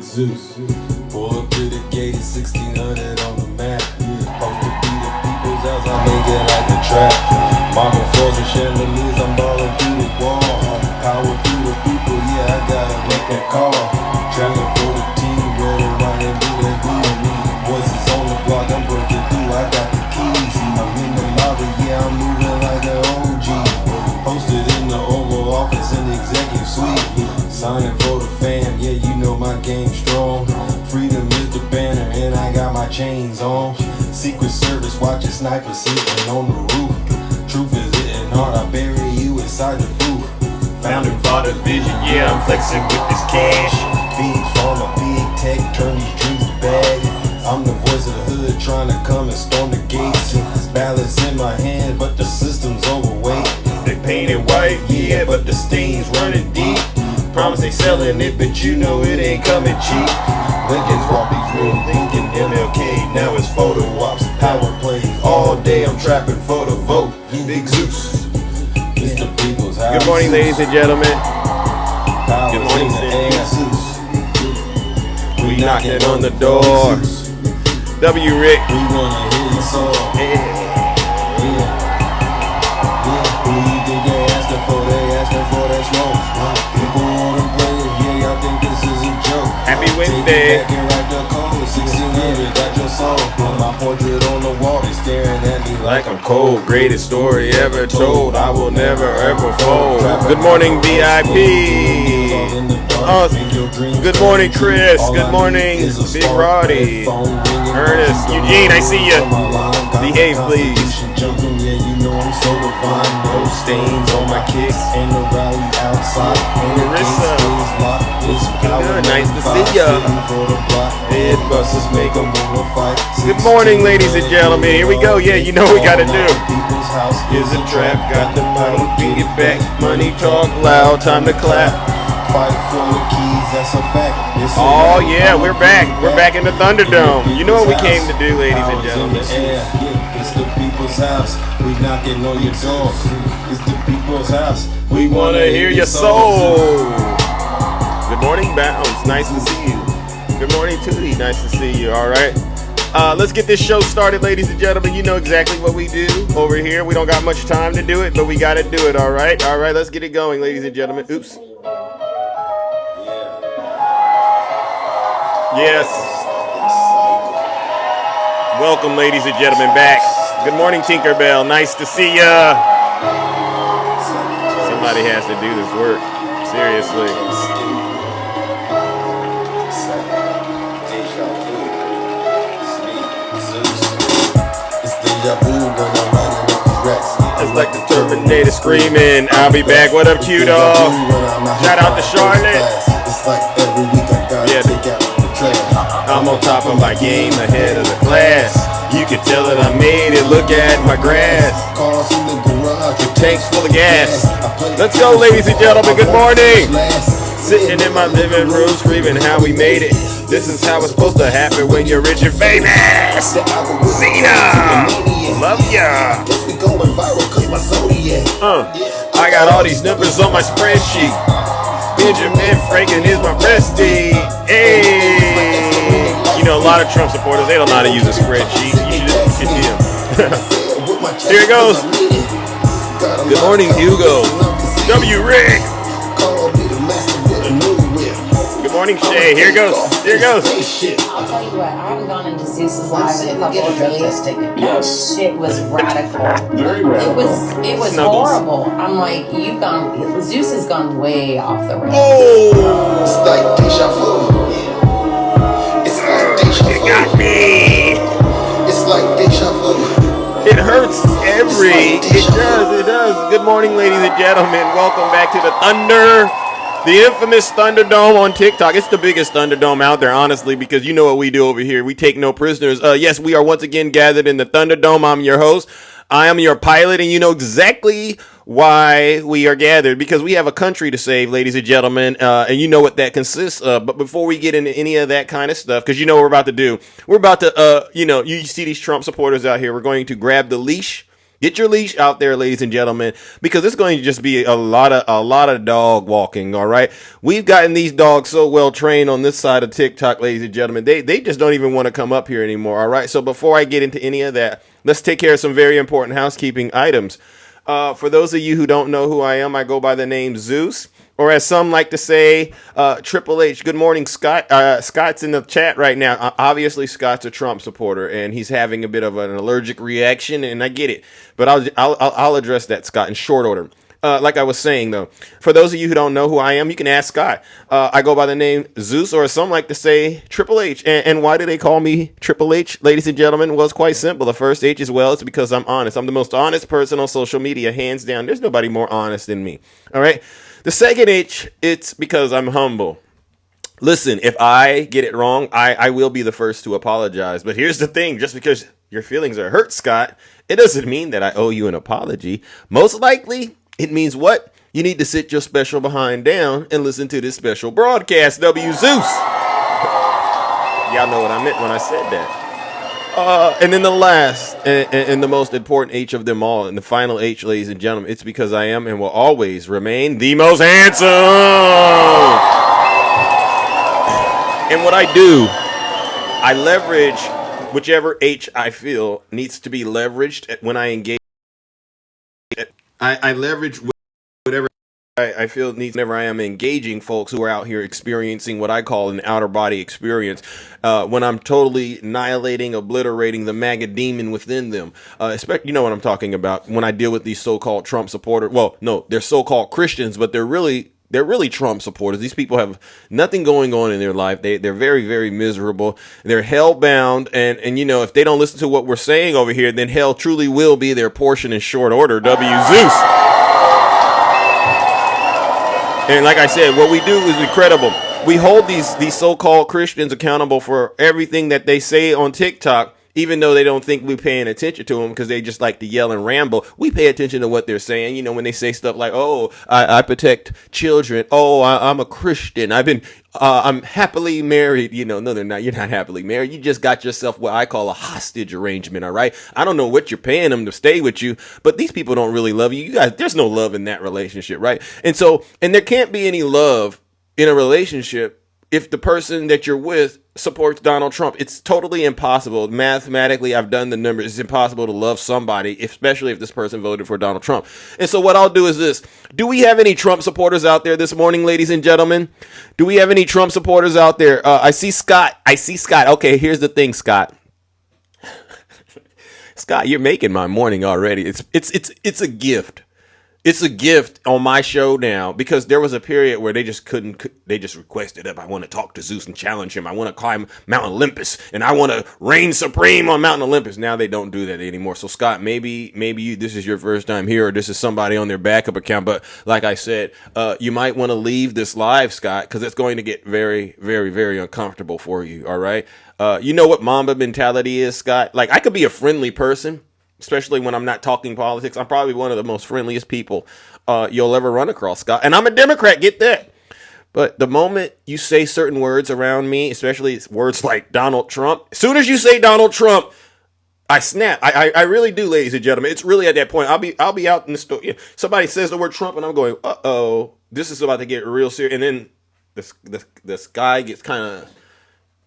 Zeus. Pull up to the gate at 1600 on the map. Supposed to be the people's house, I make it like a trap. Marble floors and chandeliers, I'm balling through the wall. Power through the people, yeah, I gotta make that call. Traveling for the team, ready, right, and do that me. Voices on the block, I'm breaking through, I got the keys. I'm in the lobby, yeah, I'm moving like an OG. Posted in the Oval Office in the executive suite. Signing for the fam, yeah, you know my game strong. Freedom is the banner, and I got my chains on. Secret Service watching snipers sitting on the roof. Truth is hitting hard, I bury you inside the booth. Founding father vision, yeah, I'm flexing with this cash. Big pharma, big tech, turn these dreams to bag. I'm the voice of the hood, trying to come and storm the gates. Balance in my hand, but the system's overweight. They painted white, yeah, but the stains running deep. Promise they selling it, but you know it ain't coming cheap. Lincoln's walking through, thinking MLK, now it's photo ops, power plays. All day I'm trapping for the vote. Big Zeus. It's the people's house. Good morning, ladies and gentlemen. Good morning, Zeus. We knocking on the door. W. Rick. We wanna hear your soul. Yeah. Who you think they asking for? They asking for that smoke. People wanna play it, yeah, y'all think this is a joke. Happy Wednesday. Take it back and write the code. 1600, got your soul. Put my portrait on the wall, they staring at me like I'm cold. Greatest story ever told. I will never ever fold. Good morning, VIP. Good morning, Chris. Good morning, Big Roddy. Ernest, Eugene, I see you. Behave, please. Yeah, you know I'm so divine. No stains on my kicks and the rally outside. Marissa. Good, nice to see ya. Good morning, ladies and gentlemen. Here we go. Yeah, you know what we gotta do. Is a trap, got the money, bring it back. Money talk loud, time to clap. Fight for the keys, that's a fact. Oh yeah, we're back. We're back in the Thunderdome. You know what we came to do, ladies and gentlemen. It's the people's house. We knocking on your door. It's the people's house. We wanna hear your soul. Good morning, Bounce. Nice to see you. Good morning, Tootie. Nice to see you. All right. Let's get this show started, ladies and gentlemen. You know exactly what we do over here. We don't got much time to do it, but we got to do it. All right. All right. Let's get it going, ladies and gentlemen. Oops. Yes. Welcome, ladies and gentlemen, back. Good morning, Tinkerbell. Nice to see ya. Somebody has to do this work. Seriously. It's like the Terminator screaming, I'll be back. What up, Q-Dog? Shout out to Charlotte. It's like every week I gotta take out the trash. I'm on top of my game, ahead of the class. You can tell that I made it, look at my grass. Cars in the garage, Tanks full of gas. Let's go, ladies and gentlemen, good morning. Sitting in my living room, screaming how we made it. This is how it's supposed to happen when you're rich and famous. Cena, love ya. I got all these numbers on my spreadsheet. Benjamin Franklin is my bestie. Hey, you know a lot of Trump supporters, they don't know how to use a spreadsheet. You should just get them. Here it goes. Good morning, Hugo. W. Rick. Good morning, Shay. Here it goes. Here it goes. I'll tell you what, I haven't gone into Zeus's live in a couple of days. Yes. Shit was radical. Very radical. It was Snuggles. horrible. I'm like, Zeus has gone way off the rails. Oh, It's like deja vu. It's like deja vu. it got me. It's like deja vu. It hurts it does. Good morning, ladies and gentlemen. Welcome back to the Thunder. The infamous Thunderdome on TikTok. It's the biggest Thunderdome out there, honestly, because you know what we do over here. We take no prisoners. Yes, we are once again gathered in the Thunderdome. I'm your host. I am your pilot, and you know exactly why we are gathered, because we have a country to save, ladies and gentlemen, and you know what that consists of. But before we get into any of that kind of stuff, because you know what we're about to do, we're about to, you see these Trump supporters out here. We're going to grab the leash Get your leash out there, ladies and gentlemen, because it's going to just be a lot of dog walking. All right, we've gotten these dogs so well trained on this side of TikTok, ladies and gentlemen. They just don't even want to come up here anymore. All right, so before I get into any of that, let's take care of some very important housekeeping items. For those of you who don't know who I am, I go by the name Zeus. Or as some like to say, Triple H. Good morning, Scott. Scott's in the chat right now. Obviously, Scott's a Trump supporter, and he's having a bit of an allergic reaction, and I get it. But I'll address that, Scott, in short order. Like I was saying, though, for those of you who don't know who I am, you can ask Scott. I go by the name Zeus, or as some like to say, Triple H. And why do they call me Triple H, ladies and gentlemen? Well, it's quite simple. The first H as well is because I'm honest. I'm the most honest person on social media, hands down. There's nobody more honest than me. All right? The second H, it's because I'm humble. Listen, if I get it wrong, I will be the first to apologize. But here's the thing. Just because your feelings are hurt, Scott, it doesn't mean that I owe you an apology. Most likely, it means what? You need to sit your special behind down and listen to this special broadcast, W. Zeus. Y'all know what I meant when I said that. And then the last and the most important H of them all, and the final H, ladies and gentlemen, it's because I am and will always remain the most handsome. And what I do, I leverage whichever H I feel needs to be leveraged when I engage. I leverage whatever I feel needs whenever I am engaging folks who are out here experiencing what I call an outer body experience, when I'm totally annihilating, obliterating the MAGA demon within them. You know what I'm talking about when I deal with these so-called Trump supporters. Well, no, they're so-called Christians, but they're really Trump supporters. These people have nothing going on in their life. They're very, very miserable. They're hell-bound, and you know, if they don't listen to what we're saying over here, then hell truly will be their portion in short order. W. Zeus. And like I said, what we do is incredible. We hold these so-called Christians accountable for everything that they say on TikTok, even though they don't think we're paying attention to them because they just like to yell and ramble. We pay attention to what they're saying. You know, when they say stuff like, oh, I protect children. Oh, I'm a Christian. I'm happily married. You know, no, they're not. You're not happily married. You just got yourself what I call a hostage arrangement. All right. I don't know what you're paying them to stay with you, but these people don't really love you. You guys, there's no love in that relationship. Right. And there can't be any love in a relationship if the person that you're with supports Donald Trump. It's totally impossible. Mathematically, I've done the numbers. It's impossible to love somebody, especially if this person voted for Donald Trump. And so what I'll do is this. Do we have any Trump supporters out there this morning, ladies and gentlemen? Do we have any Trump supporters out there? I see Scott. Okay, here's the thing, Scott. Scott, you're making my morning already. It's a gift. It's a gift on my show now, because there was a period where they just requested up. I want to talk to Zeus and challenge him. I want to climb Mount Olympus, and I want to reign supreme on Mount Olympus. Now they don't do that anymore. So Scott, maybe this is your first time here, or this is somebody on their backup account. But like I said, you might want to leave this live, Scott, because it's going to get very, very, very uncomfortable for you. All right. You know what Mamba mentality is, Scott? Like, I could be a friendly person, especially when I'm not talking politics. I'm probably one of the most friendliest people you'll ever run across, Scott. And I'm a Democrat, get that. But the moment you say certain words around me, especially words like Donald Trump, as soon as you say Donald Trump, I snap. I really do, ladies and gentlemen. It's really at that point. I'll be out in the store. Somebody says the word Trump, and I'm going, uh-oh, this is about to get real serious. And then the sky gets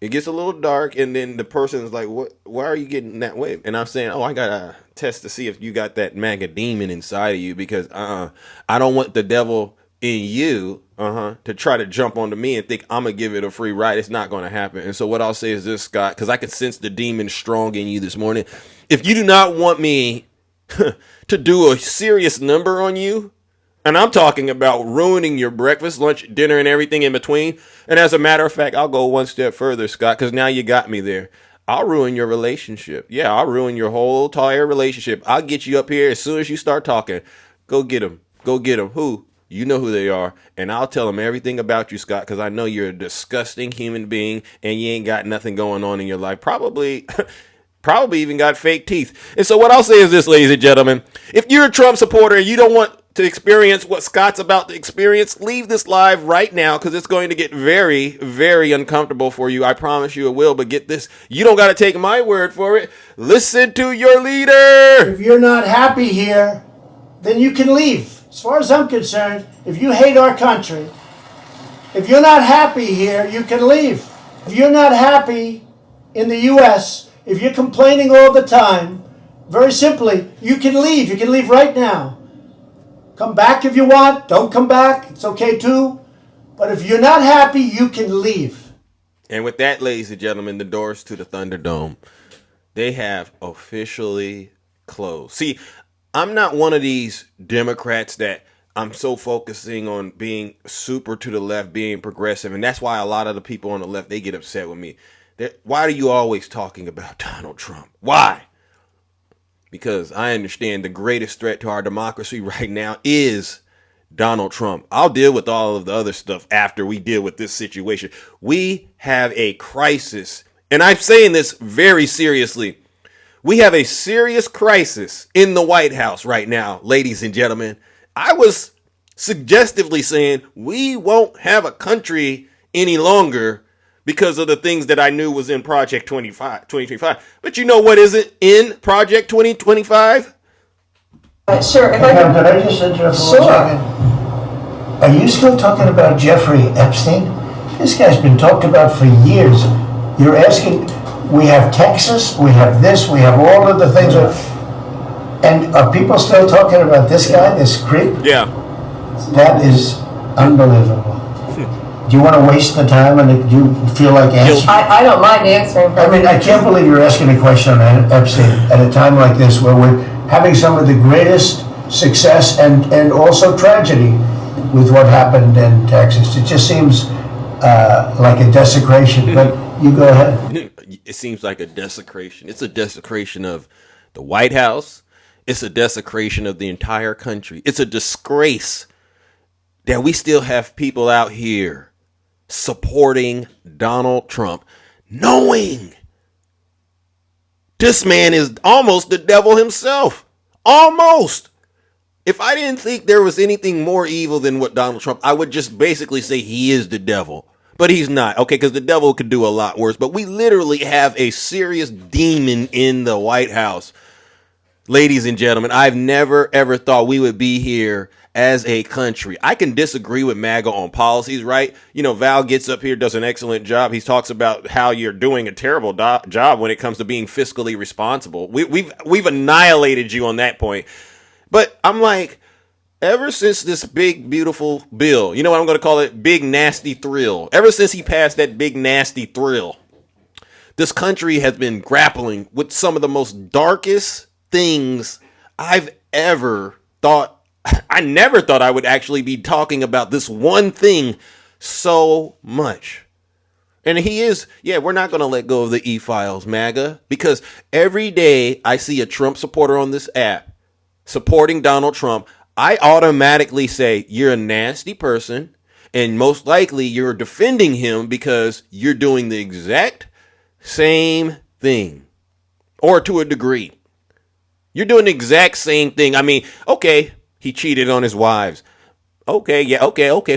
it gets a little dark, and then the person is like, "What? Why are you getting that way?" And I'm saying, "Oh, I gotta test to see if you got that MAGA demon inside of you, because I don't want the devil in you to try to jump onto me and think I'm gonna give it a free ride. It's not gonna happen." And so what I'll say is this, Scott, because I can sense the demon strong in you this morning. If you do not want me to do a serious number on you, and I'm talking about ruining your breakfast, lunch, dinner, and everything in between. And as a matter of fact, I'll go one step further, Scott, because now you got me there. I'll ruin your relationship. Yeah, I'll ruin your whole entire relationship. I'll get you up here as soon as you start talking. Go get them. Go get them. Who? You know who they are. And I'll tell them everything about you, Scott, because I know you're a disgusting human being and you ain't got nothing going on in your life. Probably even got fake teeth. And so what I'll say is this, ladies and gentlemen. If you're a Trump supporter and you don't want to experience what Scott's about to experience, leave this live right now because it's going to get very, very uncomfortable for you. I promise you it will, but get this. You don't got to take my word for it. Listen to your leader. If you're not happy here, then you can leave. As far as I'm concerned, if you hate our country, if you're not happy here, you can leave. If you're not happy in the U.S., if you're complaining all the time, very simply, you can leave. You can leave right now. Come back if you want. Don't come back. It's okay too. But if you're not happy, you can leave. And with that, ladies and gentlemen, the doors to the Thunderdome, they have officially closed. See, I'm not one of these Democrats that I'm so focusing on being super to the left, being progressive. And that's why a lot of the people on the left, they get upset with me. Why are you always talking about Donald Trump? Why? Because I understand the greatest threat to our democracy right now is Donald Trump. I'll deal with all of the other stuff after we deal with this situation. We have a crisis, and I'm saying this very seriously. We have a serious crisis in the White House right now, ladies and gentlemen. I was suggestively saying we won't have a country any longer because of the things that I knew was in Project 2025. But you know what isn't in Project 2025? Sure. Could I just interrupt for 1 second? Are you still talking about Jeffrey Epstein? This guy's been talked about for years. You're asking, we have Texas, we have this, we have all of the things. And are people still talking about this guy, this creep? Yeah. That is unbelievable. Do you want to waste the time and do you feel like answering? I don't mind answering. I mean, I can't believe you're asking a question on Epstein at a time like this where we're having some of the greatest success and also tragedy with what happened in Texas. It just seems like a desecration, but you go ahead. It seems like a desecration. It's a desecration of the White House. It's a desecration of the entire country. It's a disgrace that we still have people out here supporting Donald Trump, knowing this man is almost the devil himself. Almost. If I didn't think there was anything more evil than what Donald Trump, I would just basically say he is the devil. But he's not, okay, because the devil could do a lot worse. But we literally have a serious demon in the White House. Ladies and gentlemen, I've never, ever thought we would be here as a country. I can disagree with MAGA on policies, right? You know, Val gets up here, does an excellent job. He talks about how you're doing a terrible job when it comes to being fiscally responsible. We've annihilated you on that point. But I'm like, ever since this big, beautiful bill, you know what I'm going to call it? Big, nasty thrill. Ever since he passed that big, nasty thrill, this country has been grappling with some of the most darkest things I've ever thought. I never thought I would actually be talking about this one thing so much. And he is, we're not going to let go of the e-files, MAGA, because every day I see a Trump supporter on this app supporting Donald Trump, I automatically say, you're a nasty person, and most likely you're defending him because you're doing the exact same thing, or to a degree. You're doing the exact same thing. I mean, okay, he cheated on his wives. Okay,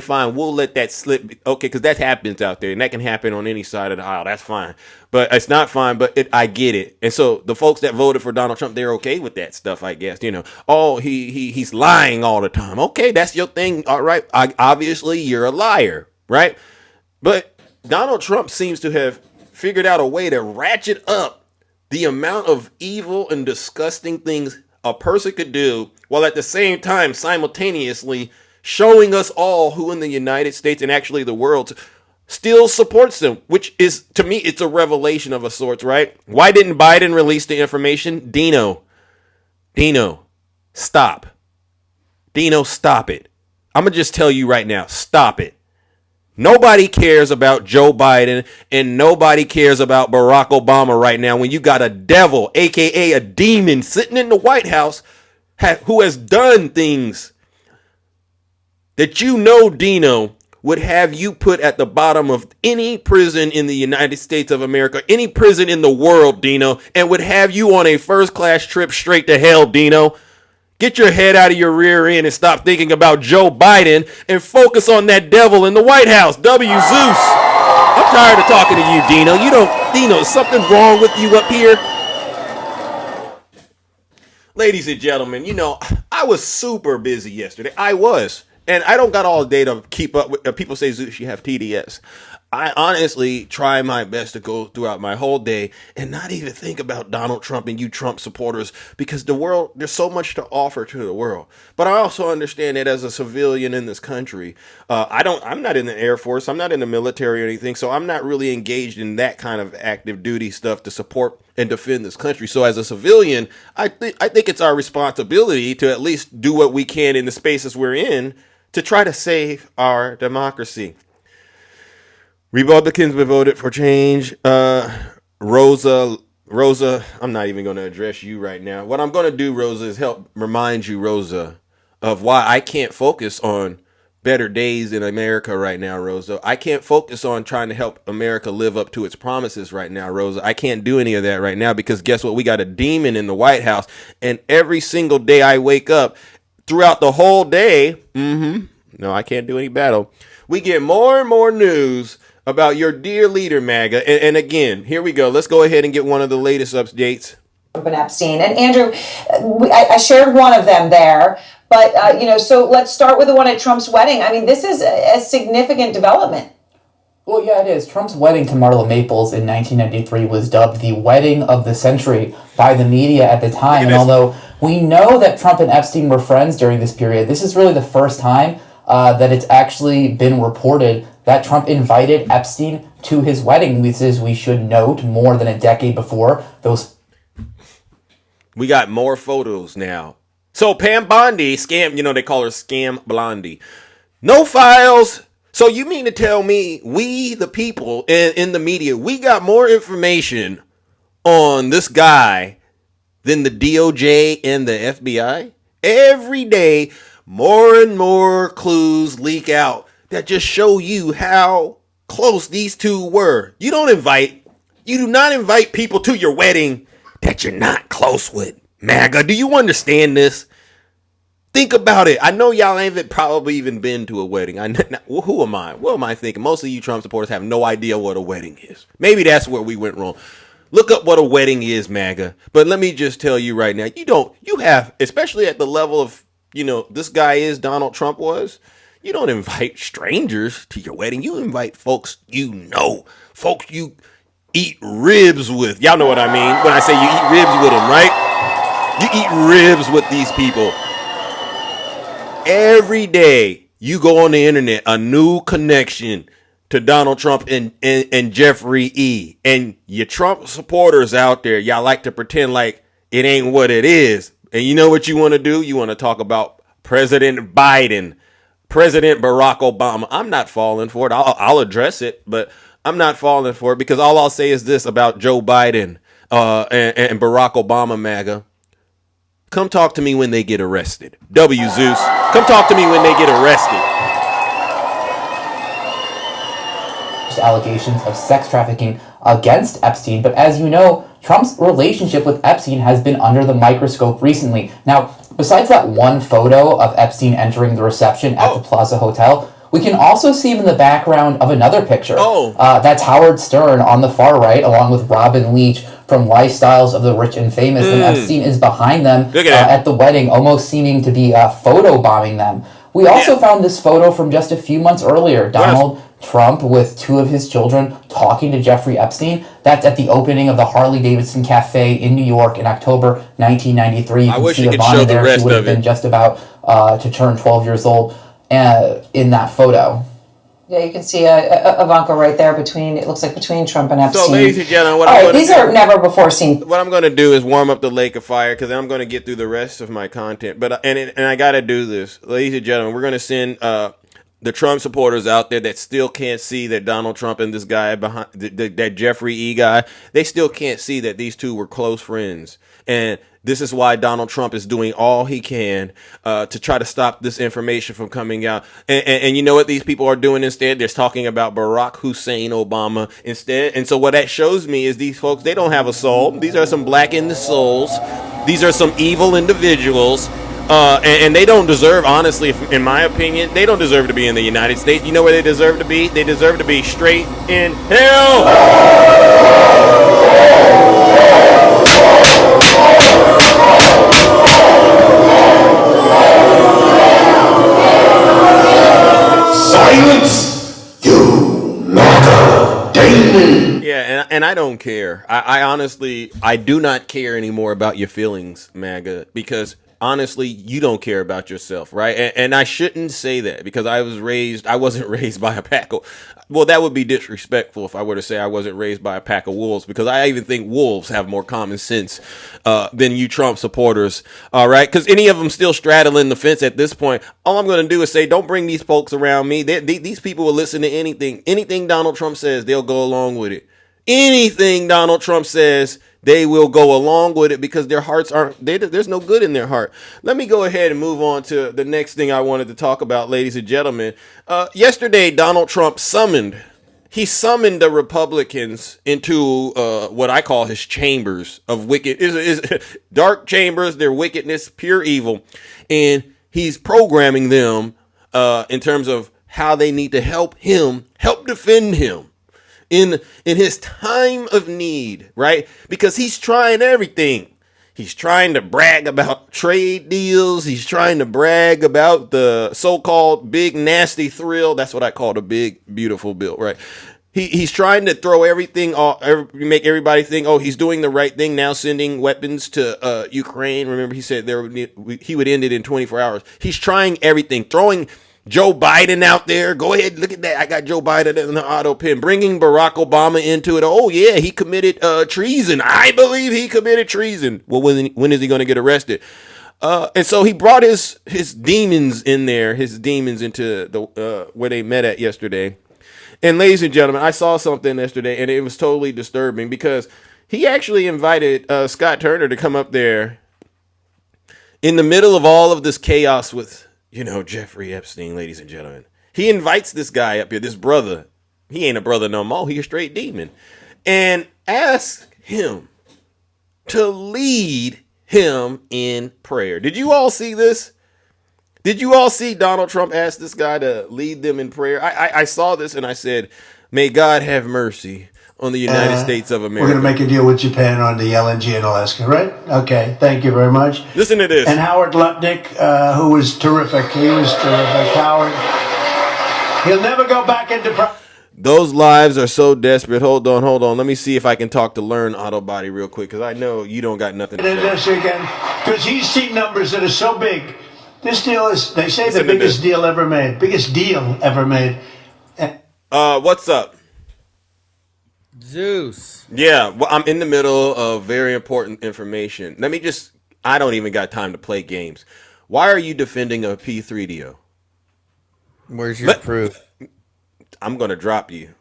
fine. We'll let that slip. Okay, because that happens out there, and that can happen on any side of the aisle. That's fine. But it's not fine, but I get it. And so the folks that voted for Donald Trump, they're okay with that stuff, I guess. You know, oh, he's lying all the time. Okay, that's your thing. All right. Obviously, you're a liar, right? But Donald Trump seems to have figured out a way to ratchet up the amount of evil and disgusting things a person could do, while at the same time simultaneously showing us all who in the United States and actually the world still supports them, which is, to me, it's a revelation of a sort, right? Why didn't Biden release the information? Dino, stop. Dino, stop it. I'm going to just tell you right now, stop it. Nobody cares about Joe Biden and nobody cares about Barack Obama right now when you got a devil, aka a demon, sitting in the White House who has done things that you know, Dino, would have you put at the bottom of any prison in the United States of America, any prison in the world, Dino, and would have you on a first-class trip straight to hell, Dino. Get your head out of your rear end and stop thinking about Joe Biden and focus on that devil in the White House, W. Zeus. I'm tired of talking to you, Dino. Dino, is something wrong with you up here? Ladies and gentlemen, I was super busy yesterday. I was. And I don't got all day to keep up with. People say, Zeus, you have TDS. I honestly try my best to go throughout my whole day and not even think about Donald Trump and you Trump supporters, because the world, there's so much to offer to the world. But I also understand that as a civilian in this country, I'm not in the Air Force, I'm not in the military or anything, so I'm not really engaged in that kind of active duty stuff to support and defend this country. So as a civilian, I think it's our responsibility to at least do what we can in the spaces we're in to try to save our democracy. Republicans voted for change. Rosa, I'm not even going to address you right now. What I'm going to do, Rosa, is help remind you, Rosa, of why I can't focus on better days in America right now, Rosa. I can't focus on trying to help America live up to its promises right now, Rosa. I can't do any of that right now because guess what? We got a demon in the White House. And every single day I wake up, throughout the whole day, no, I can't do any battle. We get more and more news about your dear leader, MAGA. And again, here we go. Let's go ahead and get one of the latest updates. And Epstein. And Andrew, I shared one of them there. But, so let's start with the one at Trump's wedding. I mean, this is a significant development. Well, yeah, it is. Trump's wedding to Marla Maples in 1993 was dubbed the wedding of the century by the media at the time. And although we know that Trump and Epstein were friends during this period, this is really the first time that it's actually been reported that Trump invited Epstein to his wedding. This is, we should note, more than a decade before. We got more photos now. So Pam Bondi, scam, they call her Scam Blondie. No files. So you mean to tell me we, the people in the media, we got more information on this guy than the DOJ and the FBI? Every day, more and more clues leak out that just show you how close these two were. You do not invite people to your wedding that you're not close with. MAGA, do you understand this? Think about it. I know y'all ain't probably even been to a wedding. Who am I? What am I thinking? Most of you Trump supporters have no idea what a wedding is. Maybe that's where we went wrong. Look up what a wedding is, MAGA. But let me just tell you right now, you have, especially at the level of, this guy is Donald Trump was, you don't invite strangers to your wedding. You invite folks folks you eat ribs with. Y'all know what I mean when I say you eat ribs with them, right? You eat ribs with these people. Every day you go on the internet, a new connection to Donald Trump and Jeffrey E. And your Trump supporters out there, y'all like to pretend like it ain't what it is. And you know what you want to do? You want to talk about President Biden, President Barack Obama. I'm not falling for it. I'll address it, but I'm not falling for it because all I'll say is this about Joe Biden and Barack Obama, MAGA. Come talk to me when they get arrested. W. Zeus. Come talk to me when they get arrested. Allegations of sex trafficking against Epstein, but as you know, Trump's relationship with Epstein has been under the microscope recently. Now, besides that one photo of Epstein entering the reception at the Plaza Hotel, we can also see him in the background of another picture. That's Howard Stern on the far right, along with Robin Leach from Lifestyles of the Rich and Famous, and Epstein is behind them at the wedding, almost seeming to be photobombing them. We also found this photo from just a few months earlier. Donald Trump with two of his children talking to Jeffrey Epstein. That's at the opening of the Harley-Davidson Cafe in New York in October 1993. You can see Ivana there. She would have been just about to turn 12 years old in that photo. Yeah, you can see Ivanka right there between Trump and Epstein. So, ladies and gentlemen, these are never before seen. What I'm going to do is warm up the lake of fire because I'm going to get through the rest of my content. But and I got to do this, ladies and gentlemen. We're going to send the Trump supporters out there that still can't see that Donald Trump and this guy behind that Jeffrey E. guy, they still can't see that these two were close friends. And this is why Donald Trump is doing all he can to try to stop this information from coming out. And you know what these people are doing instead? They're talking about Barack Hussein Obama instead. And so what that shows me is these folks, they don't have a soul. These are some black in the souls. These are some evil individuals. And they don't deserve, honestly, in my opinion, they don't deserve to be in the United States. You know where they deserve to be? They deserve to be straight in hell. Silence, you MAGA demon. Yeah, and I don't care. I honestly, I do not care anymore about your feelings, MAGA, because honestly, you don't care about yourself, right? And I shouldn't say that because I wasn't raised by a pack of, well, that would be disrespectful if I were to say I wasn't raised by a pack of wolves, because I even think wolves have more common sense than you Trump supporters, all right? Because any of them still straddling the fence at this point. All I'm going to do is say, don't bring these folks around me. These people will listen to anything Donald Trump says, they'll go along with it. Anything Donald Trump says, they will go along with it because their hearts there's no good in their heart. Let me go ahead and move on to the next thing I wanted to talk about, ladies and gentlemen. Yesterday, Donald Trump summoned the Republicans into what I call his chambers of wicked, is dark chambers, their wickedness, pure evil. And he's programming them in terms of how they need to help defend him in his time of need, right? Because he's trying everything. He's trying to brag about trade deals. He's trying to brag about the so-called big nasty thrill. That's what I call the big beautiful bill, right? He's trying to throw everything off, make everybody think, oh, he's doing the right thing now, sending weapons to Ukraine. Remember, he said he would end it in 24 hours. He's trying everything, throwing Joe Biden out there. Go ahead, look at that. I got Joe Biden in the auto pen. Bringing Barack Obama into it. Oh, yeah, he committed treason. I believe he committed treason. Well, when is he going to get arrested? And so he brought his demons in there, his demons into the where they met at yesterday. And ladies and gentlemen, I saw something yesterday, and it was totally disturbing because he actually invited Scott Turner to come up there in the middle of all of this chaos with, Jeffrey Epstein, ladies and gentlemen. He invites this guy up here, this brother. He ain't a brother no more. He a straight demon. And asks him to lead him in prayer. Did you all see this? Did you all see Donald Trump ask this guy to lead them in prayer? I saw this and I said, may God have mercy on the United States of America. We're going to make a deal with Japan on the LNG in Alaska, right? Okay, thank you very much. Listen to this. And Howard Lutnick, who was terrific. He was terrific. Howard, he'll never go back into... Those lives are so desperate. Hold on. Let me see if I can talk to Learn Auto Body real quick, because I know you don't got nothing to say. This again, because he's seen numbers that are so big. This deal is, they say, Listen the to biggest this. deal ever made. Biggest deal ever made. What's up? Zeus. Yeah, well, I'm in the middle of very important information. I don't even got time to play games. Why are you defending a P3DO? Where's your proof? I'm going to drop you.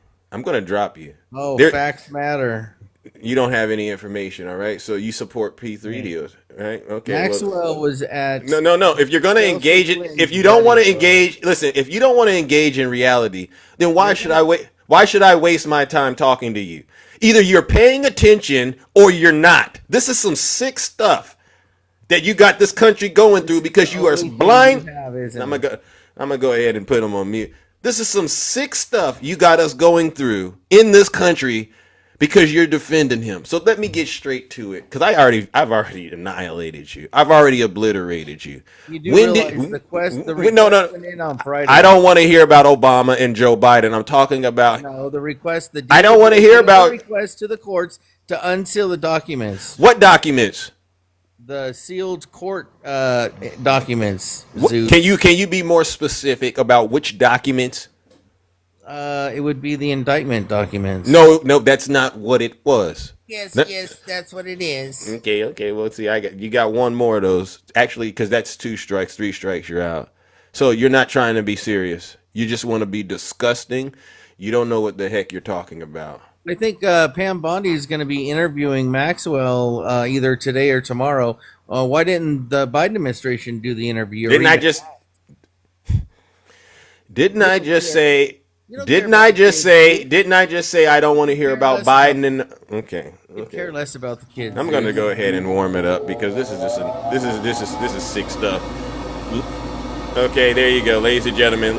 Oh, There- facts matter. You don't have any information, all right? So you support P3DOs, right? Okay. Maxwell was at... No. If you're going to engage it, if you don't want to engage, listen, if you don't want to engage in reality, then why should I wait? Why should I waste my time talking to you? Either you're paying attention or you're not. This is some sick stuff that you got this country going through because you are blind. I'm gonna go ahead and put them on mute. This is some sick stuff you got us going through in this country because you're defending him. So let me get straight to it, because I've already annihilated you. I've already obliterated you. You do realize the request went in on Friday. I don't want to hear about Obama and Joe Biden. I'm talking about the request. I don't want to hear about request to the courts to unseal the documents. What documents? The sealed court documents. Zeus. Can you be more specific about which documents? It would be the indictment documents. No, that's not what it was. Yes, that's what it is. Okay. Well, see, you got one more of those. Actually, because that's 2 strikes, 3 strikes, you're out. So you're not trying to be serious. You just want to be disgusting. You don't know what the heck you're talking about. I think Pam Bondi is going to be interviewing Maxwell either today or tomorrow. Why didn't the Biden administration do the interview? Didn't I just say You don't care Didn't about I the just kids, say? Dave. Didn't I just say I don't want to hear Care about less about- Biden and? Okay. You care less about the kids. I'm gonna Dave. go ahead and warm it up because this is just this is sick stuff. Okay, there you go, ladies and gentlemen.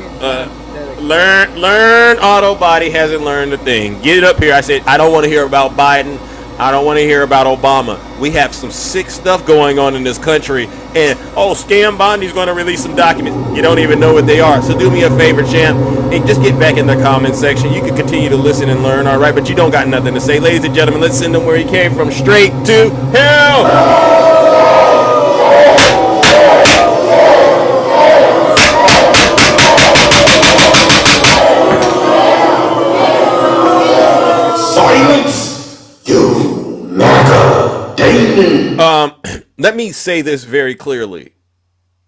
Learn auto body hasn't learned a thing. Get it up here. I said I don't want to hear about Biden. I don't want to hear about Obama. We have some sick stuff going on in this country. And, Scam Bondi's going to release some documents. You don't even know what they are. So do me a favor, champ, and just get back in the comment section. You can continue to listen and learn, all right? But you don't got nothing to say. Ladies and gentlemen, let's send him where he came from, straight to hell. Silence, you MAGA demon. Let me say this very clearly.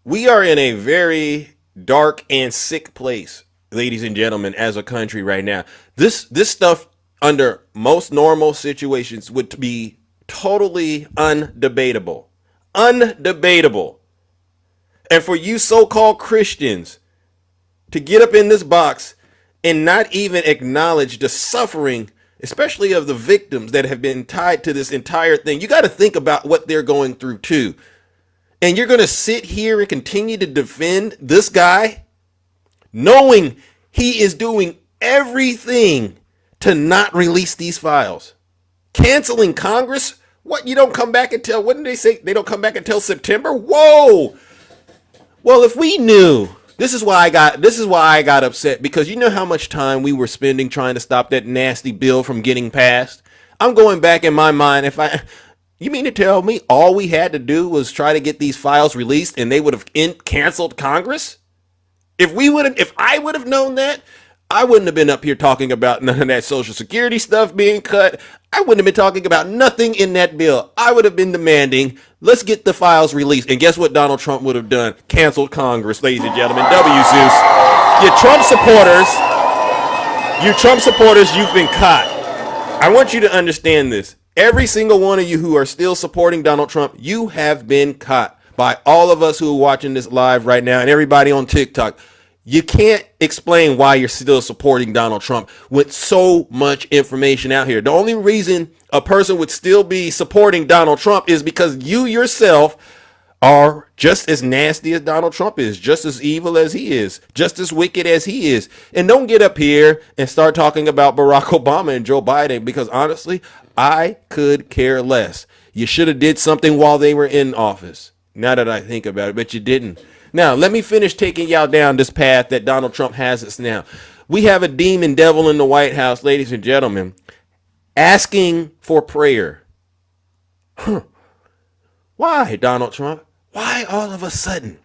We are in a very dark and sick place, ladies and gentlemen, as a country right now. This stuff under most normal situations would be totally undebatable. Undebatable. And for you so-called Christians to get up in this box and not even acknowledge the suffering, especially of the victims that have been tied to this entire thing. You got to think about what they're going through too. And you're going to sit here and continue to defend this guy, knowing he is doing everything to not release these files. Canceling Congress? What, you don't come back until, what did they say? They don't come back until September? Whoa! Well, if we knew, this is why I got upset, because you know how much time we were spending trying to stop that nasty bill from getting passed. I'm going back in my mind. You mean to tell me all we had to do was try to get these files released and they would have canceled Congress? If I would have known that, I wouldn't have been up here talking about none of that Social Security stuff being cut. I wouldn't have been talking about nothing in that bill. I would have been demanding, let's get the files released. And guess what Donald Trump would have done? Canceled Congress, ladies and gentlemen. W. Zeus. You Trump supporters, you've been caught. I want you to understand this. Every single one of you who are still supporting Donald Trump, you have been caught by all of us who are watching this live right now and everybody on TikTok. You can't explain why you're still supporting Donald Trump with so much information out here. The only reason a person would still be supporting Donald Trump is because you yourself are just as nasty as Donald Trump is, just as evil as he is, just as wicked as he is. And don't get up here and start talking about Barack Obama and Joe Biden, because honestly, I could care less. You should have did something while they were in office. Now that I think about it, but you didn't. Now, let me finish taking y'all down this path that Donald Trump has us now. We have a demon devil in the White House, ladies and gentlemen, asking for prayer. Why, Donald Trump? Why all of a sudden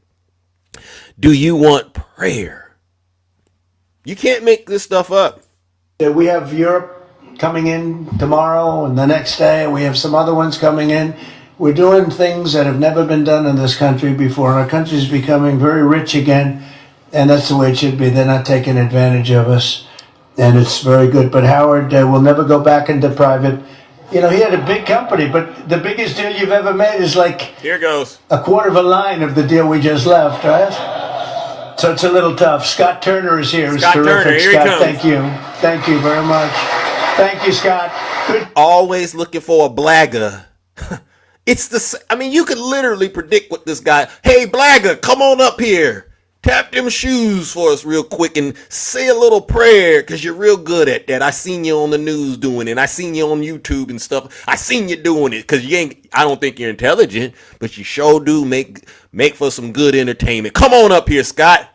do you want prayer? You can't make this stuff up. We have Europe coming in tomorrow and the next day. We have some other ones coming in. We're doing things that have never been done in this country before. Our country is becoming very rich again, and that's the way it should be. They're not taking advantage of us, and it's very good. But Howard will never go back into private. You know, he had a big company, but the biggest deal you've ever made is like Here goes. a quarter of a line of the deal we just left, right? So it's a little tough. Scott Turner is here. Scott It's terrific. Turner, here he Scott, comes. thank you. Thank you very much. Thank you, Scott. Good. Always looking for a blagger. You could literally predict what this guy, hey, blagger, come on up here. Tap them shoes for us real quick and say a little prayer, because you're real good at that. I seen you on the news doing it. I seen you on YouTube and stuff. I seen you doing it, because I don't think you're intelligent, but you sure do make for some good entertainment. Come on up here, Scott.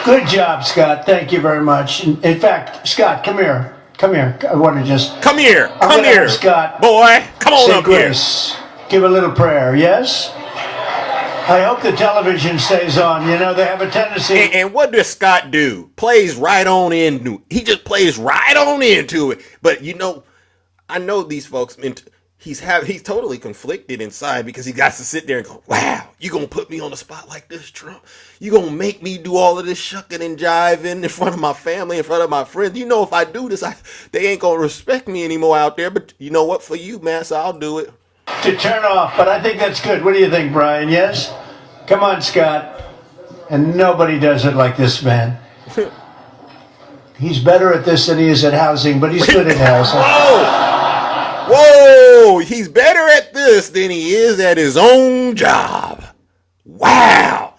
Good job, Scott. Thank you very much. In fact, Scott, come here. Come here. I want to just... Come here. I'm Come gonna here. have Scott, boy, come on say up here. grace. Give a little prayer, yes? I hope the television stays on. You know, they have a tendency... And what does Scott do? Plays right on into it. He just plays right on into it. But, I know these folks... He's totally conflicted inside, because he got to sit there and go, wow, you gonna put me on the spot like this, Trump? You gonna make me do all of this shucking and jiving in front of my family, in front of my friends? You know, if I do this, they ain't gonna respect me anymore out there. But you know what? For you, Master, I'll do it. To turn off, but I think that's good. What do you think, Brian? Yes? Come on, Scott. and nobody does it like this man. He's better at this than he is at housing, but he's good at housing. Whoa! He's better at this than he is at his own job. Wow!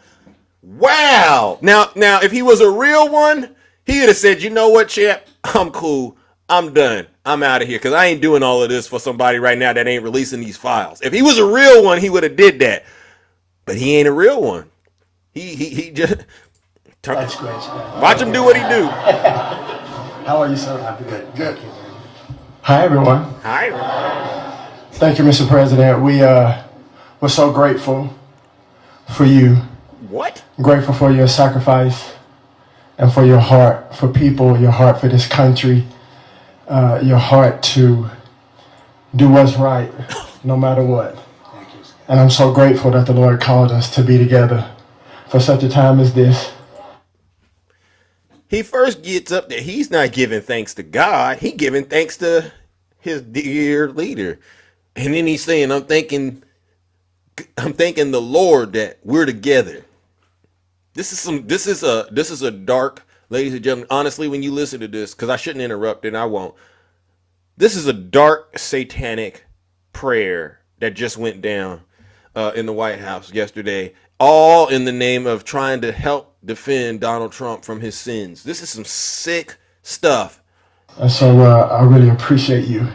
Wow! Now, if he was a real one, he would have said, "You know what, champ? I'm cool. I'm done. I'm out of here because I ain't doing all of this for somebody right now that ain't releasing these files." If he was a real one, he would have did that. But he ain't a real one. He just That's great. watch him do what he do. How are you, sir? I'm good. Good. Hi, everyone. Hi. Thank you, Mr. President. We're so grateful for you. What? Grateful for your sacrifice and for your heart for people, your heart for this country, your heart to do what's right, no matter what. And I'm so grateful that the Lord called us to be together for such a time as this. He first gets up there. He's not giving thanks to God. He giving thanks to his dear leader. And then he's saying, I'm thanking the Lord that we're together. This is a dark, ladies and gentlemen. Honestly, when you listen to this, because I shouldn't interrupt and I won't. This is a dark satanic prayer that just went down in the White House yesterday, all in the name of trying to help defend Donald Trump from his sins. This is some sick stuff. And so I really appreciate you.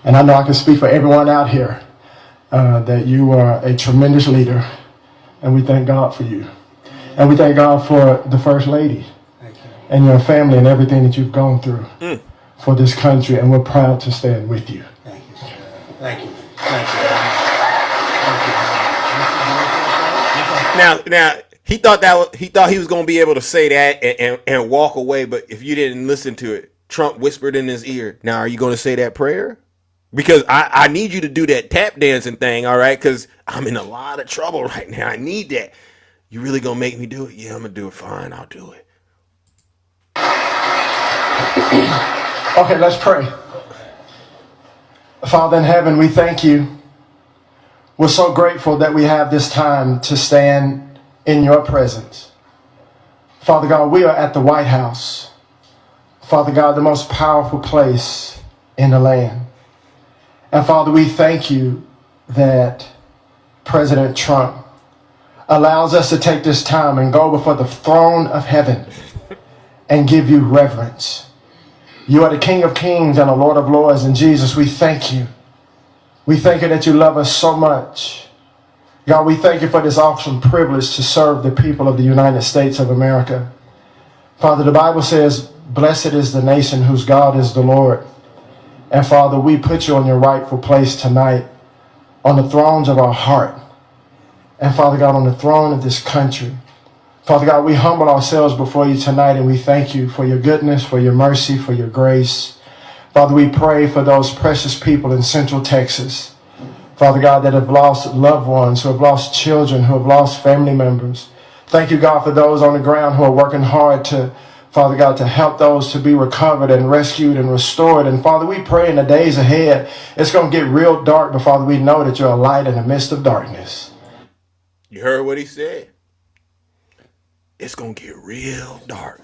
And I know I can speak for everyone out here that you are a tremendous leader. And we thank God for you. And we thank God for the First Lady and your family and everything that you've gone through for this country. And we're proud to stand with you. Thank you, sir. Thank you. Thank you. Now he thought he was going to be able to say that and walk away. But if you didn't listen to it, Trump whispered in his ear, "Now, are you going to say that prayer? Because I need you to do that tap dancing thing, all right? Because I'm in a lot of trouble right now. I need that. You really going to make me do it? Yeah, I'm going to do it. Fine, I'll do it." Okay, let's pray. Father in heaven, we thank you. We're so grateful that we have this time to stand in your presence. Father God, we are at the White House. Father God, the most powerful place in the land. And Father, we thank you that President Trump allows us to take this time and go before the throne of heaven and give you reverence. You are the King of Kings and the Lord of Lords. And Jesus, we thank you. We thank you that you love us so much. God, we thank you for this awesome privilege to serve the people of the United States of America. Father, the Bible says, blessed is the nation whose God is the Lord. And Father, we put you on your rightful place tonight on the thrones of our heart. And Father God, on the throne of this country. Father God, we humble ourselves before you tonight and we thank you for your goodness, for your mercy, for your grace. Father, we pray for those precious people in Central Texas, Father God, that have lost loved ones, who have lost children, who have lost family members. Thank you, God, for those on the ground who are working hard to, Father God, to help those to be recovered and rescued and restored. And Father, we pray in the days ahead, it's going to get real dark, but Father, we know that you're a light in the midst of darkness. You heard what he said. It's going to get real dark.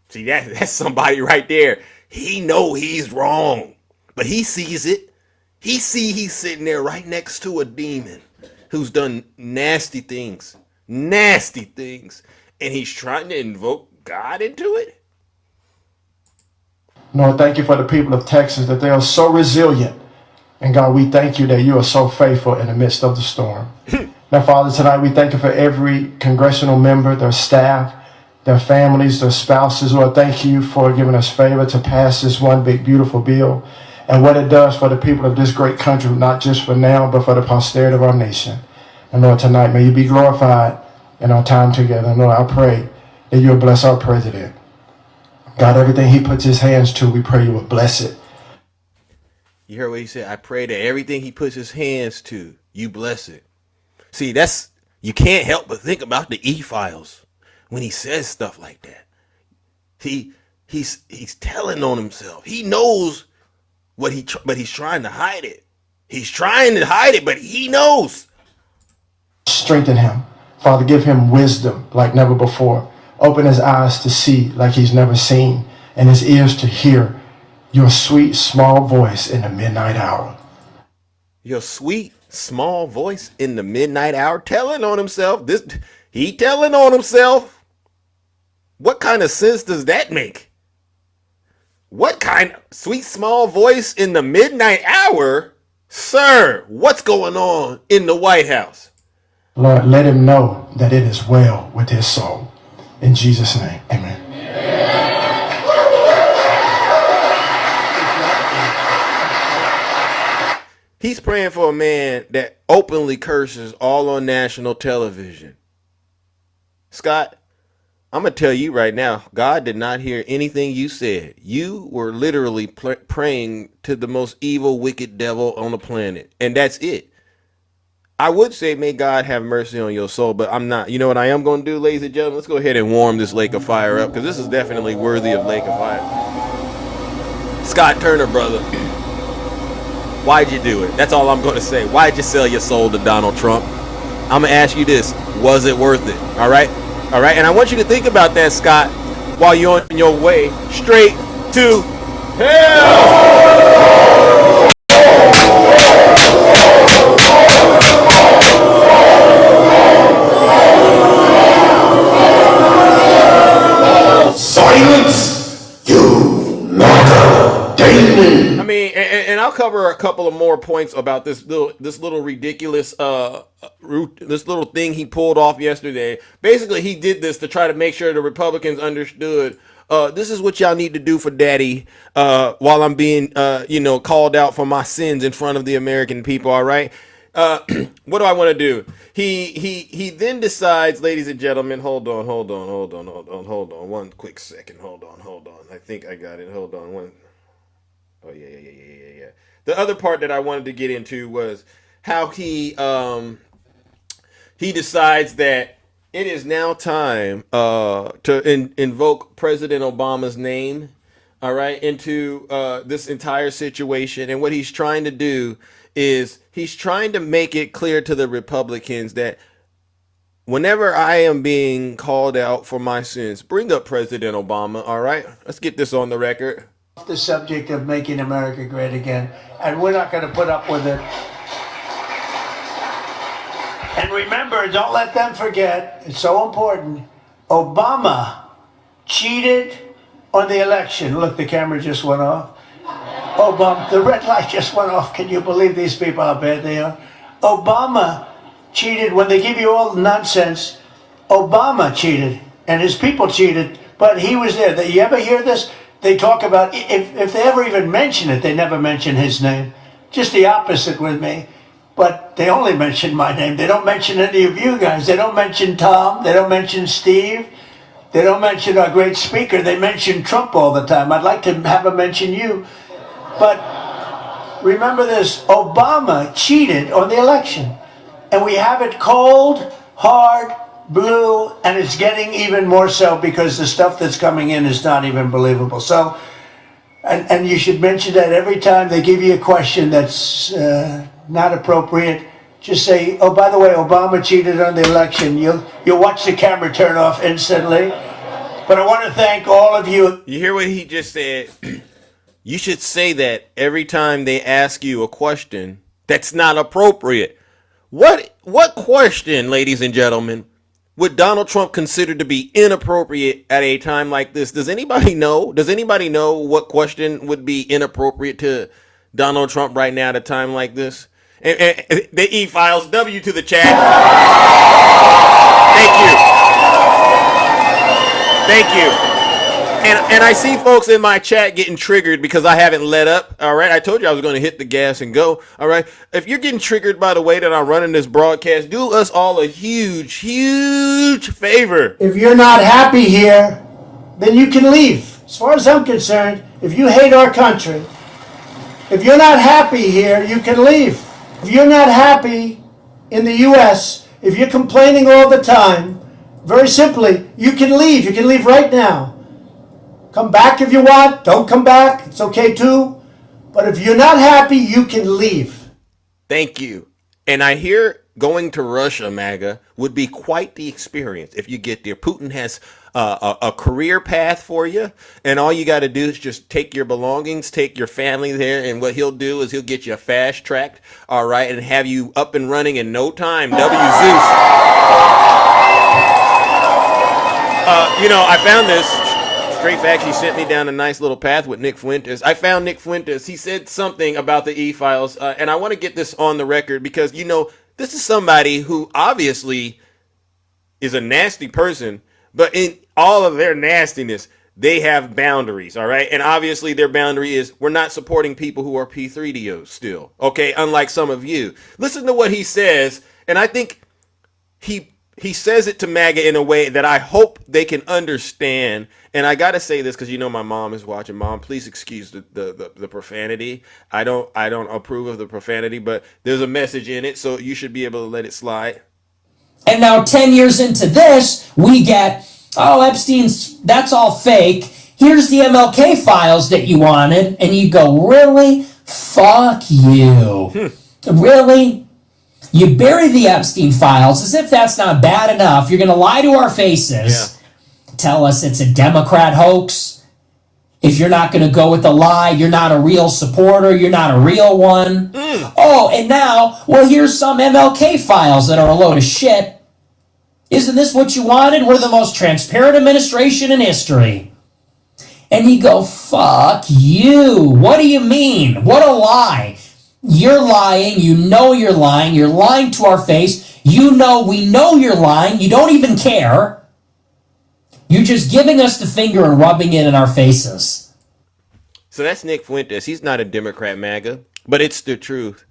See, that's somebody right there. He know he's wrong, but he sees it. He see he's sitting there right next to a demon who's done nasty things, and he's trying to invoke God into it. Lord, thank you for the people of Texas, that they are so resilient. And God, we thank you that you are so faithful in the midst of the storm. Now, Father, tonight we thank you for every congressional member, their staff, their families, their spouses. Lord, thank you for giving us favor to pass this one big, beautiful bill and what it does for the people of this great country, not just for now, but for the posterity of our nation. And Lord, tonight, may you be glorified in our time together. And Lord, I pray that you will bless our president. God, everything he puts his hands to, we pray you will bless it. You heard what he said? I pray that everything he puts his hands to, you bless it. See, you can't help but think about the E-files when he says stuff like that. He's telling on himself. He knows but he's trying to hide it. He's trying to hide it, but he knows. Strengthen him. Father, give him wisdom like never before. Open his eyes to see like he's never seen, and his ears to hear your sweet, small voice in the midnight hour. Your sweet, small voice in the midnight hour, telling on himself. He telling on himself. What kind of sense does that make? What kind of sweet, small voice in the midnight hour? Sir, what's going on in the White House? Lord, let him know that it is well with his soul. In Jesus' name, amen. He's praying for a man that openly curses all on national television. Scott, I'm going to tell you right now, God did not hear anything you said. You were literally praying to the most evil, wicked devil on the planet. And that's it. I would say, may God have mercy on your soul, but I'm not. You know what I am going to do, ladies and gentlemen? Let's go ahead and warm this lake of fire up, because this is definitely worthy of lake of fire. Scott Turner, brother. Why'd you do it? That's all I'm going to say. Why'd you sell your soul to Donald Trump? I'm going to ask you this. Was it worth it? All right? All right? And I want you to think about that, Scott, while you're on your way straight to hell. Silence, you MAGA Damon. I mean, and I'll cover a couple of more points about this little ridiculous this little thing he pulled off yesterday. Basically, he did this to try to make sure the Republicans understood this is what y'all need to do for daddy while I'm being called out for my sins in front of the American people. All right. What do I want to do? He then decides, ladies and gentlemen, hold on. One quick second. Hold on. I think I got it. Hold on. One. Oh yeah. The other part that I wanted to get into was how he decides that it is now time to invoke President Obama's name, all right, into this entire situation. And what he's trying to do is he's trying to make it clear to the Republicans that whenever I am being called out for my sins, bring up President Obama, all right? Let's get this on the record. The subject of making America great again, and we're not going to put up with it. And remember, don't let them forget, it's so important, Obama cheated on the election. Look, the camera just went off. Obama, the red light just went off. Can you believe these people, how bad they are? Obama cheated. When they give you all the nonsense, Obama cheated, and his people cheated, but he was there. You ever hear this? They talk about, if they ever even mention it, they never mention his name. Just the opposite with me. But they only mention my name. They don't mention any of you guys. They don't mention Tom. They don't mention Steve. They don't mention our great speaker. They mention Trump all the time. I'd like to have them mention you. But remember this, Obama cheated on the election. And we have it cold, hard, blue, and it's getting even more so because the stuff that's coming in is not even believable. So, and you should mention that every time they give you a question that's not appropriate, just say, oh, by the way, Obama cheated on the election. You'll watch the camera turn off instantly. But I want to thank all of you. You hear what he just said? You should say that every time they ask you a question that's not appropriate. What question, ladies and gentlemen, would Donald Trump consider to be inappropriate at a time like this? Does anybody know? Does anybody know what question would be inappropriate to Donald Trump right now at a time like this? And the E-Files, W to the chat. Thank you. And I see folks in my chat getting triggered because I haven't let up. All right. I told you I was going to hit the gas and go. All right. If you're getting triggered by the way that I'm running this broadcast, do us all a huge, huge favor. If you're not happy here, then you can leave. As far as I'm concerned, if you hate our country, if you're not happy here, you can leave. If you're not happy in the U.S., if you're complaining all the time, very simply, you can leave. You can leave right now. Come back if you want. Don't come back. It's okay too. But if you're not happy, you can leave. Thank you. And I hear going to Russia, MAGA, would be quite the experience if you get there. Putin has a career path for you, and all you got to do is just take your belongings, take your family there, and what he'll do is he'll get you fast tracked, all right, and have you up and running in no time. W. Zeus. I found this. Straight Facts, he sent me down a nice little path with Nick Fuentes. I found Nick Fuentes. He said something about the e-files, and I want to get this on the record because, this is somebody who obviously is a nasty person, but in all of their nastiness, they have boundaries, all right? And obviously their boundary is we're not supporting people who are P3DOs still, okay? Unlike some of you. Listen to what he says, and I think he says it to MAGA in a way that I hope they can understand. And I got to say this because my mom is watching. Mom, please excuse the profanity. I don't approve of the profanity, but there's a message in it, so you should be able to let it slide. And now 10 years into this, we get, Epstein's, that's all fake. Here's the MLK files that you wanted. And you go, really? Fuck you. Really? You bury the Epstein files as if that's not bad enough. You're going to lie to our faces. Yeah. Tell us it's a Democrat hoax. If you're not going to go with the lie, you're not a real supporter. You're not a real one. Oh, and now, here's some MLK files that are a load of shit. Isn't this what you wanted? We're the most transparent administration in history. And you go, fuck you. What do you mean? What a lie. You're lying. You know you're lying. You're lying to our face. We know you're lying. You don't even care. You're just giving us the finger and rubbing it in our faces. So that's Nick Fuentes. He's not a Democrat, MAGA, but it's the truth.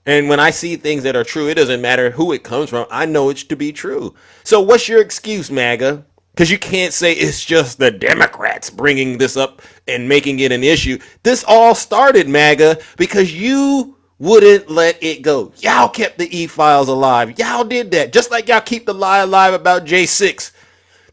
And when I see things that are true, it doesn't matter who it comes from. I know it's to be true. So what's your excuse, MAGA? Because you can't say it's just the Democrats bringing this up and making it an issue. This all started, MAGA, because you wouldn't let it go. Y'all kept the e-files alive. Y'all did that. Just like y'all keep the lie alive about J6.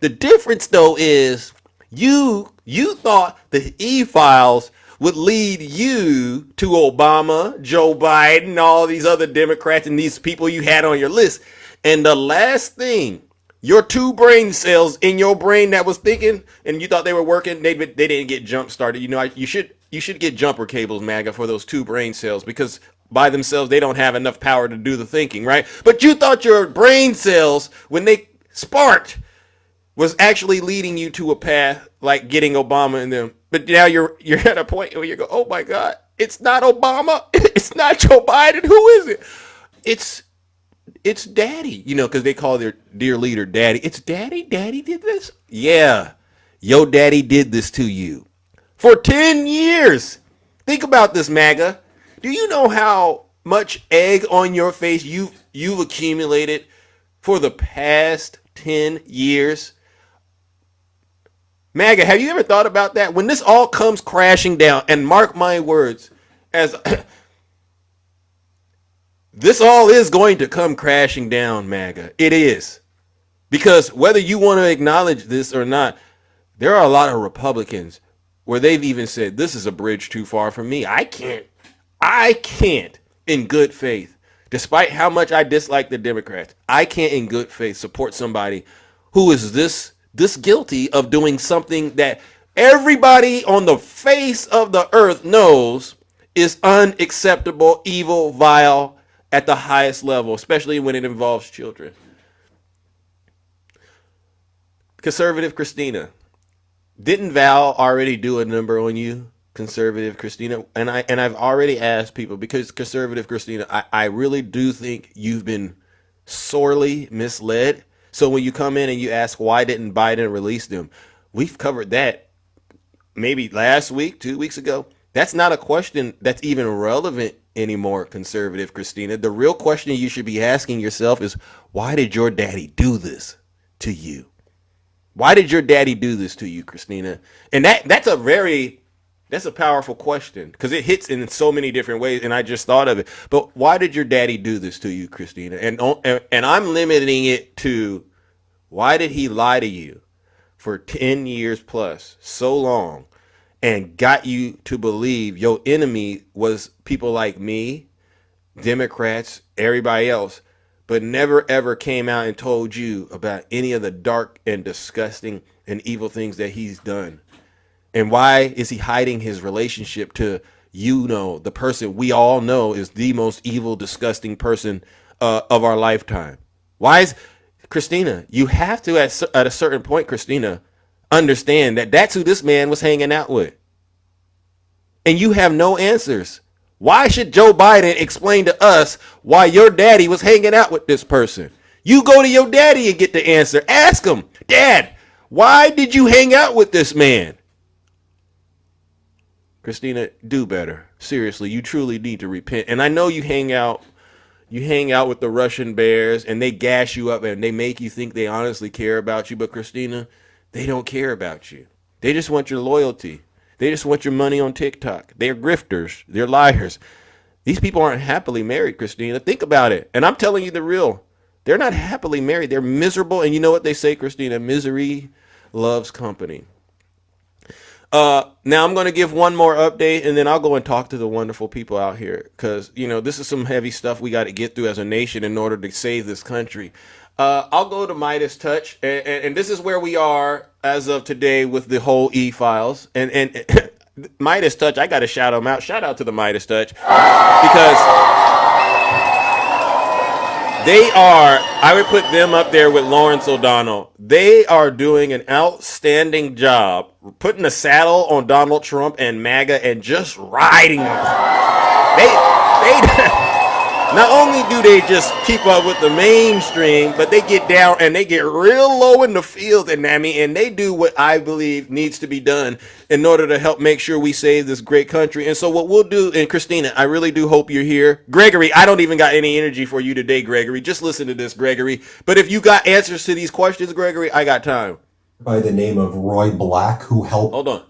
The difference, though, is you thought the e-files would lead you to Obama, Joe Biden, all these other Democrats and these people you had on your list. And the last thing, your two brain cells in your brain that was thinking and you thought they were working, they didn't get jump started. You should get jumper cables, MAGA, for those two brain cells because by themselves they don't have enough power to do the thinking, right? But you thought your brain cells, when they sparked, was actually leading you to a path like getting Obama and them. But now you're at a point where you go, oh my God, it's not Obama, it's not Joe Biden. Who is it? It's Daddy, because they call their dear leader Daddy. It's Daddy. Daddy did this. Yeah, your daddy did this to you for 10 years. Think about this, MAGA. Do you know how much egg on your face you've accumulated for the past 10 years? MAGA, have you ever thought about that? When this all comes crashing down, and mark my words, as this all is going to come crashing down, MAGA. It is. Because whether you want to acknowledge this or not, there are a lot of Republicans where they've even said, this is a bridge too far for me. I can't, in good faith, despite how much I dislike the Democrats, I can't in good faith support somebody who is this guilty of doing something that everybody on the face of the earth knows is unacceptable, evil, vile at the highest level, especially when it involves children. Conservative Christina, didn't Val already do a number on you, Conservative Christina? And I've already asked people, because Conservative Christina, I really do think you've been sorely misled. So when you come in and you ask, why didn't Biden release them? We've covered that maybe last week, 2 weeks ago. That's not a question that's even relevant anymore, Conservative Christina. The real question you should be asking yourself is, why did your daddy do this to you? Why did your daddy do this to you, Christina? And that's a powerful question, because it hits in so many different ways, and I just thought of it. But why did your daddy do this to you, Christina? And I'm limiting it to, why did he lie to you for 10 years plus, so long, and got you to believe your enemy was people like me, Democrats, everybody else, but never ever came out and told you about any of the dark and disgusting and evil things that he's done. And why is he hiding his relationship to, the person we all know is the most evil, disgusting person of our lifetime? Why is Christina? You have to at a certain point, Christina, understand that that's who this man was hanging out with. And you have no answers. Why should Joe Biden explain to us why your daddy was hanging out with this person? You go to your daddy and get the answer. Ask him, Dad, why did you hang out with this man? Christina, do better. Seriously, you truly need to repent. And I know you hang out with the Russian bears and they gas you up and they make you think they honestly care about you. But Christina, they don't care about you. They just want your loyalty. They just want your money on TikTok. They're grifters. They're liars. These people aren't happily married, Christina. Think about it. And I'm telling you the real. They're not happily married. They're miserable. And you know what they say, Christina? Misery loves company. Now I'm going to give one more update and then I'll go and talk to the wonderful people out here because, this is some heavy stuff we got to get through as a nation in order to save this country. I'll go to Midas Touch and this is where we are as of today with the whole E-Files and Midas Touch. I got to shout them out. Shout out to the Midas Touch because I would put them up there with Lawrence O'Donnell. They are doing an outstanding job putting a saddle on Donald Trump and MAGA and just riding them. They not only do they just keep up with the mainstream, but they get down and they get real low in the field, and they do what I believe needs to be done in order to help make sure we save this great country. And so what we'll do, and Christina, I really do hope you're here. Gregory, I don't even got any energy for you today, Gregory. Just listen to this, Gregory. But if you got answers to these questions, Gregory, I got time. By the name of Roy Black, who helped... Hold on.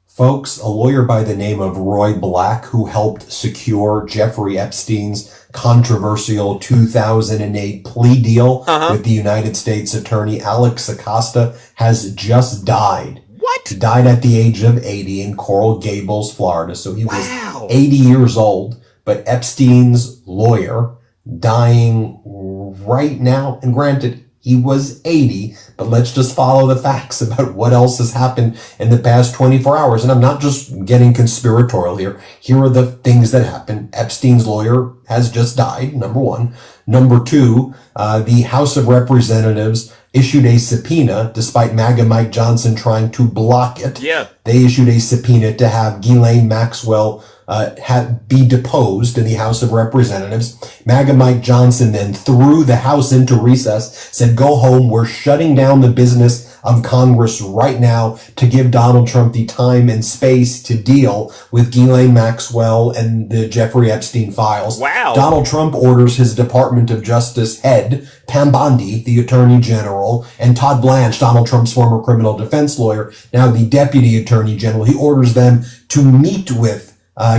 Folks, a lawyer by the name of Roy Black, who helped secure Jeffrey Epstein's controversial 2008 plea deal with the United States Attorney Alex Acosta, has just died. What? He died at the age of 80 in Coral Gables, Florida. So he was 80 years old, but Epstein's lawyer dying right now, and granted, he was 80, but let's just follow the facts about what else has happened in the past 24 hours. And I'm not just getting conspiratorial here. Here are the things that happened. Epstein's lawyer has just died, number one. Number two, the House of Representatives issued a subpoena, despite MAGA Mike Johnson trying to block it. Yeah. They issued a subpoena to have Ghislaine Maxwell be deposed in the House of Representatives. MAGA Mike Johnson then threw the House into recess, said, go home, we're shutting down the business of Congress right now to give Donald Trump the time and space to deal with Ghislaine Maxwell and the Jeffrey Epstein files. Wow. Donald Trump orders his Department of Justice head, Pam Bondi, the Attorney General, and Todd Blanche, Donald Trump's former criminal defense lawyer, now the Deputy Attorney General. He orders them to meet with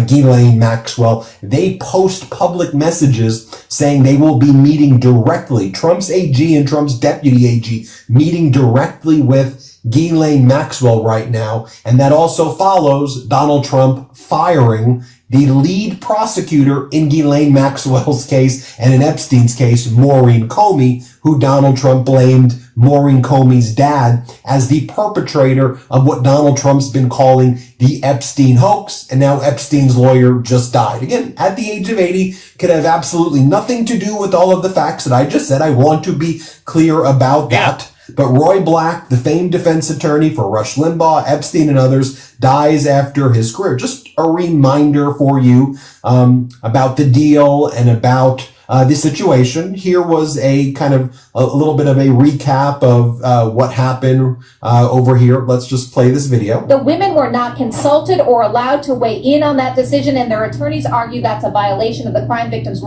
Ghislaine Maxwell. They post public messages saying they will be meeting directly, Trump's AG and Trump's deputy AG, meeting directly with Ghislaine Maxwell right now. And that also follows Donald Trump firing the lead prosecutor in Ghislaine Maxwell's case and in Epstein's case, Maureen Comey, who Donald Trump blamed Maureen Comey's dad as the perpetrator of what Donald Trump's been calling the Epstein hoax. And now Epstein's lawyer just died. Again, at the age of 80, could have absolutely nothing to do with all of the facts that I just said. I want to be clear about that. But Roy Black, the famed defense attorney for Rush Limbaugh, Epstein, and others, dies after his career. Just a reminder for you about the deal and about the situation. Here was a kind of a little bit of a recap of what happened over here. Let's just play this video. The women were not consulted or allowed to weigh in on that decision, and their attorneys argue that's a violation of the Crime Victims'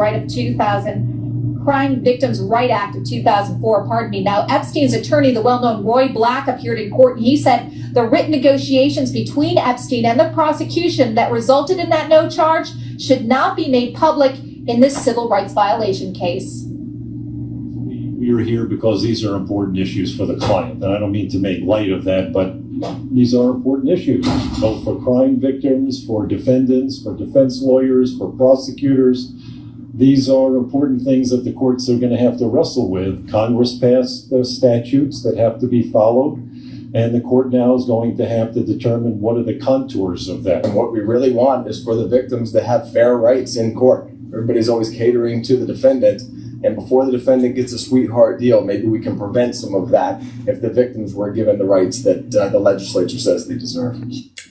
Right Act of 2004, pardon me. Now, Epstein's attorney, the well-known Roy Black, appeared in court, and he said the written negotiations between Epstein and the prosecution that resulted in that no charge should not be made public in this civil rights violation case. We are here because these are important issues for the client, and I don't mean to make light of that, but these are important issues, both for crime victims, for defendants, for defense lawyers, for prosecutors. these are important things that the courts are going to have to wrestle with. Congress passed the statutes that have to be followed, and the court now is going to have to determine what are the contours of that. And what we really want is for the victims to have fair rights in court. Everybody's always catering to the defendant, and before the defendant gets a sweetheart deal, maybe we can prevent some of that if the victims were given the rights that the legislature says they deserve.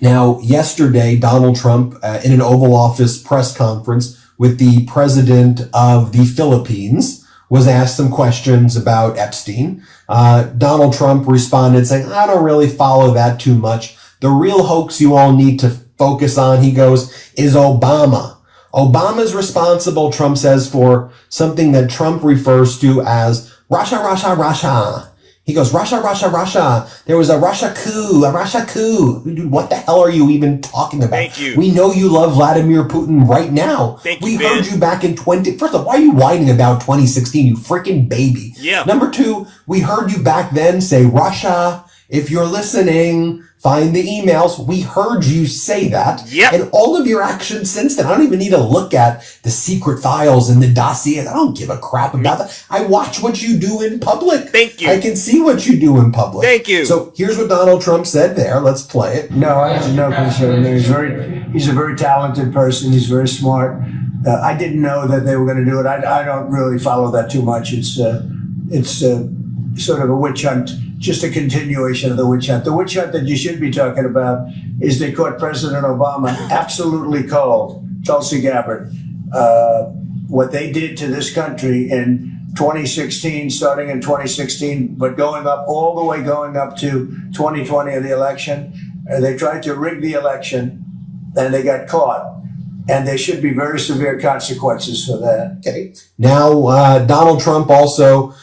Now, yesterday, Donald Trump, in an Oval Office press conference with the president of the Philippines, was asked some questions about Epstein. Donald Trump responded saying, I don't really follow that too much. The real hoax you all need to focus on, he goes, is Obama. Obama's responsible, Trump says, for something that Trump refers to as Russia, Russia, Russia. He goes, Russia, Russia, Russia. There was a Russia coup. Dude, what the hell are you even talking about? Thank you. We know you love Vladimir Putin right now. Thank we you, heard Ben. you back in First of all, why are you whining about 2016, you freaking baby? Yeah. Number two, we heard you back then say, Russia, if you're listening, find the emails. We heard you say that. Yep. And all of your actions since then, I don't even need to look at the secret files and the dossiers. I don't give a crap about that. I watch what you do in public. Thank you. I can see what you do in public. Thank you. So here's what Donald Trump said there. Let's play it. No, I have no concern there. He's a very talented person. He's very smart. I didn't know that they were going to do it. I don't really follow that too much. It's sort of a witch hunt, just a continuation of the witch hunt. The witch hunt that you should be talking about is they caught President Obama absolutely cold, Tulsi Gabbard. What they did to this country in 2016, starting in 2016, but going up to 2020 of the election, they tried to rig the election and they got caught. And there should be very severe consequences for that. Okay. Now, Donald Trump also,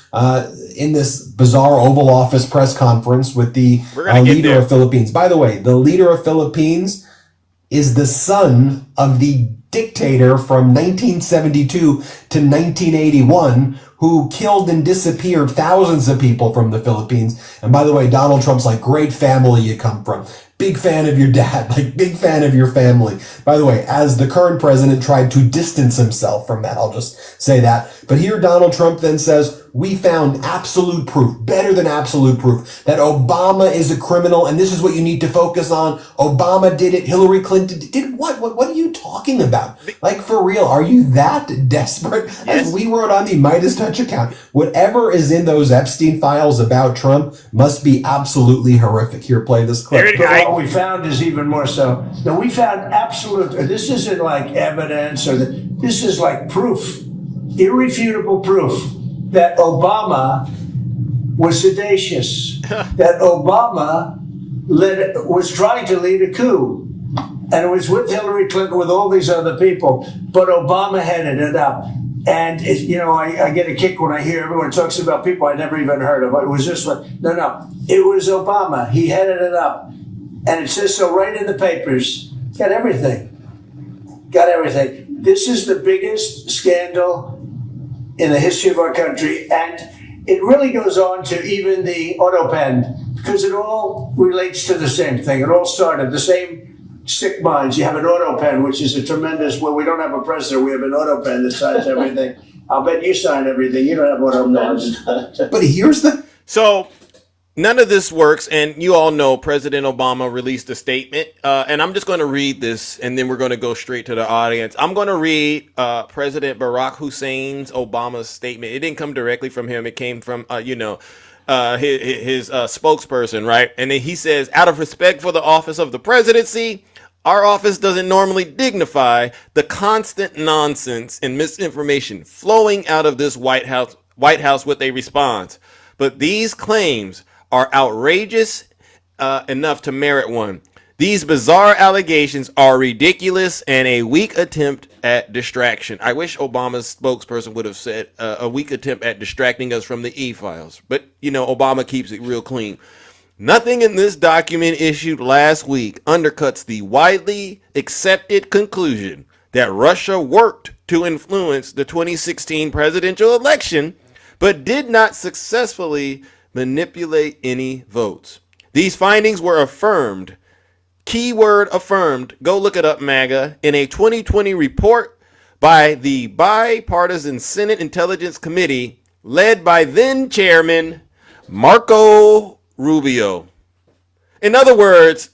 in this bizarre Oval Office press conference with the leader of Philippines. By the way, the leader of Philippines is the son of the dictator from 1972 to 1981 who killed and disappeared thousands of people from the Philippines. And by the way, Donald Trump's like, great family you come from. Big fan of your dad, like big fan of your family. By the way, as the current president tried to distance himself from that, I'll just say that. But here Donald Trump then says, we found absolute proof, better than absolute proof, that Obama is a criminal, and this is what you need to focus on. Obama did it. Hillary Clinton did what? What are you talking about? Like, for real, are you that desperate? Yes. As we wrote on the Midas Touch account, whatever is in those Epstein files about Trump must be absolutely horrific. Here, play this clip. But what we found is even more so. Now, we found absolute, this isn't like evidence this is like proof, irrefutable proof that Obama was seditious, that Obama was trying to lead a coup, and it was with Hillary Clinton, with all these other people, but Obama headed it up. And, I get a kick when I hear everyone talks about people I never even heard of. It was just like, no, it was Obama. He headed it up. And it says so right in the papers. Got everything. This is the biggest scandal in the history of our country. And it really goes on to even the auto pen, because it all relates to the same thing. It all started the same sick minds. You have an auto pen, which is a tremendous, we don't have a president, we have an auto pen that signs everything. I'll bet you sign everything. You don't have auto pens. But here's So none of this works, and you all know President Obama released a statement, and I'm just going to read this, and then we're going to go straight to the audience. I'm going to read President Barack Hussein's Obama's statement. It didn't come directly from him. It came from, his spokesperson, right? And then he says, out of respect for the office of the presidency, our office doesn't normally dignify the constant nonsense and misinformation flowing out of this White House with a response. But these claims are outrageous enough to merit one. These bizarre allegations are ridiculous and a weak attempt at distraction. I wish Obama's spokesperson would have said a weak attempt at distracting us from the e-files. But, Obama keeps it real clean. Nothing in this document issued last week undercuts the widely accepted conclusion that Russia worked to influence the 2016 presidential election, but did not successfully manipulate any votes. These findings were affirmed, keyword affirmed, go look it up, MAGA, in a 2020 report by the Bipartisan Senate Intelligence Committee led by then Chairman Marco Rubio. In other words,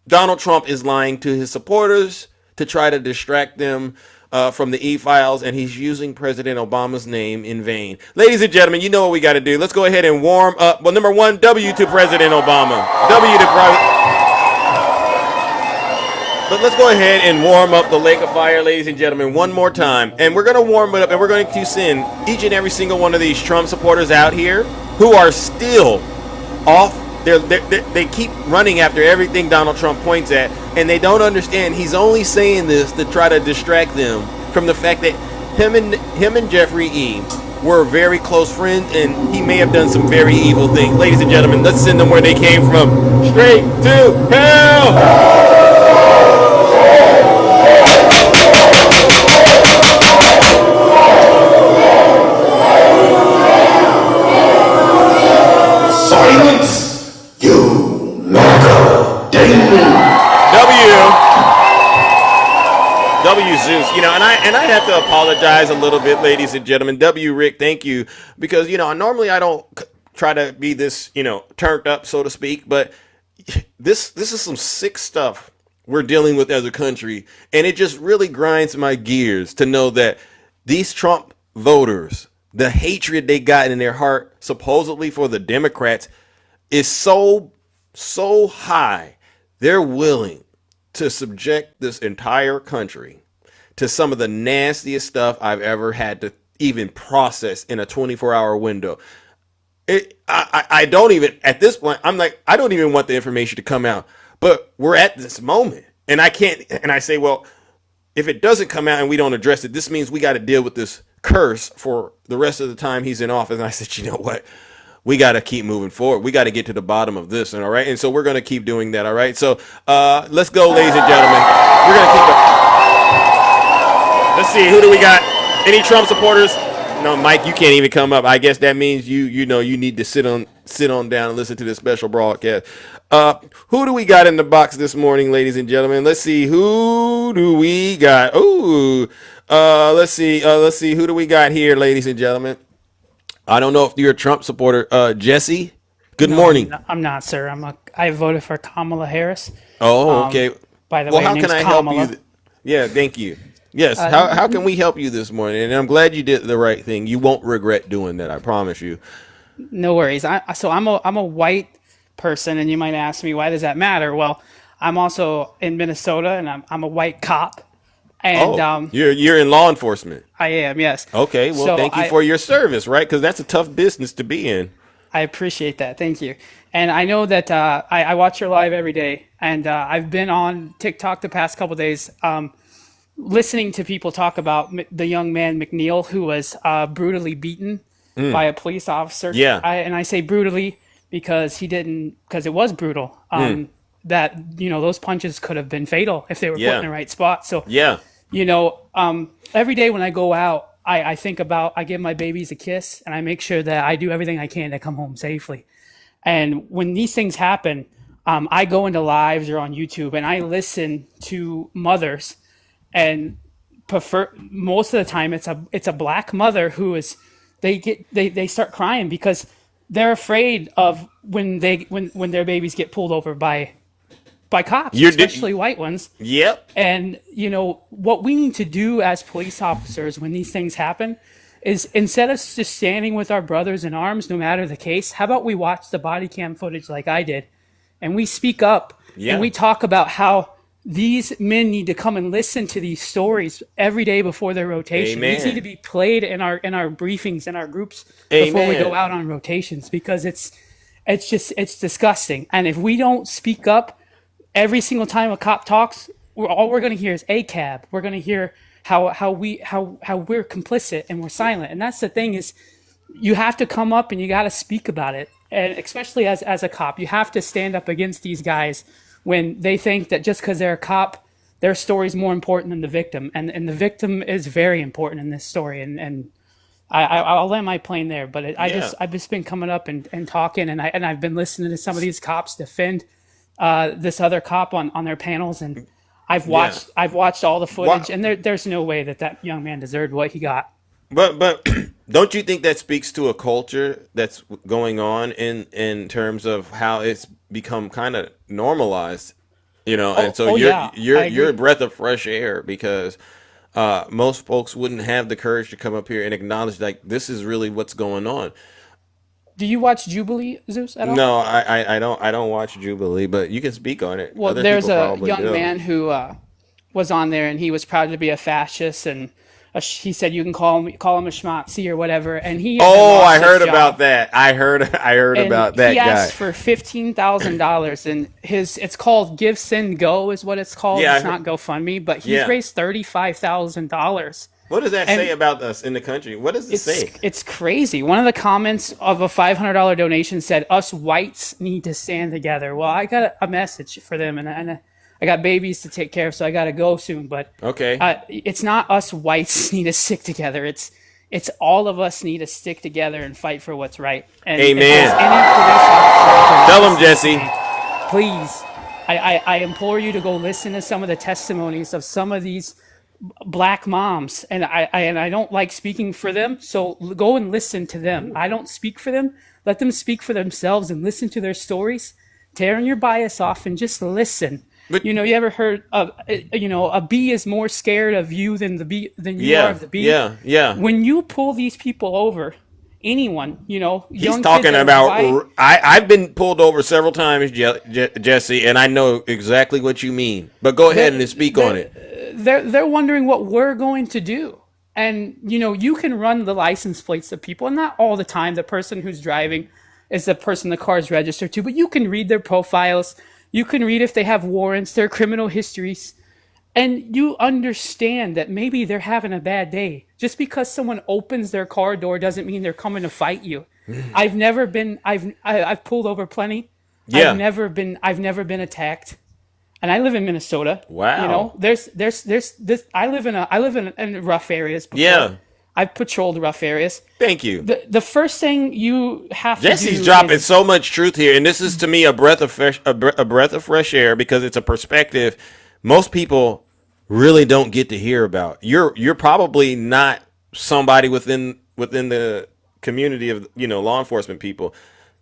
Donald Trump is lying to his supporters to try to distract them from the e-files, and he's using President Obama's name in vain. Ladies and gentlemen, you know what we got to do. Let's go ahead and warm up. Well, number one, W to President Obama. But let's go ahead and warm up the Lake of Fire, ladies and gentlemen, one more time. And we're going to warm it up, and we're going to send each and every single one of these Trump supporters out here who are still off. They keep running after everything Donald Trump points at, and they don't understand he's only saying this to try to distract them from the fact that him and Jeffrey E. were very close friends, and he may have done some very evil things. Ladies and gentlemen, let's send them where they came from. Straight to hell! Silence, you MAGA Damon. W Zeus, and I have to apologize a little bit, ladies and gentlemen. W Rick, thank you, because normally I don't try to be this turned up, so to speak, but this is some sick stuff we're dealing with as a country, and it just really grinds my gears to know that these Trump voters, the hatred they got in their heart supposedly for the Democrats is so high, they're willing to subject this entire country to some of the nastiest stuff I've ever had to even process in a 24-hour window. I don't even, at this point, I'm like, I don't even want the information to come out, but we're at this moment, and I can't, and I say, well, if it doesn't come out and we don't address it, this means we got to deal with this curse for the rest of the time he's in office. And I said, you know what? We got to keep moving forward. We got to get to the bottom of this. And all right. And so we're going to keep doing that. All right. So let's go, ladies and gentlemen. We're going to keep it. Let's see. Who do we got? Any Trump supporters? No, Mike, you can't even come up. I guess that means you need to sit on down and listen to this special broadcast. Who do we got in the box this morning, ladies and gentlemen? Let's see. Who do we got? Ooh. Let's see. Who do we got here, ladies and gentlemen? I don't know if you're a Trump supporter. Jesse, good morning. I'm not, sir. I voted for Kamala Harris. Oh, okay. By the way, how can I Kamala. help you? Yeah, thank you. Yes. How can we help you this morning? And I'm glad you did the right thing. You won't regret doing that. I promise you. No worries. I'm a white person, and you might ask me, why does that matter? Well, I'm also in Minnesota, and I'm a white cop. And you're in law enforcement. I am, yes. Okay, well, so thank you for your service, right? Because that's a tough business to be in. I appreciate that. Thank you. And I know that I watch your live every day, and I've been on TikTok the past couple of days listening to people talk about the young man McNeil who was brutally beaten by a police officer. Yeah. And I say brutally because because it was brutal. That, those punches could have been fatal if they were put in the right spot. So, every day when I go out, I think about, I give my babies a kiss, and I make sure that I do everything I can to come home safely. And when these things happen, I go into lives or on YouTube and I listen to mothers, and most of the time it's a black mother who is, they start crying because they're afraid of when their babies get pulled over by cops, especially white ones. Yep. And what we need to do as police officers when these things happen is, instead of just standing with our brothers in arms, no matter the case, how about we watch the body cam footage like I did, and we speak up and we talk about how these men need to come and listen to these stories every day before their rotation. Amen. These need to be played in our briefings, in our groups before we go out on rotations, because it's disgusting. And if we don't speak up every single time a cop talks, all we're going to hear is ACAB. We're going to hear how we're complicit and we're silent. And that's the thing, is you have to come up and you got to speak about it. And especially as a cop, you have to stand up against these guys when they think that just because they're a cop, their story is more important than the victim. And the victim is very important in this story. And I'll land my plane there. But I've just been coming up and talking, and I've been listening to some of these cops defend this other cop on their panels, and I've watched all the footage, and there's no way that young man deserved what he got. But don't you think that speaks to a culture that's going on in terms of how it's become kind of normalized, and so you're a breath of fresh air because most folks wouldn't have the courage to come up here and acknowledge like this is really what's going on. Do you watch Jubilee, Zeus, at all? No, I don't watch Jubilee, but you can speak on it. Well, there's a young man who was on there, and he was proud to be a fascist, and he said you can call him a schmatzi or whatever, and he. Oh, I heard about that. I heard about that guy. He asked for $15,000, and it's called Give Send Go is what it's called. Yeah, it's not GoFundMe, but he's raised $35,000. What does that say about us in the country? What does it say? It's crazy. One of the comments of a $500 donation said, "Us whites need to stand together." Well, I got a message for them, and I got babies to take care of, so I got to go soon. But it's not us whites need to stick together. It's all of us need to stick together and fight for what's right. And amen. Tell them, Jesse. Please, I implore you to go listen to some of the testimonies of some of these black moms, and I don't like speaking for them, so go and listen to them. I don't speak for them. Let them speak for themselves and listen to their stories. Tearing your bias off and just listen. But you ever heard of a bee is more scared of you than you are of the bee? Yeah. When you pull these people over, anyone, he's talking about. I've been pulled over several times, Jesse, and I know exactly what you mean. But go ahead and speak on it. They're wondering what we're going to do. And, you can run the license plates of people, and not all the time. The person who's driving is the person the car is registered to, but you can read their profiles. You can read if they have warrants, their criminal histories, and you understand that maybe they're having a bad day. Just because someone opens their car door doesn't mean they're coming to fight you. I've pulled over plenty. Yeah. I've never been attacked. And I live in Minnesota. Wow. There's this. I live in rough areas before. Yeah. I've patrolled rough areas. Thank you. The first thing you have to do Jesse's dropping so much truth here, and this is to me a breath of fresh air because it's a perspective most people really don't get to hear about. You're probably not somebody within the community of law enforcement people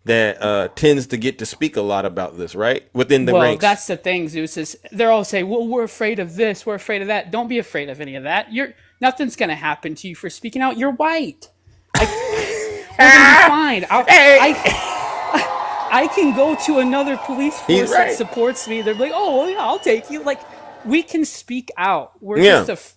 that tends to get to speak a lot about this, right? Within the ranks. Well, that's the thing, Zeus, is they're all saying, well, we're afraid of this, we're afraid of that. Don't be afraid of any of that. Nothing's going to happen to you for speaking out. You're white. We're going to be fine. I can go to another police force that supports me. They're like, oh, yeah, I'll take you. Like, we can speak out.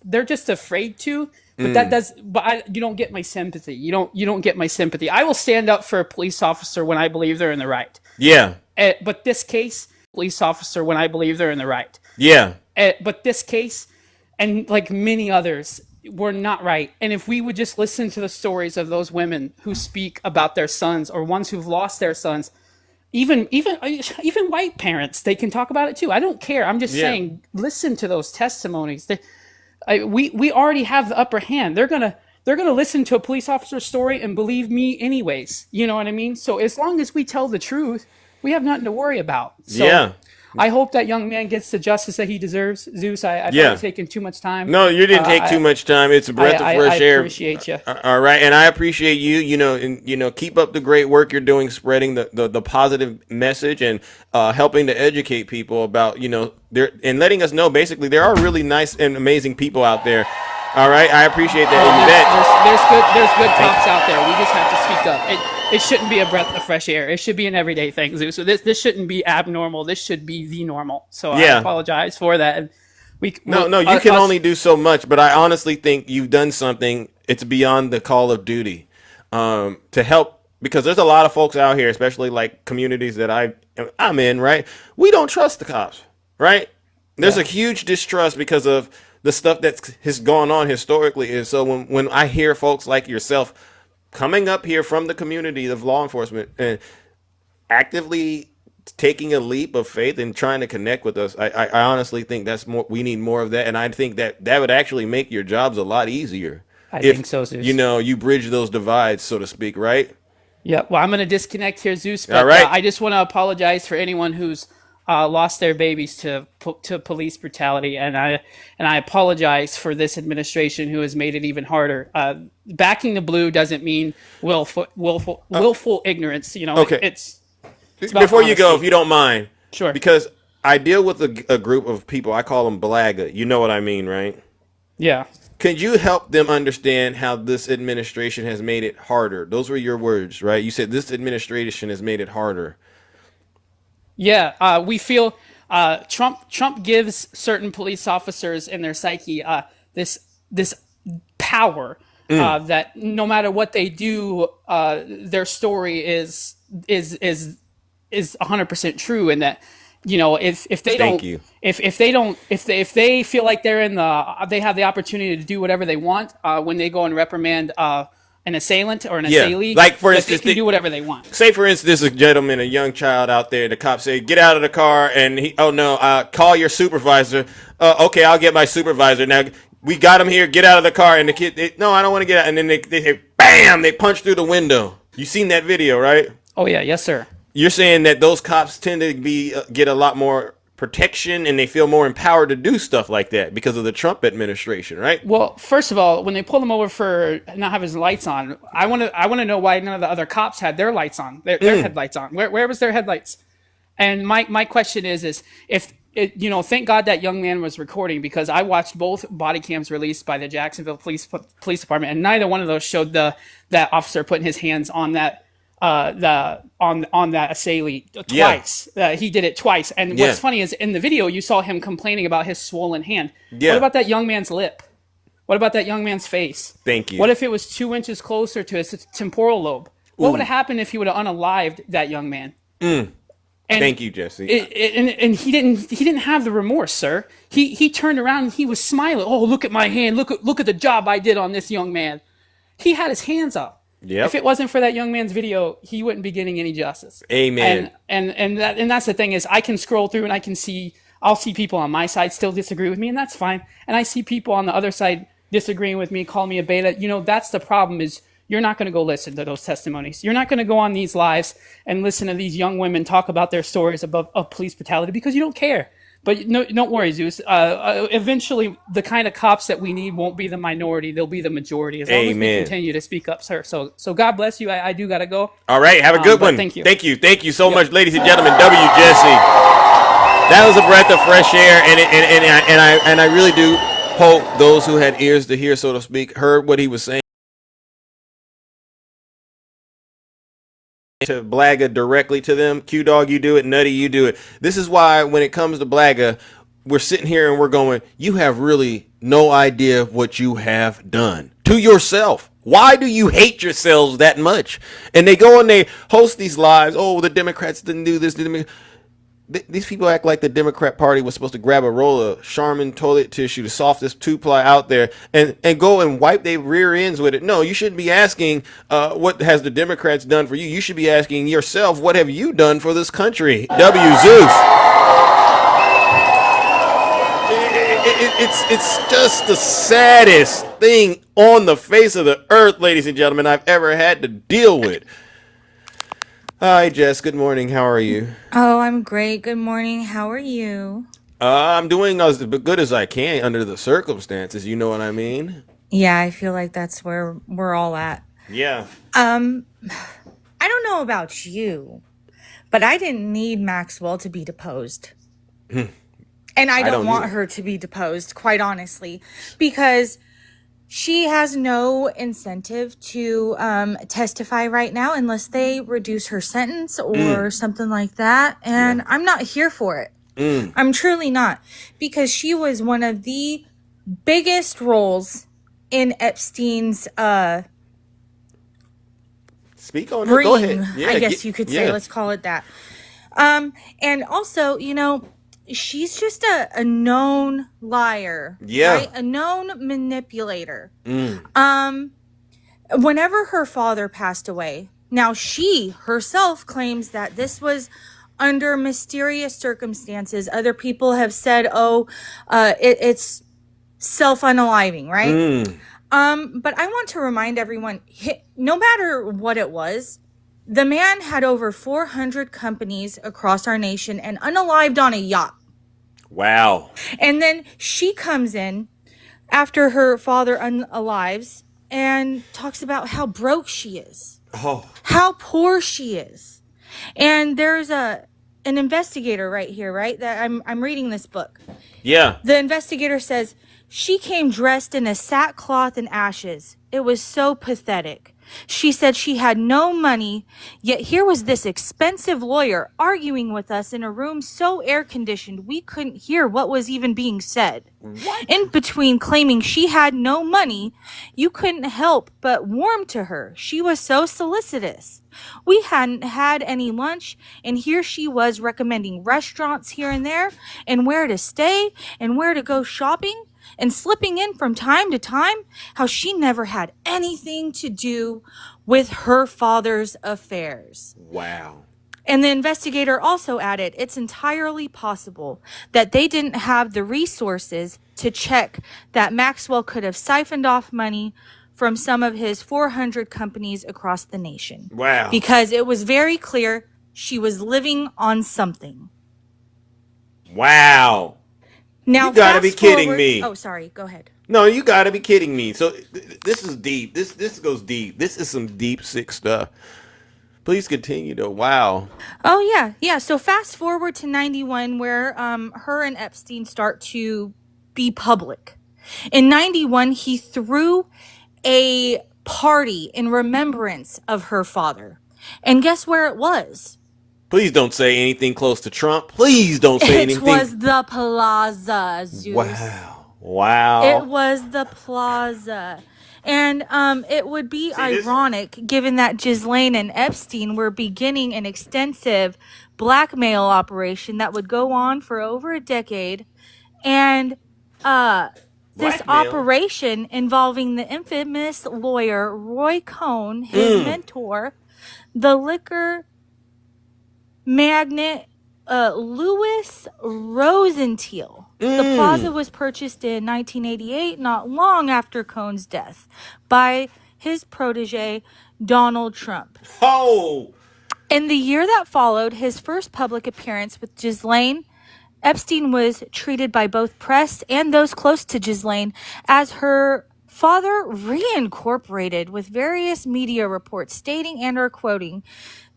They're just afraid to. But you don't get my sympathy. You don't get my sympathy. I will stand up for a police officer when I believe they're in the right. Yeah. But this case, police officer when I believe they're in the right. Yeah. But this case, and like many others, were not right. And if we would just listen to the stories of those women who speak about their sons or ones who've lost their sons, even white parents, they can talk about it too. I don't care. I'm just saying, listen to those testimonies. We already have the upper hand. They're gonna listen to a police officer's story and believe me anyways. You know what I mean? So as long as we tell the truth, we have nothing to worry about. So I hope that young man gets the justice that he deserves. Zeus, I've taken too much time. No, you didn't take too much time. It's a breath of fresh air. I appreciate you. All right, and I appreciate you. Keep up the great work you're doing, spreading the positive message and helping to educate people about and letting us know basically there are really nice and amazing people out there. All right, I appreciate that. There's good cops out there. We just have to speak up. It shouldn't be a breath of fresh air. It should be an everyday thing, Zeus. So this shouldn't be abnormal. This should be the normal. So I apologize for that. You can only do so much. But I honestly think you've done something. It's beyond the call of duty to help, because there's a lot of folks out here, especially like communities that I'm in. Right, we don't trust the cops. Right, there's a huge distrust because of the stuff that has gone on historically. And so when I hear folks like yourself coming up here from the community of law enforcement and actively taking a leap of faith and trying to connect with us, I honestly think we need more of that. And I think that would actually make your jobs a lot easier. I think so, Zeus. You bridge those divides, so to speak, right? Yeah. Well, I'm going to disconnect here, Zeus. But, all right. I just want to apologize for anyone who's lost their babies to police brutality, and I apologize for this administration who has made it even harder. Backing the blue doesn't mean willful ignorance. You know, Okay. it's Before you go, honesty. if you don't mind, Sure. because I deal with a group of people. I call them Blaga. You know what I mean, right? Yeah. Could you help them understand how this administration has made it harder? Those were your words, right? You said this administration has made it harder. Yeah, we feel Trump gives certain police officers in their psyche this power that no matter what they do, their story is 100% true, and that if they Thank don't you. if they feel like they have the opportunity to do whatever they want when they go and reprimand an assailant or an assailee, like for that instance, they can do whatever they want. Say for instance, a gentleman, a young child out there. The cops say, "Get out of the car," and call your supervisor. Okay, I'll get my supervisor. Now we got him here. Get out of the car, and the kid, no, I don't want to get out. And then they say, bam, they punch through the window. You seen that video, right? Oh yeah, yes sir. You're saying that those cops tend to get a lot more protection and they feel more empowered to do stuff like that because of the Trump administration, right? Well, first of all, when they pulled him over for not having his lights on, I want to know why none of the other cops had their lights on, their headlights on. Where was their headlights? And my question is if thank God that young man was recording, because I watched both body cams released by the Jacksonville Police Department, and neither one of those showed that officer putting his hands on that on that assailee twice. Yeah. He did it twice. And what's funny is in the video you saw him complaining about his swollen hand. Yeah. What about that young man's lip? What about that young man's face? Thank you. What if it was 2 inches closer to his temporal lobe? What would have happened if he would have unalived that young man? And Thank you, Jesse. And he didn't have the remorse, sir. He turned around and he was smiling. Oh, look at my hand. Look at the job I did on this young man. He had his hands up. Yep. If it wasn't for that young man's video, he wouldn't be getting any justice. Amen. And that's the thing is, I can scroll through and I'll see people on my side still disagree with me, and that's fine. And I see people on the other side disagreeing with me, call me a beta. That's the problem, is you're not going to go listen to those testimonies. You're not going to go on these lives and listen to these young women talk about their stories of police brutality because you don't care. But no, don't worry, Zeus. Eventually, the kind of cops that we need won't be the minority; they'll be the majority. As long as we continue to speak up, sir. So God bless you. I do gotta go. All right, have a good one. Thank you. Thank you so much, ladies and gentlemen. W. Jesse. That was a breath of fresh air, and I really do hope those who had ears to hear, so to speak, heard what he was saying. To Blaga directly to them. Q-Dog, you do it. Nutty, you do it. This is why when it comes to Blaga, we're sitting here and we're going, you have really no idea what you have done to yourself. Why do you hate yourselves that much? And they go and they host these lives. Oh, the Democrats didn't do this. These people act like the Democrat Party was supposed to grab a roll of Charmin toilet tissue, the softest 2-ply out there, and go and wipe their rear ends with it. No, you shouldn't be asking what has the Democrats done for you. You should be asking yourself, what have you done for this country? W. Zeus. It's just the saddest thing on the face of the earth, ladies and gentlemen, I've ever had to deal with. Hi, Jess. Good morning. How are you? Oh, I'm great. Good morning. How are you? I'm doing as good as I can under the circumstances. You know what I mean? Yeah, I feel like that's where we're all at. Yeah. I don't know about you, but I didn't need Maxwell to be deposed. And I don't want either. her to be deposed, quite honestly, because she has no incentive to testify right now unless they reduce her sentence or something like that. And I'm not here for it. I'm truly not, because she was one of the biggest roles in Epstein's speak on it. Go ahead. Yeah, I guess you could say, let's call it that. And also, she's just a known liar. Yeah. Right? A known manipulator. Whenever her father passed away, now she herself claims that this was under mysterious circumstances. Other people have said, it's self-unaliving, right? But I want to remind everyone, no matter what it was, The man had over 400 companies across our nation and unalived on a yacht. Wow. And then she comes in after her father unalives and talks about how broke she is, how poor she is. And there's an investigator right here, right? That I'm reading this book. Yeah. The investigator says she came dressed in a sackcloth and ashes. It was so pathetic. She said she had no money, yet here was this expensive lawyer arguing with us in a room so air-conditioned we couldn't hear what was even being said. What? In between claiming she had no money, you couldn't help but warm to her. She was so solicitous. We hadn't had any lunch, and here she was recommending restaurants here and there, and where to stay, and where to go shopping, and slipping in from time to time how she never had anything to do with her father's affairs. Wow. And the investigator also added, it's entirely possible that they didn't have the resources to check that Maxwell could have siphoned off money from some of his 400 companies across the nation. Wow. Because it was very clear she was living on something. Wow. Now, you gotta be kidding forward, me. Oh, sorry. Go ahead. No, you gotta be kidding me. So this is deep. This goes deep. This is some deep, sick stuff. Please continue though. Wow. Oh, yeah. Yeah. So fast forward to 91 where her and Epstein start to be public. In 91, he threw a party in remembrance of her father. And guess where it was? Please don't say anything close to Trump. Please don't say anything. It was the Plaza, Zeus. Wow. It was the Plaza. And it would be ironic, given that Ghislaine and Epstein were beginning an extensive blackmail operation that would go on for over a decade. And this operation involving the infamous lawyer Roy Cohn, his mentor, the liquor magnate Louis Rosenthal. The plaza was purchased in 1988, not long after Cohn's death, by his protege, Donald Trump. Oh! In the year that followed his first public appearance with Ghislaine, Epstein was treated by both press and those close to Ghislaine as her father reincorporated, with various media reports stating and or quoting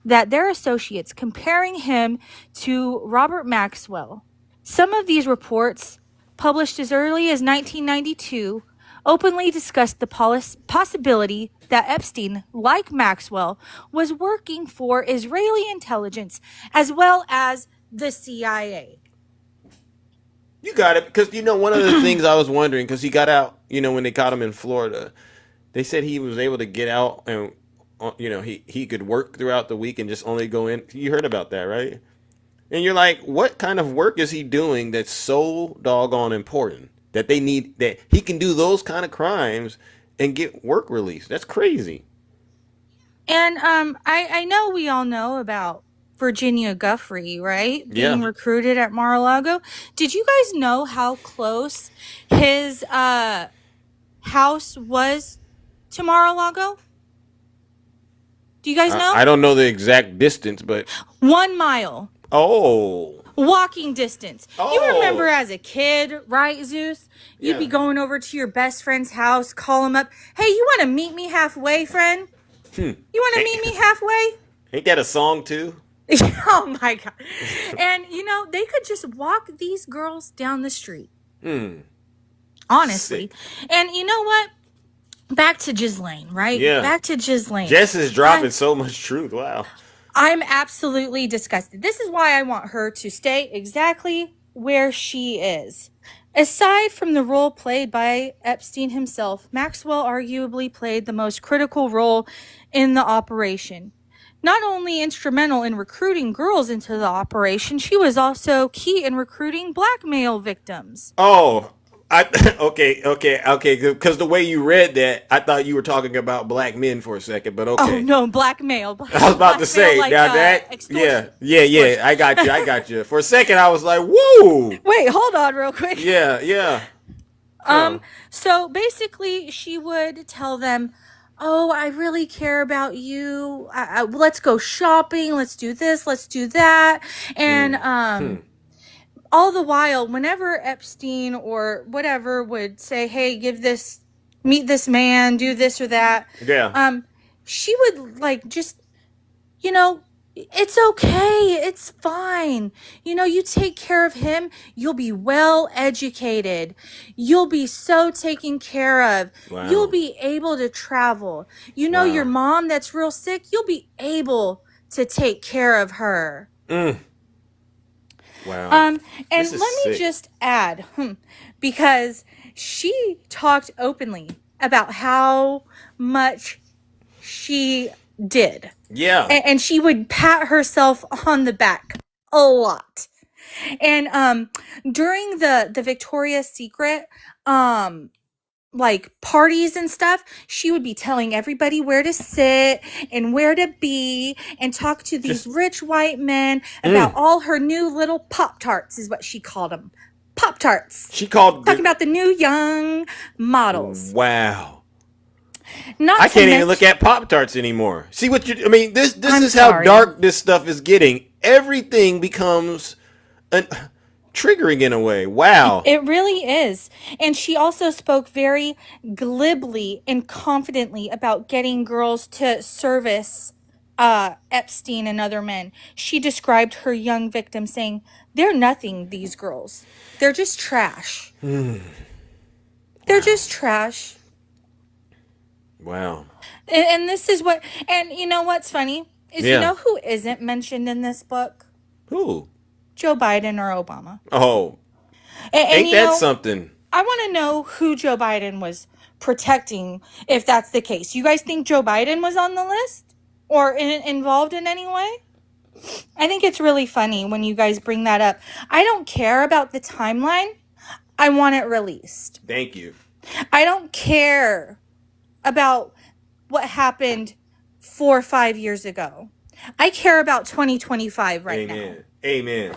that their associates comparing him to Robert Maxwell. Some of these reports, published as early as 1992, openly discussed the possibility that Epstein, like Maxwell, was working for Israeli intelligence as well as the CIA. You got it, because one of the things I was wondering, because he got out, when they caught him in Florida, they said he was able to get out and he could work throughout the week and just only go in. You heard about that, right? And you're like, what kind of work is he doing that's so doggone important that they need, that he can do those kind of crimes and get work release? That's crazy. And I know we all know about Virginia Giuffre, right? Being recruited at Mar-a-Lago. Did you guys know how close his house was to Mar-a-Lago? Do you guys know? I don't know the exact distance, but 1 mile. Oh. Walking distance. Oh. You remember as a kid, right, Zeus? You'd be going over to your best friend's house, call him up. Hey, you want to meet me halfway, friend? You want to meet me halfway? Ain't that a song too? Oh my God. And they could just walk these girls down the street. Honestly. Sick. And you know what? Back to Ghislaine, right? Yeah. Back to Ghislaine. Jess is dropping so much truth. Wow. I'm absolutely disgusted. This is why I want her to stay exactly where she is. Aside from the role played by Epstein himself, Maxwell arguably played the most critical role in the operation. Not only instrumental in recruiting girls into the operation, she was also key in recruiting blackmail victims. Oh, okay. Because the way you read that, I thought you were talking about black men for a second, but okay. Oh, no, blackmail. I was about to say, like, now that, yeah, I got you. For a second, I was like, whoa. Wait, hold on real quick. Yeah. So basically, she would tell them, oh, I really care about you. Let's go shopping. Let's do this. Let's do that. And all the while, whenever Epstein or whatever would say, hey, meet this man, do this or that. Yeah. She would like just, you know, it's okay. It's fine. You know, you take care of him. You'll be well educated. You'll be so taken care of. Wow. You'll be able to travel. You know, your mom that's real sick, you'll be able to take care of her. Wow. And let me just add, because she talked openly about how much she did. Yeah. And she would pat herself on the back a lot. And during the Victoria's Secret like parties and stuff, she would be telling everybody where to sit and where to be and talk to these rich white men about all her new little Pop-Tarts is what she called them. Pop-Tarts. She called talking about the new young models. Wow. Not I can't even look at Pop-Tarts anymore. See what you I mean, this is how dark this stuff is getting. Everything becomes triggering in a way. Wow. It really is. And she also spoke very glibly and confidently about getting girls to service Epstein and other men. She described her young victim saying, they're nothing, these girls. They're just trash. They're just trash. Wow. And this is what, and you know what's funny? Is you know who isn't mentioned in this book? Who? Joe Biden or Obama. Oh. And ain't that something? I want to know who Joe Biden was protecting, if that's the case. You guys think Joe Biden was on the list or involved in any way? I think it's really funny when you guys bring that up. I don't care about the timeline. I want it released. Thank you. I don't care about what happened 4 or 5 years ago. I care about 2025 right now. Amen.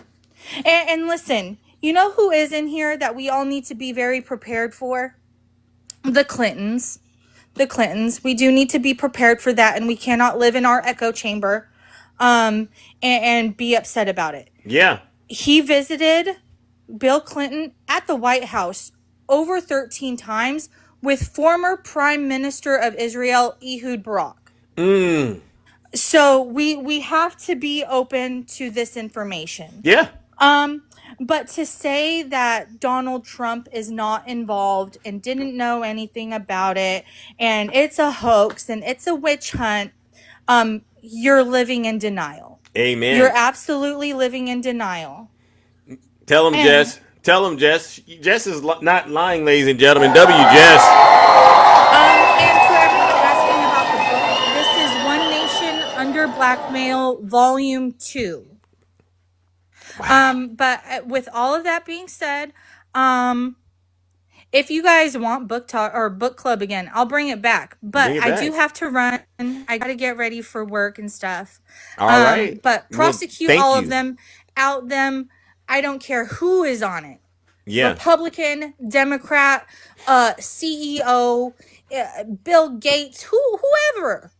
And listen, you know who is in here that we all need to be very prepared for? The Clintons. The Clintons. We do need to be prepared for that, and we cannot live in our echo chamber and be upset about it. Yeah. He visited Bill Clinton at the White House over 13 times with former Prime Minister of Israel, Ehud Barak. So we have to be open to this information. Yeah. But to say that Donald Trump is not involved and didn't know anything about it, and it's a hoax and it's a witch hunt, you're living in denial. Amen. You're absolutely living in denial. Tell him, Jess. Tell him, Jess. Jess is not lying, ladies and gentlemen. W. Jess. And for everyone asking about the book, this is One Nation Under Blackmail, Volume 2. Wow. But with all of that being said, if you guys want book talk or book club again, I'll bring it back. But I do have to run. I got to get ready for work and stuff. All right. But prosecute all of them, out them. I don't care who is on it. Yeah. Republican, Democrat, CEO, Bill Gates, whoever.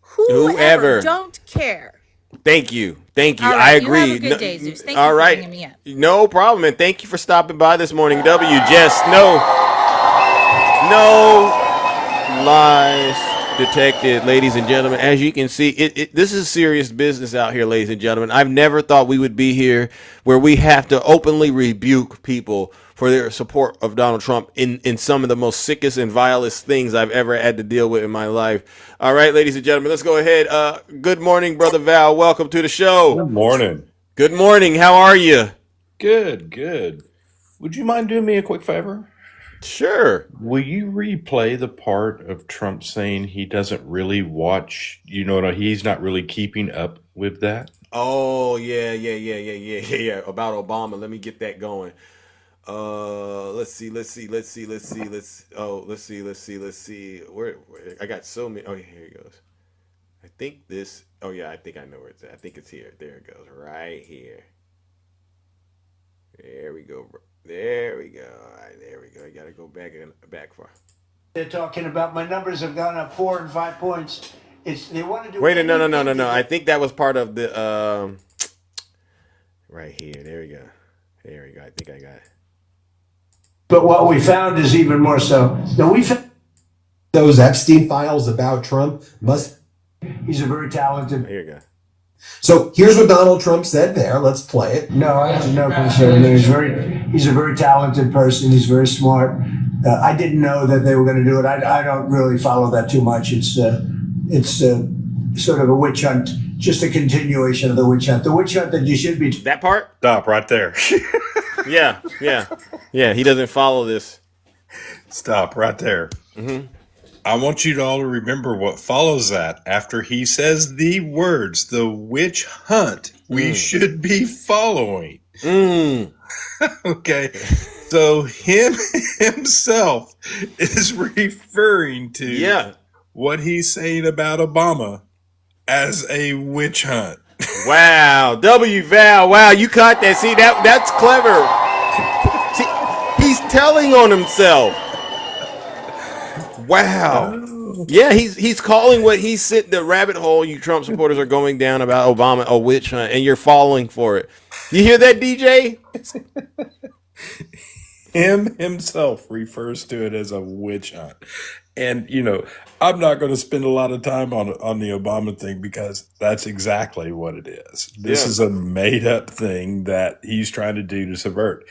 Don't care. Thank you. All right, I agree. You have a good day, Zeus. Thank you for bringing me up. No problem. And thank you for stopping by this morning, W. Jess. No lies detected, ladies and gentlemen. As you can see, this is serious business out here, ladies and gentlemen. I've never thought we would be here where we have to openly rebuke people for their support of Donald Trump in some of the most sickest and vilest things I've ever had to deal with in my life. All right, ladies and gentlemen, let's go ahead. Good morning, Brother Val. Welcome to the show. Good morning. Good morning. How are you? Good. Would you mind doing me a quick favor? Sure. Will you replay the part of Trump saying he doesn't really watch, he's not really keeping up with that? Oh, yeah. About Obama. Let me get that going. Let's see. Where I got so many. Oh, here it goes. I think this. Oh, yeah. I think I know where it's at. I think it's here. There it goes. Right here. There we go. All right, there we go. You gotta go back far. They're talking about my numbers have gone up 4 and 5 points. They want to do. Wait, no. anything to I think that was part of the right here. There we go. I think I got it. But what we found is even more so. Those Epstein files about Trump must. He's a very talented. Here you go. So here's what Donald Trump said there. Let's play it. No, I have no concern. He's a very talented person. He's very smart. I didn't know that they were going to do it. I don't really follow that too much. It's sort of a witch hunt, just a continuation of the witch hunt. The witch hunt that you should be. That part? Stop right there. Yeah. He doesn't follow this. Stop right there. Mm-hmm. I want you to all to remember what follows that after he says the words, the witch hunt we should be following. Okay. So himself is referring to what he's saying about Obama as a witch hunt. Wow. Val. Wow, you caught that. See, that's clever. See, he's telling on himself. Wow. Yeah, he's calling what he's sitting the rabbit hole you Trump supporters are going down about Obama a witch hunt, and you're falling for it. You hear that, DJ? Him himself refers to it as a witch hunt. And, I'm not going to spend a lot of time on the Obama thing because that's exactly what it is. This is a made up thing that he's trying to do to subvert.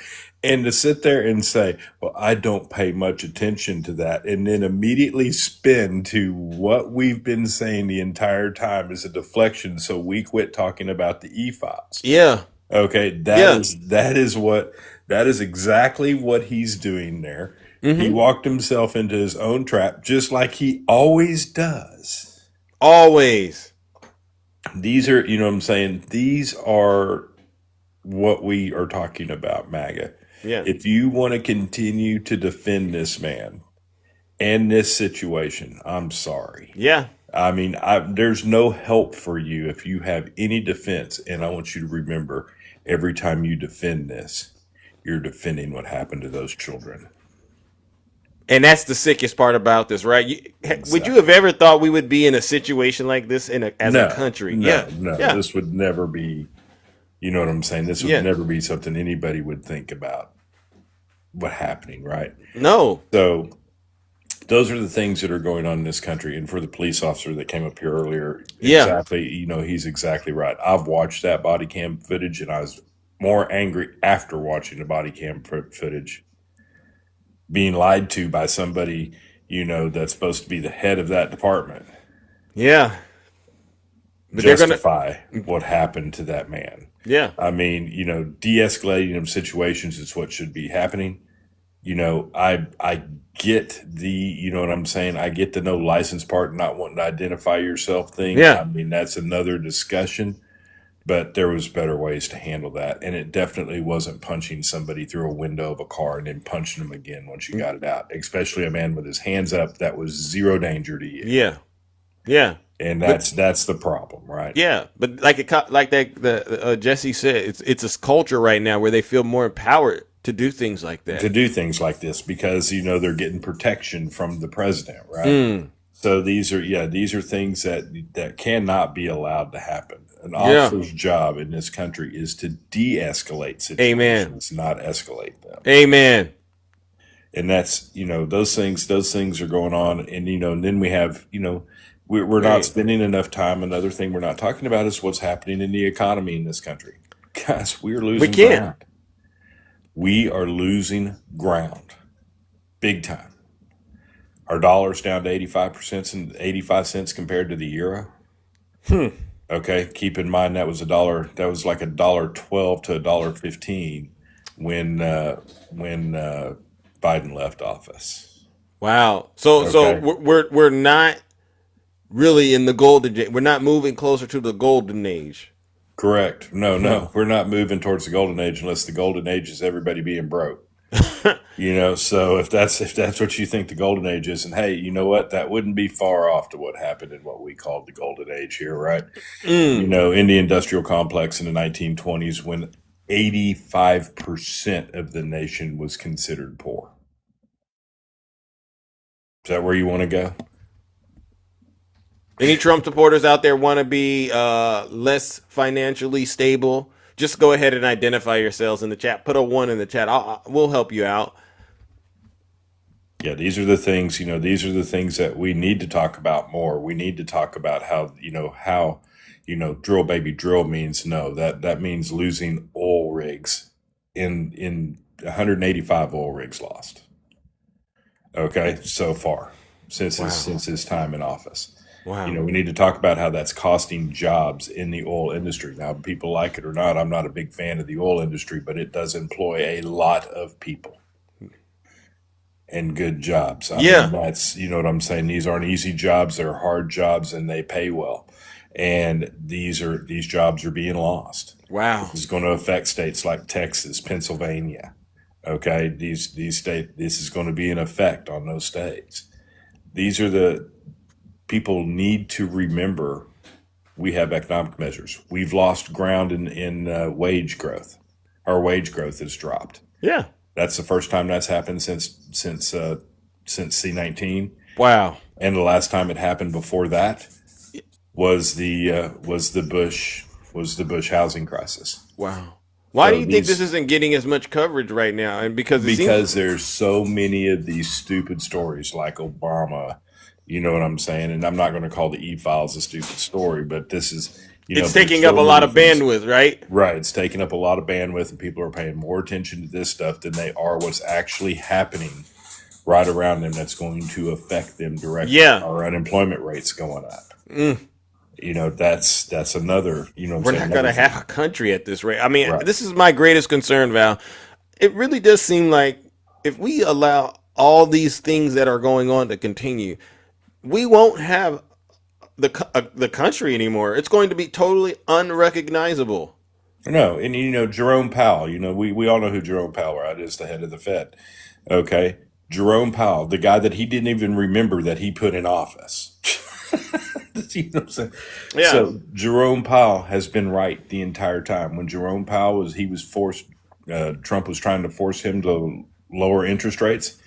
And to sit there and say, well, I don't pay much attention to that, and then immediately spin to what we've been saying the entire time is a deflection, so we quit talking about the e-files. Yeah. Okay, that is exactly what he's doing there. Mm-hmm. He walked himself into his own trap, just like he always does. Always. These are, what I'm saying? These are what we are talking about, MAGA. Yeah. If you want to continue to defend this man and this situation, I'm sorry. Yeah. I mean, there's no help for you if you have any defense. And I want you to remember, every time you defend this, you're defending what happened to those children. And that's the sickest part about this, right? Would you have ever thought we would be in a situation like this as a country? No. This would never be, you know what I'm saying? This would never be something anybody would think about what happening, right? No. So those are the things that are going on in this country. And for the police officer that came up here earlier, exactly, he's exactly right. I've watched that body cam footage, and I was more angry after watching the body cam footage, being lied to by somebody, that's supposed to be the head of that department. Yeah. But justify what happened to that man. Yeah. I mean, de-escalating of situations is what should be happening. I get the, you know what I'm saying? I get the no license part, not wanting to identify yourself thing. Yeah. I mean, that's another discussion, but there was better ways to handle that. And it definitely wasn't punching somebody through a window of a car and then punching them again once you got it out, especially a man with his hands up. That was zero danger to you. Yeah. Yeah. And that's the problem, right? Yeah, but Jesse said, it's a culture right now where they feel more empowered to do things like that. To do things like this because they're getting protection from the president, right? So these are things that cannot be allowed to happen. An officer's job in this country is to de-escalate situations, not escalate them. Amen. And that's those things are going on, and and then we have We're not spending enough time. Another thing we're not talking about is what's happening in the economy in this country. Guys, we're losing ground. We are losing ground. Big time. Our dollar's down to 85 cents compared to the euro. Okay, keep in mind that was like $1.12 to $1.15 when Biden left office. Wow. So we're not really in the golden age. We're not moving closer to the golden age. Correct. No, we're not moving towards the golden age unless the golden age is everybody being broke. So if that's what you think the golden age is, and hey, you know what? That wouldn't be far off to what happened in what we called the golden age here, right? In the industrial complex in the 1920s when 85% of the nation was considered poor. Is that where you want to go? Any Trump supporters out there want to be less financially stable? Just go ahead and identify yourselves in the chat. Put a 1 in the chat. We'll help you out. Yeah, these are the things, these are the things that we need to talk about more. We need to talk about how drill baby drill means that means losing oil rigs in 185 oil rigs lost. Okay, so far since his time in office. Wow. We need to talk about how that's costing jobs in the oil industry. Now, people like it or not, I'm not a big fan of the oil industry, but it does employ a lot of people and good jobs. I mean, that's, you know what I'm saying? These aren't easy jobs. They're hard jobs and they pay well. And these jobs are being lost. Wow. This is going to affect states like Texas, Pennsylvania. Okay. These states, this is going to be an effect on those states. These are the people need to remember we have economic measures. We've lost ground in wage growth. Our wage growth has dropped. Yeah. That's the first time that's happened since C-19. Wow. And the last time it happened before that was the Bush housing crisis. Wow. Why do you think this isn't getting as much coverage right now? And because there's so many of these stupid stories like Obama. You know what I'm saying? And I'm not going to call the E-Files a stupid story, but this is, it's taking up a lot of bandwidth, right? Right. It's taking up a lot of bandwidth, and people are paying more attention to this stuff than they are what's actually happening right around them that's going to affect them directly. Yeah. Our unemployment rate's going up. That's another, we're not going to have a country at this rate. I mean, This is my greatest concern, Val. It really does seem like if we allow all these things that are going on to continue, we won't have the country anymore. It's going to be totally unrecognizable. No, and Jerome Powell, we all know who Jerome Powell, right, is the head of the Fed. Okay. Jerome Powell, the guy that he didn't even remember that he put in office. You know what I'm saying? Yeah. So Jerome Powell has been right the entire time. When Jerome Powell was forced, Trump was trying to force him to lower interest rates.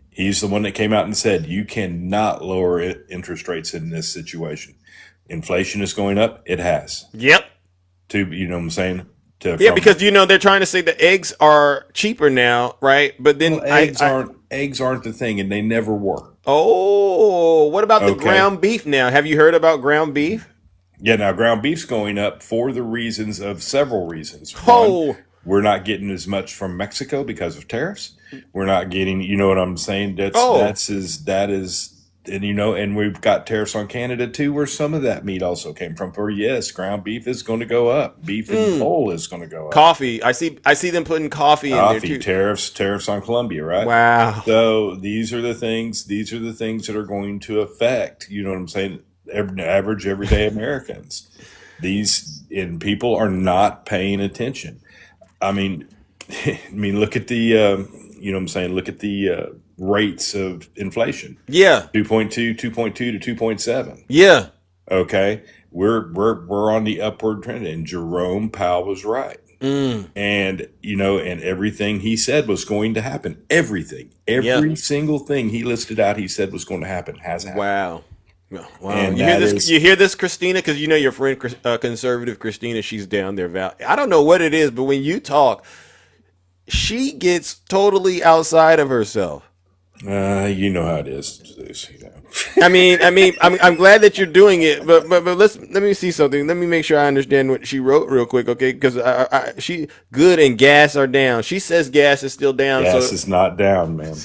He's the one that came out and said, you cannot lower interest rates in this situation. Inflation is going up. It has. Yep. You know what I'm saying? Because, they're trying to say the eggs are cheaper now, right? But then eggs aren't the thing, and they never were. Oh, what about the ground beef now? Have you heard about ground beef? Yeah, now ground beef's going up for the reasons of several reasons. One, we're not getting as much from Mexico because of tariffs. We're not getting, you know what I'm saying? And we've got tariffs on Canada too, where some of that meat also came from. Yes, ground beef is going to go up. Beef and coal is going to go up. Coffee, I see them putting coffee in there too. Tariffs on Colombia, right? Wow. So these are the things that are going to affect, you know what I'm saying, average everyday Americans. People are not paying attention. I mean, look at the look at the rates of inflation. Yeah. 2.2 to 2.7. Yeah. Okay. We're on the upward trend, and Jerome Powell was right. And and everything he said was going to happen. Every single thing he listed out he said was going to happen has happened. Wow. And you hear this, Christina? Because your friend, conservative Christina, she's down there, Val. I don't know what it is, but when you talk, she gets totally outside of herself. You know how it is. I mean, I'm glad that you're doing it, but let me see something. Let me make sure I understand what she wrote real quick, okay? Because she good and gas are down. She says gas is still down. Gas is not down, man.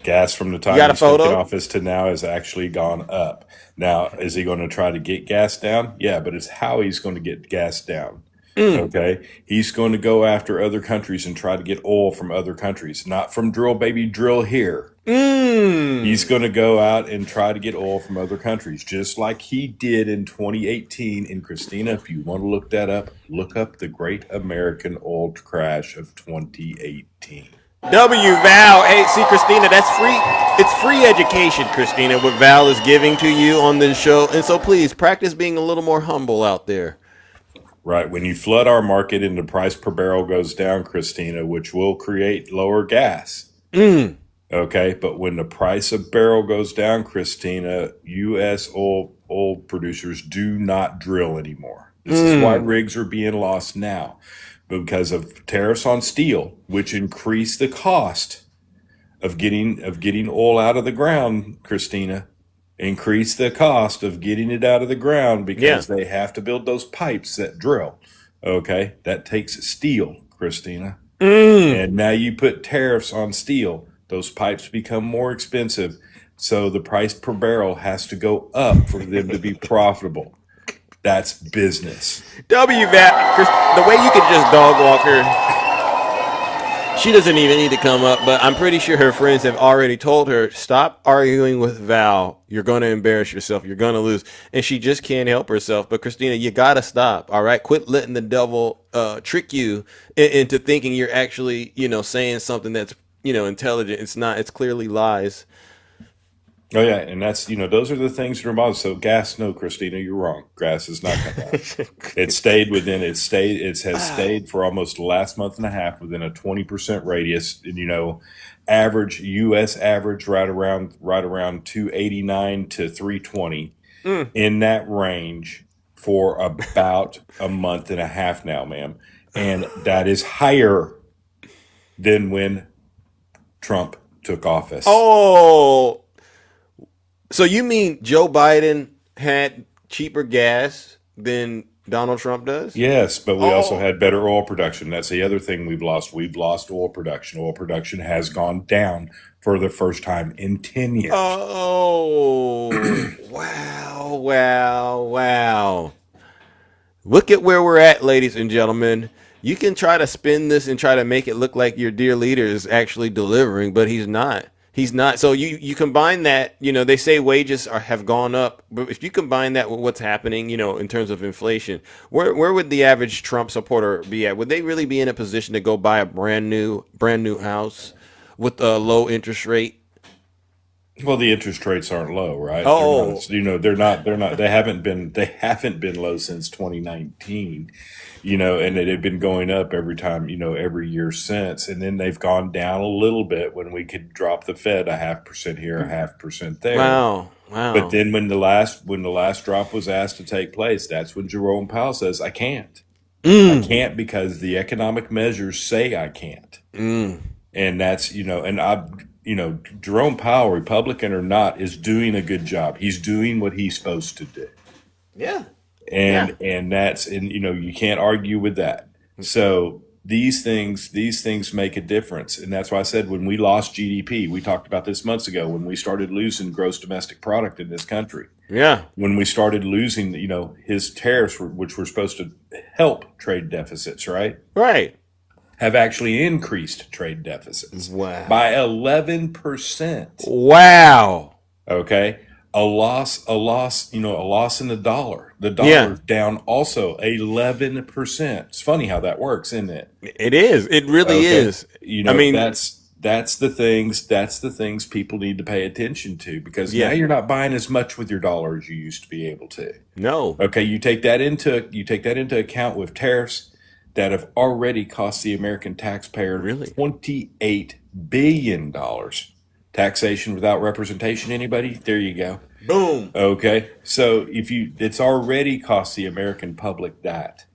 Gas from the time he's taken office to now has actually gone up. Now, is he going to try to get gas down? Yeah, but it's how he's going to get gas down. Okay, he's going to go after other countries and try to get oil from other countries, not from drill baby drill here. He's going to go out and try to get oil from other countries, just like he did in 2018. And Christina, if you want to look that up, look up the Great American Oil Crash of 2018. Val. Hey, see, Christina, that's free. It's free education, Christina, what Val is giving to you on this show. And so please practice being a little more humble out there. Right. When you flood our market and the price per barrel goes down, Christina, which will create lower gas. Okay, but when the price of barrel goes down, Christina, U.S. oil producers do not drill anymore. This is why rigs are being lost now, because of tariffs on steel, which increase the cost of getting oil out of the ground. Christina, increase the cost of getting it out of the ground because they have to build those pipes that drill. Okay, that takes steel, Christina, and now you put tariffs on steel. Those pipes become more expensive, so the price per barrel has to go up for them to be profitable. That's business. WVAP, the way you could just dog walk her, she doesn't even need to come up, but I'm pretty sure her friends have already told her, stop arguing with Val. You're going to embarrass yourself. You're going to lose. And she just can't help herself. But Christina, you got to stop. All right. Quit letting the devil trick you into thinking you're actually, saying something that's, intelligent. It's not. It's clearly lies. Oh yeah, and that's those are the things that are bothersome. So gas, no, Christina, you're wrong. Gas is not come down. It has stayed for almost the last month and a half within a 20% radius. And U.S. average right around 289 to 320 in that range for about a month and a half now, ma'am, and that is higher than when Trump took office. Oh, so you mean Joe Biden had cheaper gas than Donald Trump does? Yes, but we also had better oil production. That's the other thing we've lost. We've lost oil production. Oil production has gone down for the first time in 10 years. Oh, wow. Look at where we're at, ladies and gentlemen. You can try to spin this and try to make it look like your dear leader is actually delivering, but he's not. He's not. So you combine that, they say wages have gone up, but if you combine that with what's happening, in terms of inflation, where would the average Trump supporter be at? Would they really be in a position to go buy a brand new house with a low interest rate? Well, the interest rates aren't low, right? Oh, they're not. They haven't been low since 2019. And it had been going up every time, every year since. And then they've gone down a little bit when we could drop the Fed 0.5% here, 0.5% there. Wow. But then when the last drop was asked to take place, that's when Jerome Powell says, I can't. I can't because the economic measures say I can't. And that's, Jerome Powell, Republican or not, is doing a good job. He's doing what he's supposed to do. Yeah. And that's, you can't argue with that. So these things make a difference. And that's why I said when we lost GDP, we talked about this months ago, when we started losing gross domestic product in this country. Yeah. When we started losing, his tariffs, which were supposed to help trade deficits, right? Right. Have actually increased trade deficits by 11%. Wow. Okay. A loss in the dollar. The dollar's down also 11%. It's funny how that works, isn't it? It is. It really is. That's the things people need to pay attention to, because now you're not buying as much with your dollar as you used to be able to. No. Okay, you take that into account with tariffs that have already cost the American taxpayer $28 billion. Taxation without representation, anybody? There you go. Boom. Okay. So it's already cost the American public that.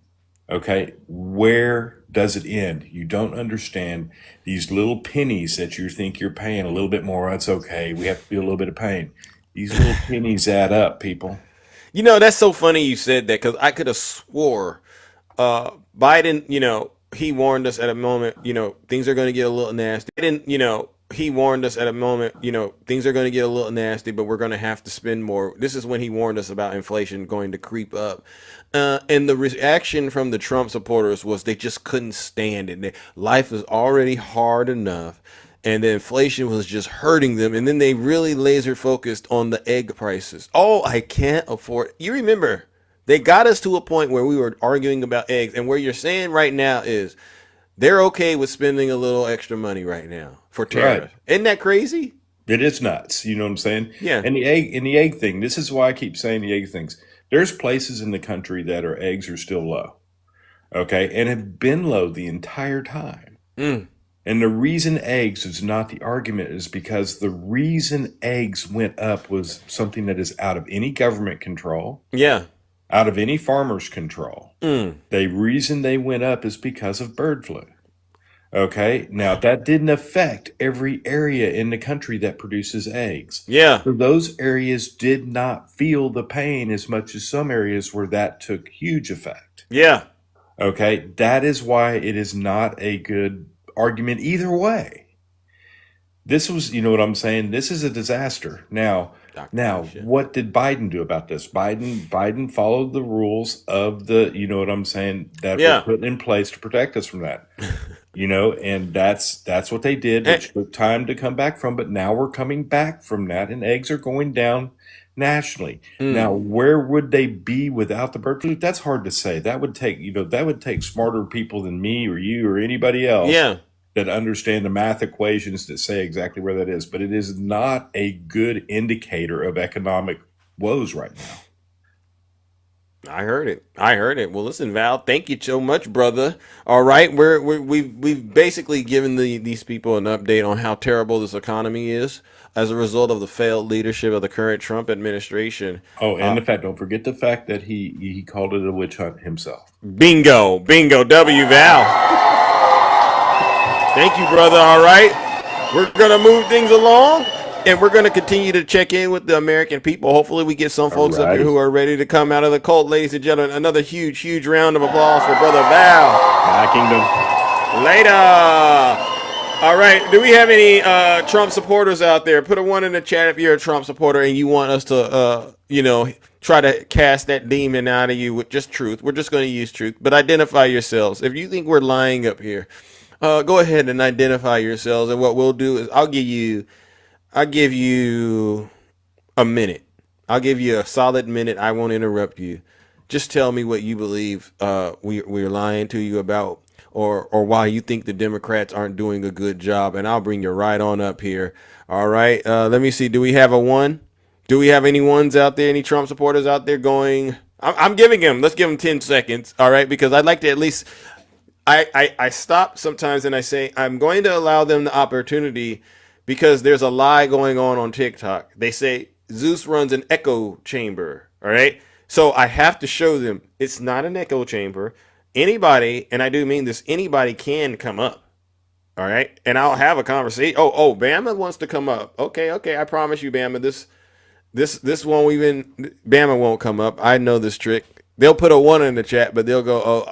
Okay. Where does it end? You don't understand these little pennies that you think you're paying a little bit more. That's okay. We have to feel a little bit of pain. These little pennies add up, people. That's so funny you said that, because I could have swore Biden, he warned us at a moment, things are going to get a little nasty. He warned us at a moment, things are going to get a little nasty, but we're going to have to spend more. This is when he warned us about inflation going to creep up. And the reaction from the Trump supporters was they just couldn't stand it. Life is already hard enough, and the inflation was just hurting them. And then they really laser focused on the egg prices. Oh, I can't afford. You remember, they got us to a point where we were arguing about eggs, and where you're saying right now is they're okay with spending a little extra money right now for tariffs. Right. Isn't that crazy? It is nuts. You know what I'm saying? Yeah. And the egg thing, this is why I keep saying the egg things. There's places in the country that eggs are still low. Okay. And have been low the entire time. And the reason eggs is not the argument is because the reason eggs went up was something that is out of any government control. Yeah. Out of any farmer's control. Mm. The reason they went up is because of bird flu. Okay, now that didn't affect every area in the country that produces eggs. Yeah. So those areas did not feel the pain as much as some areas where that took huge effect. Yeah. Okay, that is why it is not a good argument either way. This was, you know what I'm saying? This is a disaster. Now, what did Biden do about this? Biden followed the rules of the, you know what I'm saying, that were put in place to protect us from that. You know, and that's what they did, which took time to come back from. But now we're coming back from that, and eggs are going down nationally. Now, where would they be without the bird flu? That's hard to say. That would take, smarter people than me or you or anybody else. Yeah. That understand the math equations that say exactly where that is. But it is not a good indicator of economic woes right now. I heard it. Well, listen, Val, thank you so much, brother. All right, we've basically given these people an update on how terrible this economy is as a result of the failed leadership of the current Trump administration. Oh, and don't forget the fact that he called it a witch hunt himself. Bingo, W, Val. Thank you, brother. All right, we're gonna move things along. And we're going to continue to check in with the American people. Hopefully we get some folks up here who are ready to come out of the cult. Ladies and gentlemen, another huge round of applause for Brother Val. Bye, Kingdom. Later. All right. Do we have any Trump supporters out there? Put a 1 in the chat if you're a Trump supporter and you want us to, try to cast that demon out of you with just truth. We're just going to use truth. But identify yourselves. If you think we're lying up here, go ahead and identify yourselves. And what we'll do is I'll give you a minute. I'll give you a solid minute. I won't interrupt you. Just tell me what you believe we're lying to you about, or why you think the Democrats aren't doing a good job, and I'll bring you right on up here. All right. Let me see. Do we have a 1? Do we have any ones out there? Any Trump supporters out there going? I'm giving him. Let's give him 10 seconds. All right, because I'd like to at least. I stop sometimes and I say I'm going to allow them the opportunity. Because there's a lie going on TikTok. They say Zeus runs an echo chamber. All right. So I have to show them it's not an echo chamber. Anybody, and I do mean this, anybody can come up. All right. And I'll have a conversation. Oh, Bama wants to come up. Okay. I promise you, Bama, this won't even, Bama won't come up. I know this trick. They'll put a 1 in the chat, but they'll go, oh,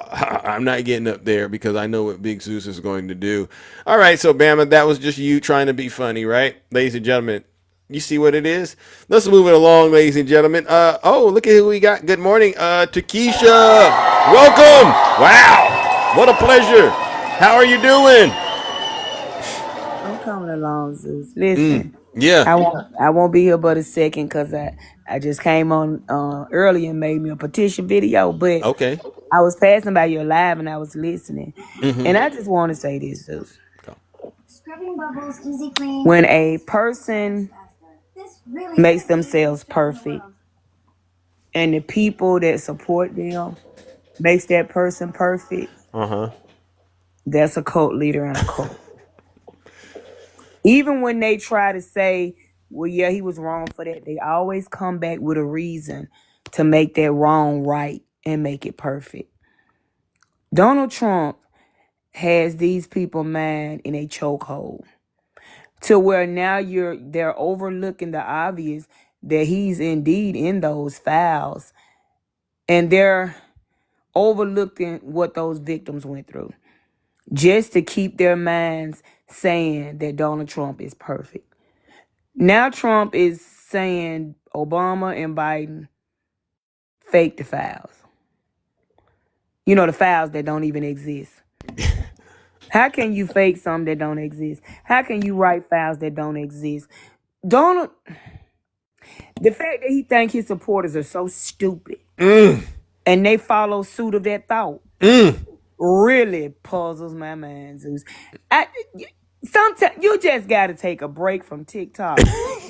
I'm not getting up there because I know what Big Zeus is going to do. All right, so Bama, that was just you trying to be funny, right? Ladies and gentlemen, you see what it is? Let's move it along, ladies and gentlemen. Look at who we got. Good morning, Takesha. Welcome. Wow, what a pleasure. How are you doing? I'm coming along, Zeus. Listen. Yeah. I won't be here but a second because I just came on early and made me a petition video, but okay. I was passing by your live and I was listening. And I just want to say this, Zeus. Scrubbing bubbles, easy clean. When a person makes themselves perfect and the people that support them makes that person perfect, that's a cult leader and a cult. Even when they try to say, well, yeah, he was wrong for that, they always come back with a reason to make that wrong right and make it perfect. Donald Trump has these people mind in a chokehold to where now they're overlooking the obvious that he's indeed in those files, and they're overlooking what those victims went through just to keep their minds saying that Donald Trump is perfect. Now Trump is saying Obama and Biden faked the files. You know, the files that don't even exist. How can you fake something that don't exist? How can you write files that don't exist? The fact that he thinks his supporters are so stupid and they follow suit of that thought really puzzles my mind, Zeus. Sometimes you just got to take a break from TikTok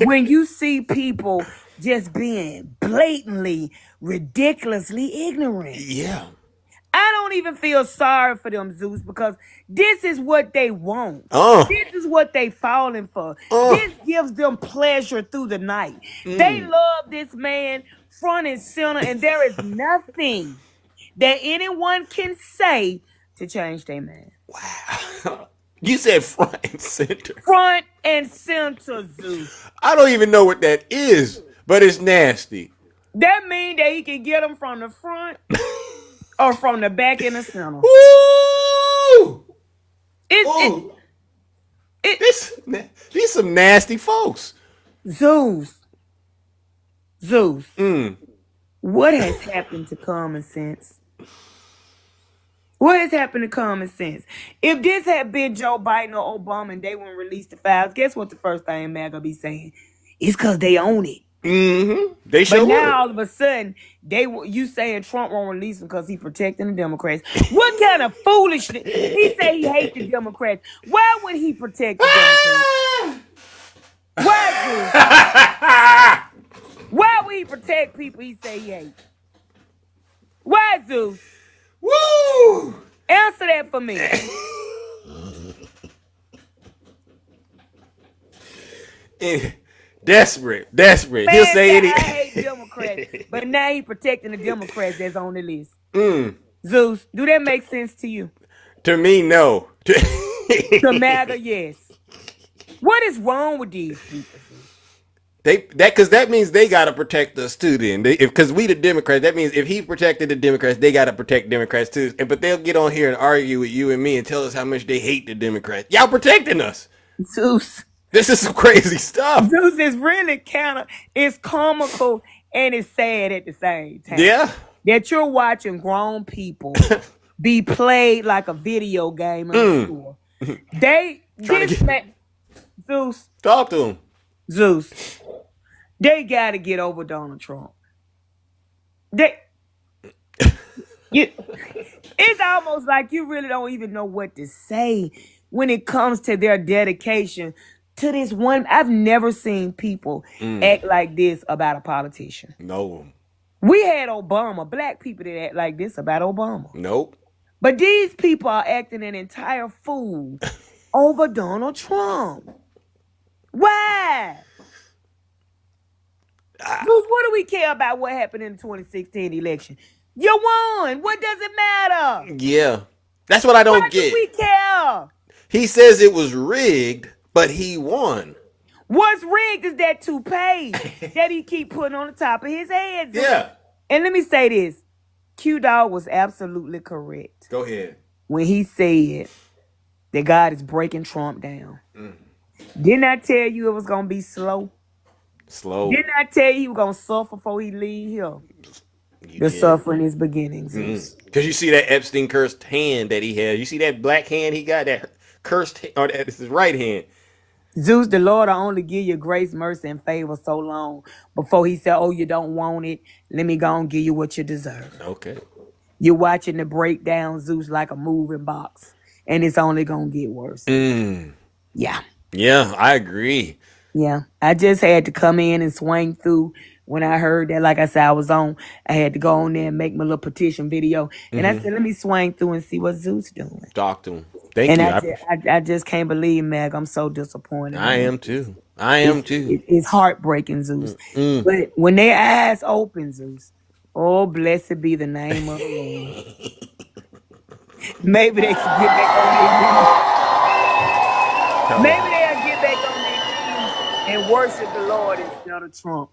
when you see people just being blatantly, ridiculously ignorant. Yeah. I don't even feel sorry for them, Zeus, because this is what they want. This is what they falling for. This gives them pleasure through the night. They love this man front and center, and there is nothing that anyone can say to change their man. Wow. You said front and center. Front and center, Zeus. I don't even know what that is, but it's nasty. That means that he can get them from the front or from the back in the center. These some nasty folks. Zeus. What has happened to common sense? What has happened to common sense? If this had been Joe Biden or Obama and they wouldn't release the files, guess what the first thing MAGA be saying? It's because they own it. They sure But now would. all of a sudden, you saying Trump won't release them because he's protecting the Democrats. What kind of foolishness? He say he hates the Democrats. Why would he protect the Democrats? Why would he protect people he say he hates? Why, Zeus? Woo! Answer that for me. Desperate. Man He'll say said, it. I hate Democrats, but now he protecting the Democrats that's on the list. Zeus, do that make sense to you? To me, no. To MAGA, yes. What is wrong with these people? Because that means they gotta protect us too. Then, because we the Democrats, that means if he protected the Democrats, they gotta protect Democrats too. But they'll get on here and argue with you and me and tell us how much they hate the Democrats. Y'all protecting us, Zeus. This is some crazy stuff. Zeus is really it's comical and it's sad at the same time. Yeah. That you're watching grown people be played like a video game in the store. Zeus. Talk to him. Zeus. They gotta get over Donald Trump. It's almost like you really don't even know what to say when it comes to their dedication to this one. I've never seen people act like this about a politician. No. We had Obama, black people that act like this about Obama. Nope. But these people are acting an entire fool over Donald Trump. Why? What do we care about what happened in the 2016 election? You won. What does it matter? Yeah. That's what I don't Why get. do we care? He says it was rigged, but he won. What's rigged is that toupee that he keep putting on the top of his head. Yeah. And let me say this. Q-Dog was absolutely correct Go ahead. when he said that God is breaking Trump down. Didn't I tell you it was going to be slow? Slow. Didn't I tell you he was going to suffer before he leave here? The suffering is beginning. Because you see that Epstein cursed hand that he had. You see that black hand he got, that cursed, or that's his right hand. Zeus, the Lord will only give you grace, mercy, and favor so long before he said, oh, you don't want it. Let me go and give you what you deserve. Okay. You're watching the breakdown, Zeus, like a moving box. And it's only going to get worse. Yeah. Yeah, I agree. Yeah. I just had to come in and swing through when I heard that. Like I said, I had to go on there and make my little petition video. And I said, let me swing through and see what Zeus doing. Talk to him. Thank you. I just can't believe, Meg. I'm so disappointed. I am too. It's heartbreaking, Zeus. But when their eyes open, Zeus, oh, blessed be the name of the Lord. Maybe they can get back on their knees. Maybe they'll get back on their knees and worship the Lord instead of Trump.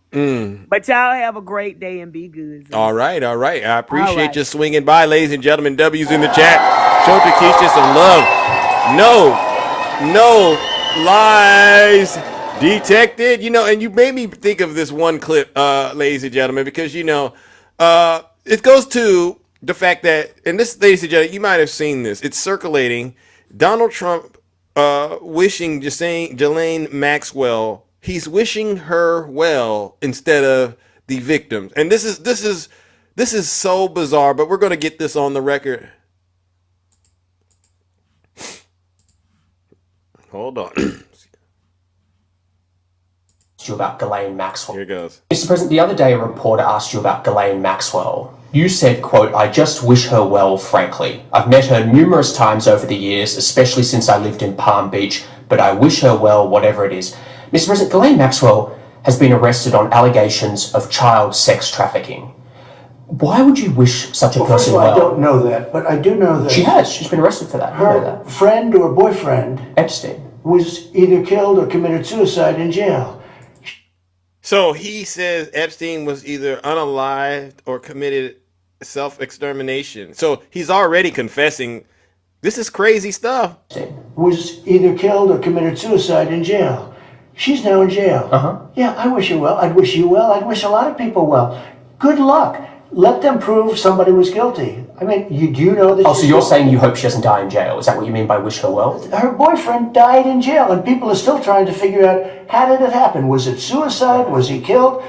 But y'all have a great day and be good. Zeus. All right. I appreciate you swinging by, ladies and gentlemen. W's in the chat. Show Takesha some love. No lies detected. And you made me think of this one clip, ladies and gentlemen, because, it goes to the fact that, and this, ladies and gentlemen, you might have seen this. It's circulating. Donald Trump wishing Ghislaine Maxwell, he's wishing her well instead of the victims. And this is so bizarre, but we're going to get this on the record. Hold on. you about Ghislaine Maxwell. Here goes. Mr. President, the other day a reporter asked you about Ghislaine Maxwell. You said, quote, "I just wish her well, frankly. I've met her numerous times over the years, especially since I lived in Palm Beach, but I wish her well, whatever it is." Mr. President, Ghislaine Maxwell has been arrested on allegations of child sex trafficking. Why would you wish such a First person of all, well? I don't know that, but I do know that She has. She's been arrested for that. You know her that. friend or boyfriend, Epstein, was either killed or committed suicide in jail. So he says Epstein was either unalived or committed self-extermination. So he's already confessing. This is crazy stuff. Was either killed or committed suicide in jail. She's now in jail. Yeah, I wish her well. I'd wish you well. I'd wish a lot of people well. Good luck. Let them prove somebody was guilty. I mean, do you know that? Oh, so you're saying you hope she doesn't die in jail? Is that what you mean by wish her well? Her boyfriend died in jail, and people are still trying to figure out, how did it happen? Was it suicide? Was he killed?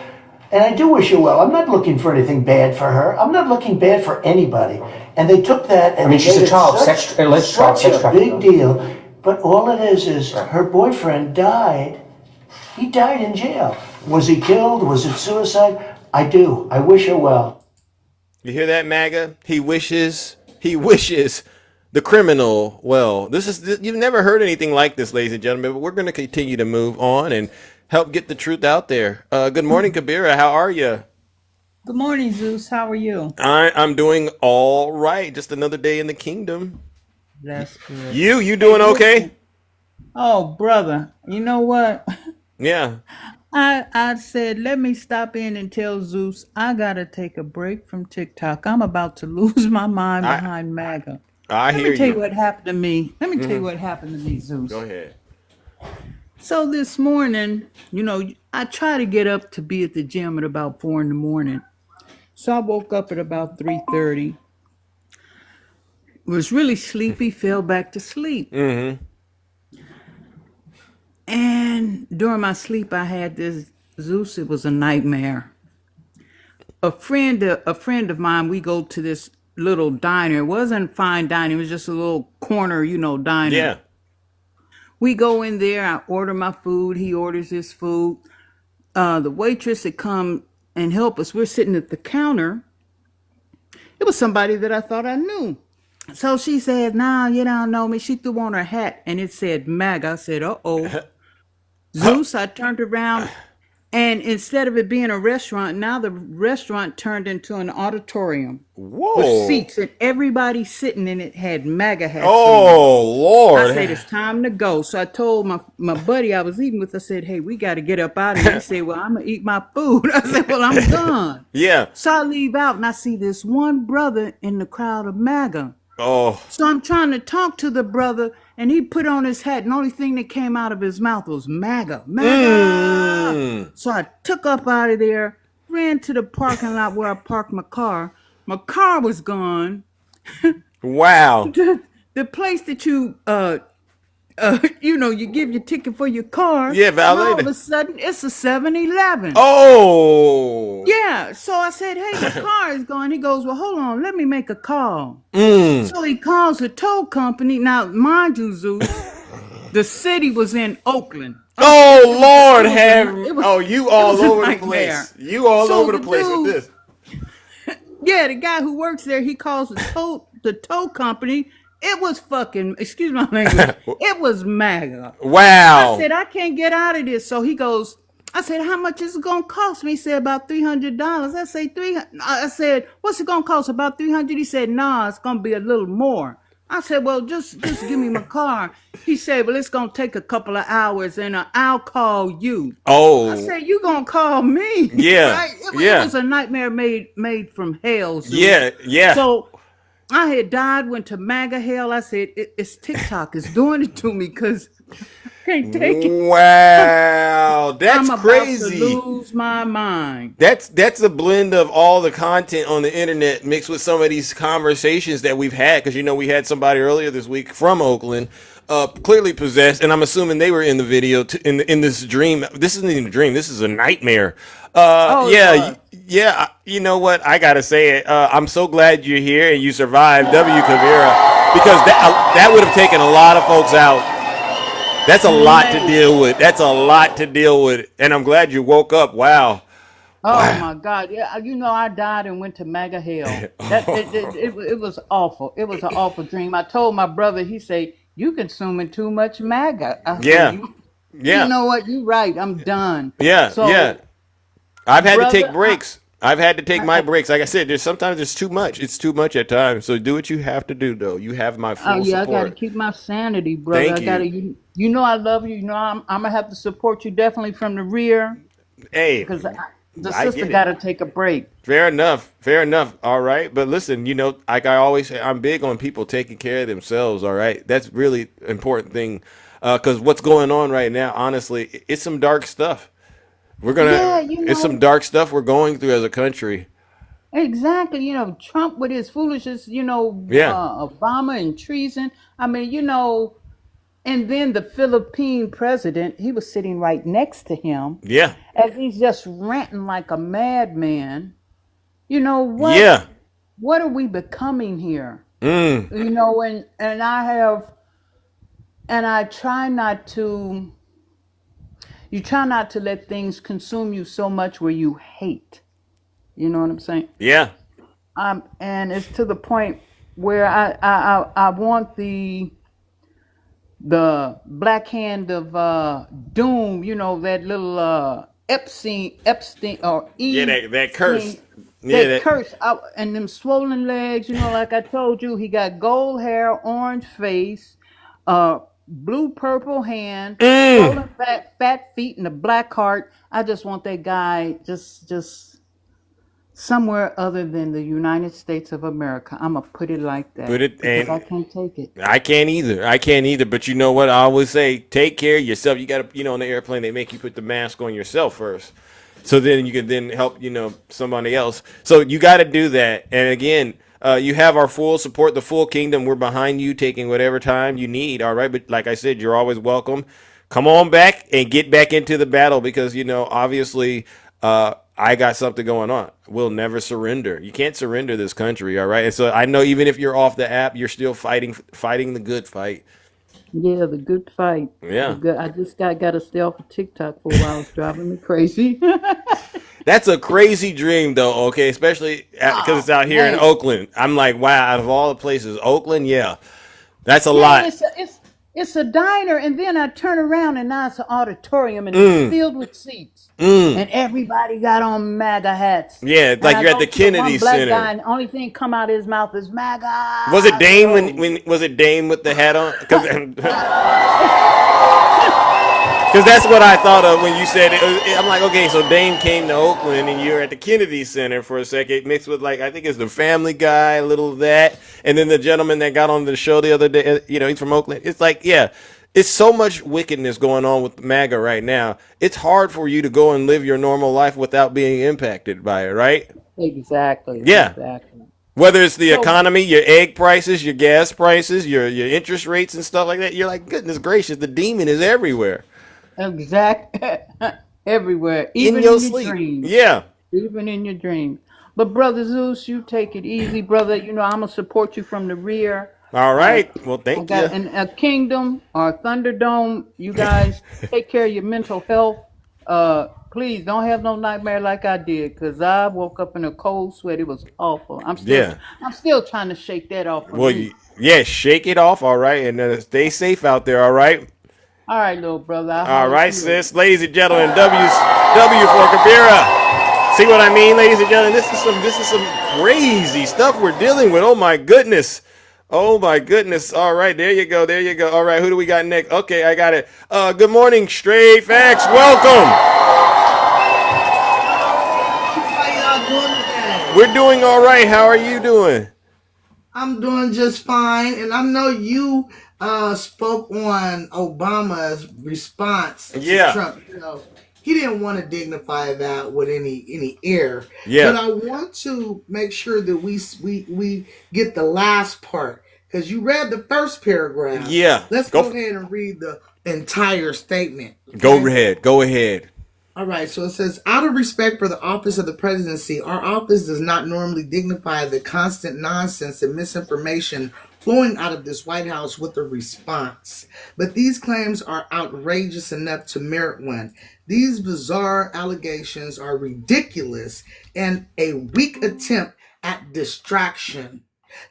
And I do wish her well. I'm not looking for anything bad for her. I'm not looking bad for anybody. And they took that and she's made a child it sex alleged child such sex a trafficker. big deal. But all it is her boyfriend died. He died in jail. Was he killed? Was it suicide? I do. I wish her well. You hear that, MAGA? He wishes the criminal well. You've never heard anything like this, ladies and gentlemen, but we're going to continue to move on and help get the truth out there. Good morning, Kabira. How are you? Good morning, Zeus. How are you? I'm doing all right. Just another day in the kingdom. That's good. You doing okay? Oh, brother. You know what? Yeah. I said, let me stop in and tell Zeus I got to take a break from TikTok. I'm about to lose my mind behind MAGA. Let me tell you what happened to me. Let me tell you what happened to me, Zeus. Go ahead. So this morning, I try to get up to be at the gym at about 4 in the morning. So I woke up at about 3:30. Was really sleepy, fell back to sleep. And during my sleep, I had this, Zeus, it was a nightmare. A friend of mine, we go to this little diner. It wasn't fine dining. It was just a little corner, diner. Yeah. We go in there. I order my food. He orders his food. The waitress had come and help us. We're sitting at the counter. It was somebody that I thought I knew. So she said, "Nah, you don't know me." She threw on her hat and it said MAGA. I said, "Uh-oh." Zeus, I turned around, and instead of it being a restaurant, now the restaurant turned into an auditorium. Whoa. With seats, and everybody sitting in it had MAGA hats. Oh, Lord. I said, it's time to go. So I told my buddy I was eating with, I said, hey, we got to get up out of here. He said, well, I'm going to eat my food. I said, well, I'm done. Yeah. So I leave out, and I see this one brother in the crowd of MAGA. Oh. So I'm trying to talk to the brother, and he put on his hat, and the only thing that came out of his mouth was MAGA, MAGA. So I took up out of there, ran to the parking lot where I parked my car. My car was gone. Wow. The place that you you give your ticket for your car. Yeah, valet. All of a sudden, it's a 7-Eleven. Oh. Yeah. So I said, hey, the car is gone. He goes, well, hold on. Let me make a call. So he calls the tow company. Now, mind you, Zeus, the city was in Oakland. Oh, Lord, you all was a over the nightmare. place. You all So over the the place with dude- this. Yeah, the guy who works there, he calls the tow company. It was fucking, excuse my language, it was MAGA. Wow. I said, I can't get out of this. So he goes, I said, how much is it going to cost me? He said, about $300. I said, what's it going to cost? About $300? He said, nah, it's going to be a little more. I said, well, just give me my car. He said, well, it's going to take a couple of hours and I'll call you. Oh. I said, you going to call me? Yeah, Right? It yeah. was a nightmare made from hell. Zeus. Yeah. So I had died, went to MAGA hell. I said, it's TikTok. It's doing it to me because I can't take it. Wow. That's I'm about crazy. to lose my mind. That's a blend of all the content on the internet mixed with some of these conversations that we've had. Because, we had somebody earlier this week from Oakland, clearly possessed. And I'm assuming they were in the video in this dream. This isn't even a dream. This is a nightmare. Yeah. You know what? I got to say it. I'm so glad you're here and you survived W. Kavira, because that would have taken a lot of folks out. That's a lot to deal with. That's a lot to deal with. And I'm glad you woke up. Wow. Oh my God! Yeah, you know I died and went to MAGA hell. It was awful. It was an awful dream. I told my brother. He said, "You consuming too much MAGA." I said, Yeah. You know what? You're right. I'm done. Yeah. So, Yeah. I've had to take brother, breaks. I've had to take my breaks. Like I said, sometimes it's too much. It's too much at times. So do what you have to do, though. You have my full I got to support. keep my sanity, brother. Thank I got to. you. You know I love you. You know I'm gonna have to support you definitely from the rear. Hey, because the I sister get it. got to take a break. Fair enough. Fair enough. All right. But listen, like I always say, I'm big on people taking care of themselves. All right. That's really important thing. Because what's going on right now, honestly, it's some dark stuff. It's some dark stuff we're going through as a country. Exactly. Trump with his foolishness, Obama and treason. I mean, and then the Philippine president, he was sitting right next to him. Yeah. As he's just ranting like a madman. You know what? Yeah. What are we becoming here? Mm. And I try not to. You try not to let things consume you so much where you hate. You know what I'm saying? Yeah. And it's to the point where I want the black hand of doom, that little Epstein or Eve. Yeah, that curse. That curse and them swollen legs, like I told you, he got gold hair, orange face, blue purple hand, swollen fat feet, and a black heart. I just want that guy just somewhere other than the United States of America. I'm gonna put it like that. Because I can't take it. I can't either. But you know what? I always say, take care of yourself. You got to, on the airplane, they make you put the mask on yourself first. So then you can then help, somebody else. So you got to do that. And again, you have our full support, the full kingdom. We're behind you, taking whatever time you need. All right. But like I said, you're always welcome. Come on back and get back into the battle because, obviously, I got something going on. We'll never surrender. You can't surrender this country. All right. And so I know even if you're off the app, you're still fighting the good fight. Yeah, the good fight. Yeah. I just got to stay off of TikTok for a while. It's driving me crazy. That's a crazy dream, though, okay? Especially because it's out here in Oakland. I'm like, wow, out of all the places, Oakland, yeah. That's a lot. It's a diner, and then I turn around, and now it's an auditorium, and it's filled with seats. And everybody got on MAGA hats. Yeah, like you're at the Kennedy Center. Guy, and the only thing come out of his mouth is MAGA. Was it Dame when was it Dame with the hat on? Because that's what I thought of when you said it. I'm like, okay, so Dame came to Oakland, and you're at the Kennedy Center for a second, mixed with I think it's the Family Guy, a little of that, and then the gentleman that got on the show the other day, he's from Oakland. It's like, yeah. It's so much wickedness going on with MAGA right now. It's hard for you to go and live your normal life without being impacted by it, right? Exactly. Yeah. Exactly. Whether it's the economy, your egg prices, your gas prices, your interest rates and stuff like that, you're like, goodness gracious, the demon is everywhere. Everywhere. Even in your sleep. Dreams. Yeah. Even in your dreams. But Brother Zeus, you take it easy, brother. I'm going to support you from the rear. All right. Well, thank you. And a Kingdom or Thunderdome, you guys take care of your mental health. Please don't have no nightmare like I did, because I woke up in a cold sweat. It was awful. I'm still trying to shake that off. Shake it off. All right. And stay safe out there. All right. All right, little brother. All right, sis. Ladies and gentlemen, W for Kabira. See what I mean, ladies and gentlemen? This is some crazy stuff we're dealing with. Oh my goodness. Oh my goodness. All right, there you go. All right, who do we got next? Okay, I got it. Good morning, Straight Facts. Welcome. How y'all doing today? We're doing all right. How are you doing? I'm doing just fine, and I know you spoke on Obama's response to Trump. He didn't want to dignify that with any air. Yeah. But I want to make sure that we get the last part, because you read the first paragraph. Yeah. Let's go ahead and read the entire statement. Okay? Go ahead. All right, so it says, out of respect for the office of the presidency, our office does not normally dignify the constant nonsense and misinformation flowing out of this White House with a response. But these claims are outrageous enough to merit one. These bizarre allegations are ridiculous and a weak attempt at distraction.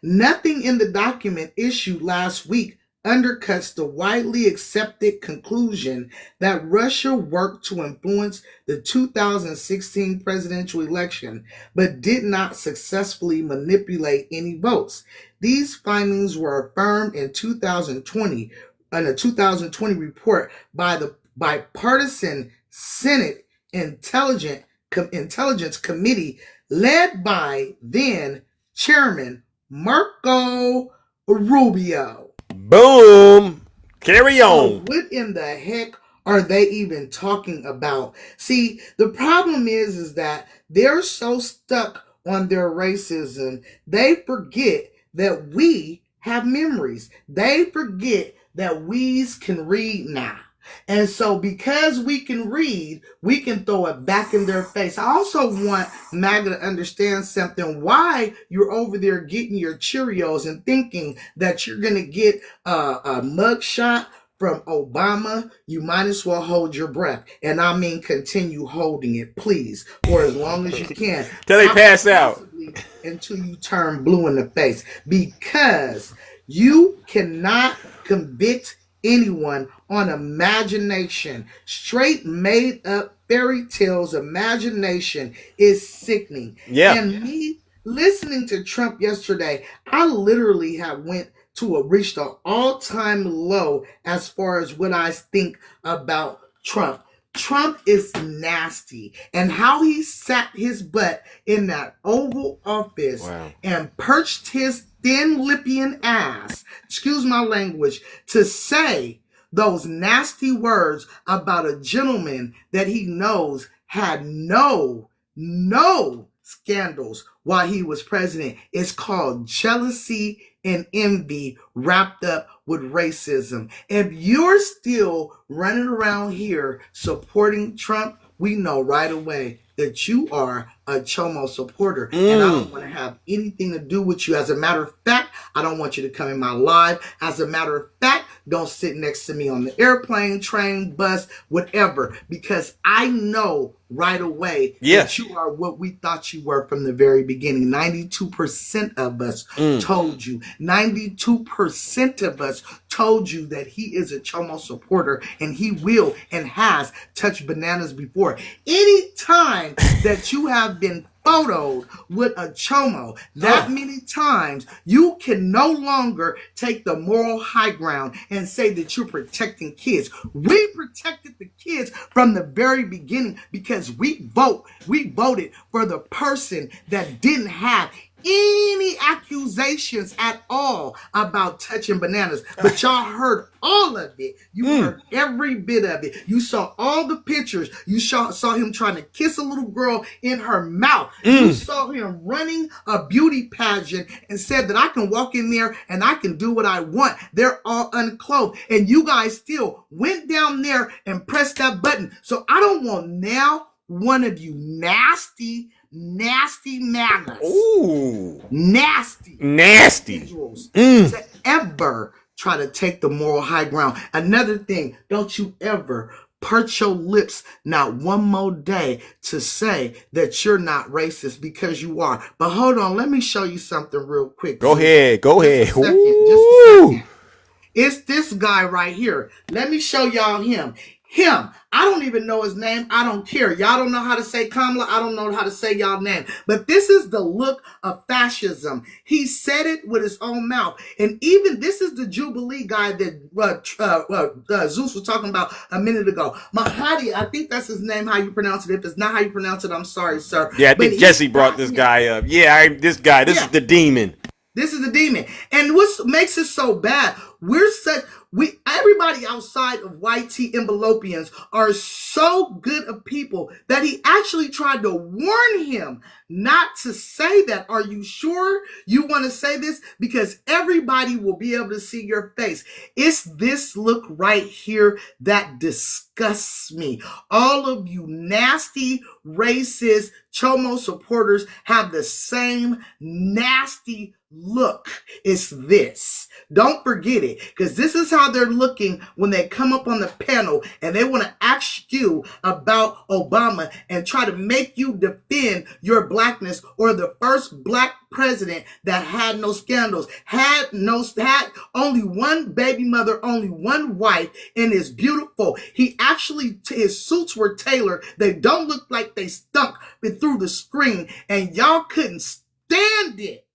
Nothing in the document issued last week undercuts the widely accepted conclusion that Russia worked to influence the 2016 presidential election, but did not successfully manipulate any votes. These findings were affirmed in 2020 in a 2020 report by the bipartisan Senate Intelligence Committee led by then Chairman Marco Rubio. Boom. Carry on. So what in the heck are they even talking about? See, the problem is that they're so stuck on their racism, they forget that we have memories. They forget that we can read now. And so because we can read, we can throw it back in their face. I also want MAGA to understand something. Why you're over there getting your Cheerios and thinking that you're going to get a mugshot from Obama, you might as well hold your breath. And I mean continue holding it, please, for as long as you can. Till they pass out. Until you turn blue in the face. Because you cannot convict anyone on imagination. Straight made up fairy tales. Imagination is sickening. Yeah. And me listening to Trump yesterday, I literally have reached an all-time low as far as what I think about Trump. Trump is nasty, and how he sat his butt in that Oval Office and perched his thin Lippian ass, excuse my language, to say those nasty words about a gentleman that he knows had no scandals while he was president. It's called jealousy and envy wrapped up with racism. If you're still running around here supporting Trump, we know right away that you are a Chomo supporter. And I don't want to have anything to do with you. As a matter of fact, I don't want you to come in my live. As a matter of fact, don't sit next to me on the airplane, train, bus, whatever, because I know right away that you are what we thought you were from the very beginning. 92% of us told you. 92% of us told you that he is a Chomo supporter, and he will and has touched bananas before. Any time that you have been photoed with a Chomo that many times, you can no longer take the moral high ground and say that you're protecting kids. We protected the kids from the very beginning because we voted for the person that didn't have any accusations at all about touching bananas. But y'all heard all of it. You heard every bit of it. You saw all the pictures. You saw him trying to kiss a little girl in her mouth. You saw him running a beauty pageant and said that I can walk in there and I can do what I want. They're all unclothed. And you guys still went down there and pressed that button. So I don't want now one of you nasty MAGAs. Nasty individuals to ever try to take the moral high ground. Another thing, don't you ever perch your lips not one more day to say that you're not racist, because you are. But hold on, let me show you something real quick. Go ahead. Just a second. It's this guy right here. Let me show y'all him. I don't even know his name. I don't care. Y'all don't know how to say Kamala. I don't know how to say y'all name. But this is the look of fascism. He said it with his own mouth. And even this is the Jubilee guy that Zeus was talking about a minute ago. Mahdi, I think that's his name, how you pronounce it. If it's not how you pronounce it, I'm sorry, sir. Yeah, I think Jesse brought this guy up. This is the demon. This is the demon. And what makes it so bad, everybody outside of white tea envelopians are so good of people that he actually tried to warn him not to say that. Are you sure you want to say this? Because everybody will be able to see your face. It's this look right here that disgusts me. All of you nasty, racist, Chomo supporters have the same nasty look, it's this. Don't forget it, because this is how they're looking when they come up on the panel and they want to ask you about Obama and try to make you defend your blackness, or the first black president that had no scandals, had only one baby mother, only one wife, and is beautiful. He actually, his suits were tailored. They don't look like they stunk through the screen, and y'all couldn't stand it.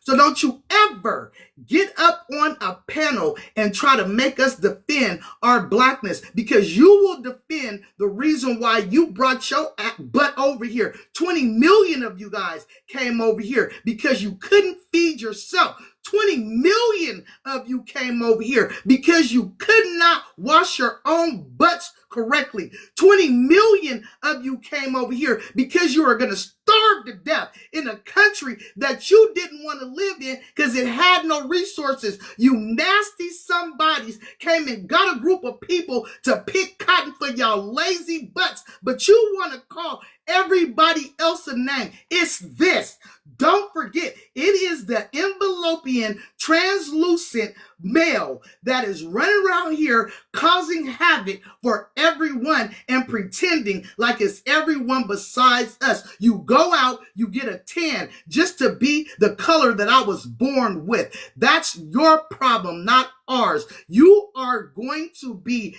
So don't you ever get up on a panel and try to make us defend our blackness, because you will defend the reason why you brought your butt over here. 20 million of you guys came over here because you couldn't feed yourself. 20 million of you came over here because you could not wash your own butts correctly. 20 million of you came over here because you are going to starve to death in a country that you didn't want to live in because it had no resources. You nasty somebodies came and got a group of people to pick cotton for y'all lazy butts, but you want to call everybody else a name. It's this. Don't forget, it is the envelopian, translucent male that is running around here causing havoc for everyone and pretending like it's everyone besides us. You go out, you get a tan just to be the color that I was born with. That's your problem, not ours. You are going to be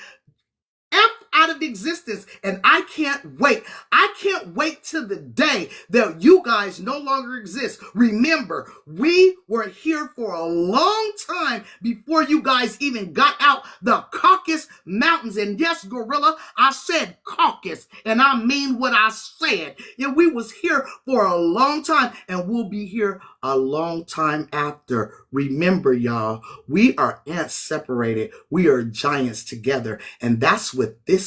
F out of existence, and I can't wait. I can't wait till the day that you guys no longer exist. Remember, we were here for a long time before you guys even got out the Caucasus Mountains. And yes, Gorilla, I said Caucasus, and I mean what I said. And we was here for a long time, and we'll be here a long time after. Remember, y'all, we are ants separated. We are giants together. And that's what this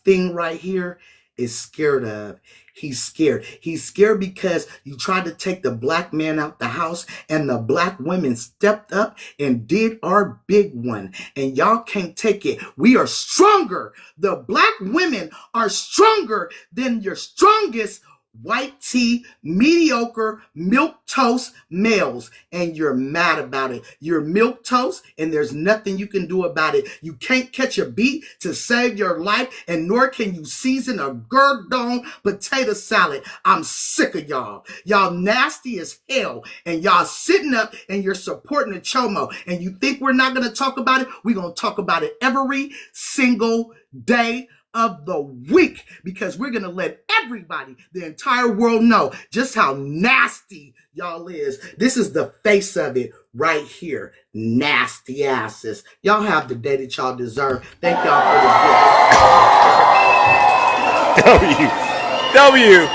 thing right here is scared of. He's scared. He's scared because you tried to take the black man out the house, and the black women stepped up and did our big one. And y'all can't take it. We are stronger. The black women are stronger than your strongest white tea, mediocre, milquetoast males, and you're mad about it. You're milquetoast, and there's nothing you can do about it. You can't catch a beat to save your life, and nor can you season a gurdon potato salad. I'm sick of y'all. Y'all nasty as hell, and y'all sitting up and you're supporting the chomo, and you think we're not going to talk about it? We're going to talk about it every single day of the week, because we're going to let everybody, the entire world, know just how nasty y'all is. This is the face of it right here. Nasty asses. Y'all have the day that y'all deserve. Thank y'all for the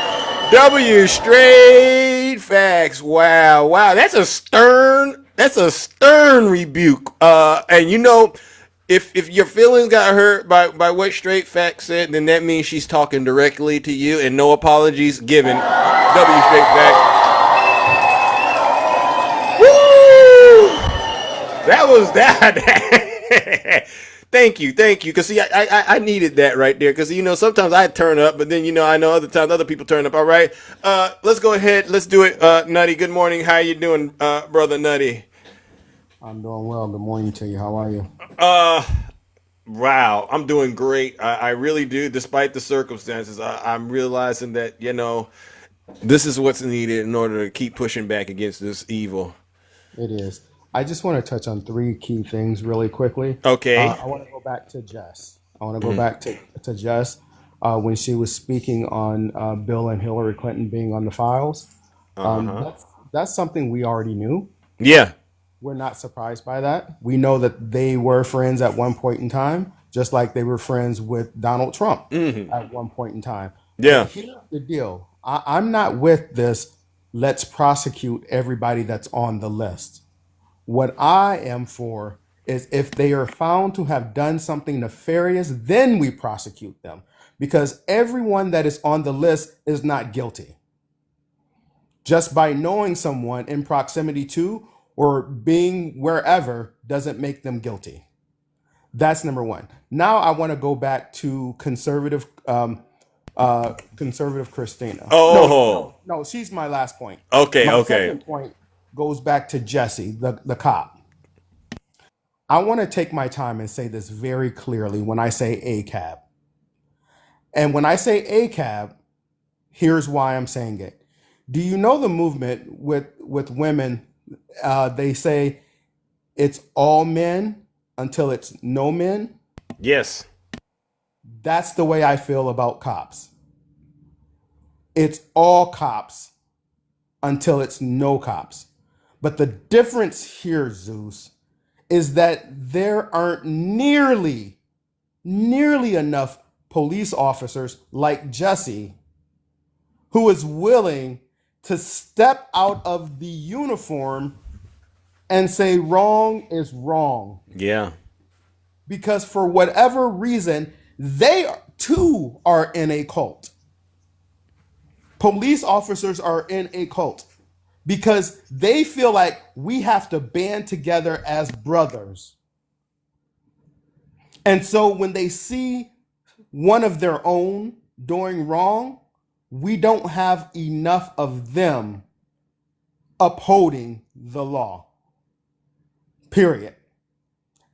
W straight facts. Wow. That's a stern rebuke. And you know, If your feelings got hurt by what Straight Facts said, then that means she's talking directly to you, and no apologies given. W Straight Facts. Woo! That was that. Thank you. Because see, I needed that right there. Because, you know, sometimes I turn up, but then, you know, I know other times other people turn up. All right. Let's go ahead. Let's do it. Nutty, good morning. How you doing, brother Nutty? I'm doing well. Good morning to you. How are you? Wow, I'm doing great. I really do, despite the circumstances. I'm realizing that, you know, this is what's needed in order to keep pushing back against this evil. It is. I just want to touch on three key things really quickly. Okay. I want to go back to Jess. To Jess when she was speaking on Bill and Hillary Clinton being on the files. That's something we already knew. Yeah. We're not surprised by that. We know that they were friends at one point in time, just like they were friends with Donald Trump at one point in time. Yeah. But here's the deal. I'm not with this, let's prosecute everybody that's on the list. What I am for is if they are found to have done something nefarious, then we prosecute them. Because everyone that is on the list is not guilty. Just by knowing someone in proximity to or being wherever doesn't make them guilty. That's number one. Now I want to go back to conservative Christina. Oh. No, she's my last point. Okay. My second point goes back to Jesse, the cop. I want to take my time and say this very clearly when I say ACAB. And when I say ACAB, here's why I'm saying it. Do you know the movement with women? They say it's all men until it's no men. Yes. That's the way I feel about cops. It's all cops until it's no cops. But the difference here, Zeus, is that there aren't nearly enough police officers like Jesse who is willing to step out of the uniform and say wrong is wrong. Yeah. Because for whatever reason, they too are in a cult. Police officers are in a cult because they feel like we have to band together as brothers. And so when they see one of their own doing wrong, we don't have enough of them upholding the law. Period.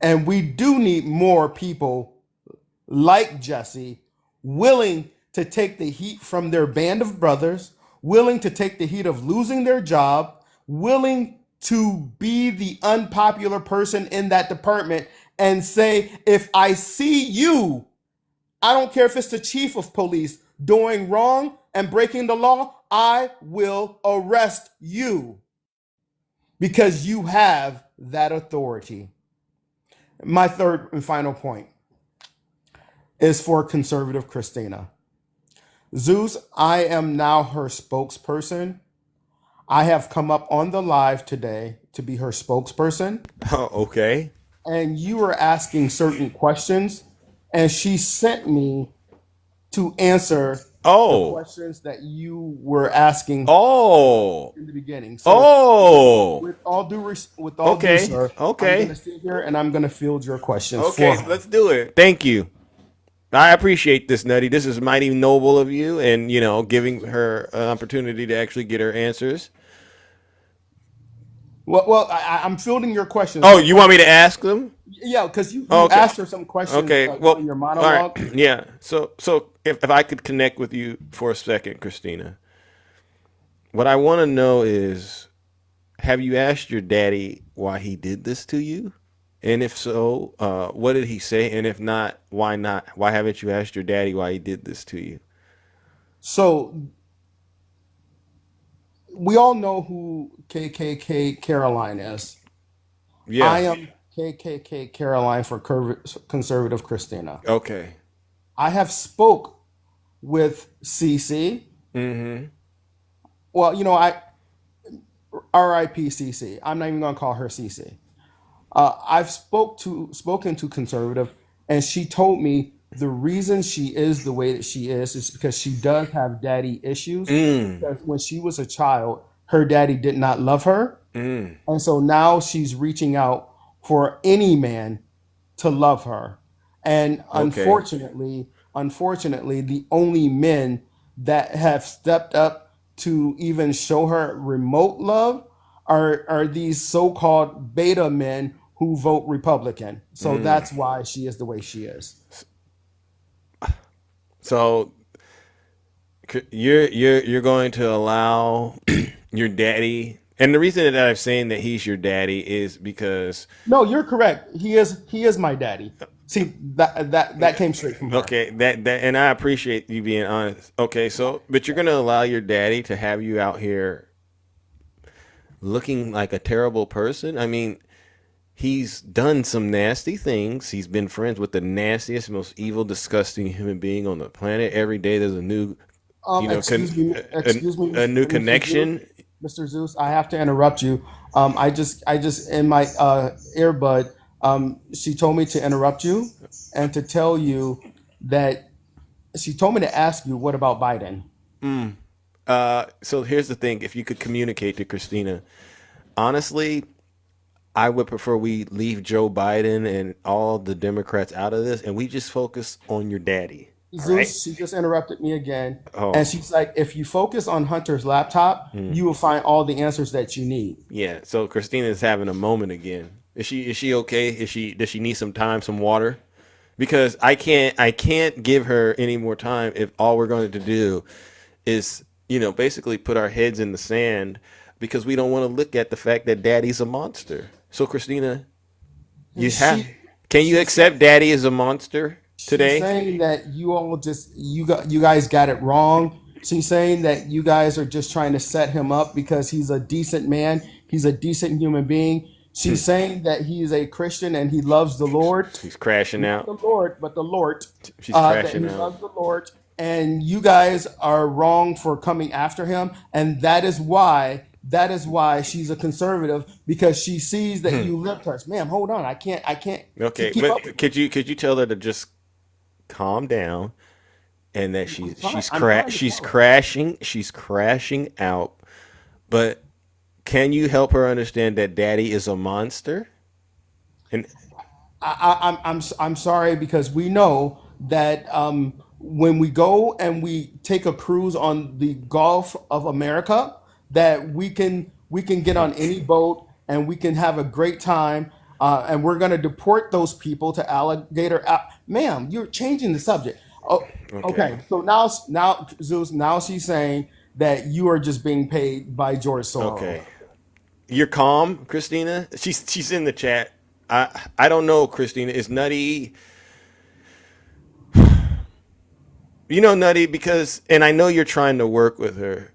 And we do need more people like Jesse willing to take the heat from their band of brothers, willing to take the heat of losing their job, willing to be the unpopular person in that department and say, if I see you, I don't care if it's the chief of police doing wrong and breaking the law, I will arrest you because you have that authority. My third and final point is for conservative Christina. Zeus, I am now her spokesperson. I have come up on the live today to be her spokesperson. Oh, okay. And you were asking certain questions, and she sent me to answer the questions that you were asking in the beginning. So with all due sir, I'm going to sit here and I'm going to field your questions. Okay, let's do it. Thank you. I appreciate this, Nutty. This is mighty noble of you, and giving her an opportunity to actually get her answers. Well, I'm fielding your questions. Oh, you want me to ask them? Yeah, because you asked her some questions. Okay, well, in your monologue. all right. Yeah. So if I could connect with you for a second, Christina, what I want to know is, have you asked your daddy why he did this to you? And if so, what did he say? And if not, why not? Why haven't you asked your daddy why he did this to you? So we all know who KKK Caroline is. Yeah. I am KKK Caroline for conservative Christina. Okay. I have spoke with CC. Mm-hmm. Well, I R.I.P. CC. I'm not even gonna call her CC. I've spoken to conservative, and she told me the reason she is the way that she is because she does have daddy issues. Because when she was a child, her daddy did not love her, and so now she's reaching out for any man to love her. And unfortunately, the only men that have stepped up to even show her remote love are these so-called beta men who vote Republican. So that's why she is the way she is. So you're going to allow your daddy, and the reason that I'm saying that he's your daddy is because no, you're correct. He is my daddy. See, that came straight from her. Okay, that and I appreciate you being honest. Okay, so but you're gonna allow your daddy to have you out here looking like a terrible person? I mean, he's done some nasty things. He's been friends with the nastiest, most evil, disgusting human being on the planet. Every day there's a new, excuse me, a new connection. Mr. Zeus, I have to interrupt you. I just in my earbud, she told me to interrupt you and to tell you that she told me to ask you, what about Biden? So here's the thing. If you could communicate to Christina, honestly, I would prefer we leave Joe Biden and all the Democrats out of this and we just focus on your daddy. Zeus, she just interrupted me again. Oh. And she's like, if you focus on Hunter's laptop, you will find all the answers that you need. Yeah. So Christina is having a moment again. Is she okay? Does she need some time, some water? Because I can't give her any more time if all we're going to do is, basically put our heads in the sand because we don't want to look at the fact that Daddy's a monster. So Christina, can you accept Daddy as a monster today? She's saying that you all you guys got it wrong. She's saying that you guys are just trying to set him up because he's a decent man. He's a decent human being. She's saying that he is a Christian and he loves the Lord. He's crashing out. The Lord, but the Lord. She's crashing that he out. loves the Lord, and you guys are wrong for coming after him, and that is why she's a conservative, because she sees that you libertarians. Ma'am, hold on. I can't. Okay, keep up. but could you tell her to just calm down, and that she's crashing out, but. Can you help her understand that Daddy is a monster? And I'm sorry, because we know that when we go and we take a cruise on the Gulf of America, that we can get on any boat and we can have a great time, and we're going to deport those people to Alligator. Ma'am, you're changing the subject. Oh, okay. So now Zeus, now she's saying that you are just being paid by George Soros. Okay. You're calm, Christina? She's in the chat. I don't know, Christina. Is Nutty... Nutty, because... And I know you're trying to work with her.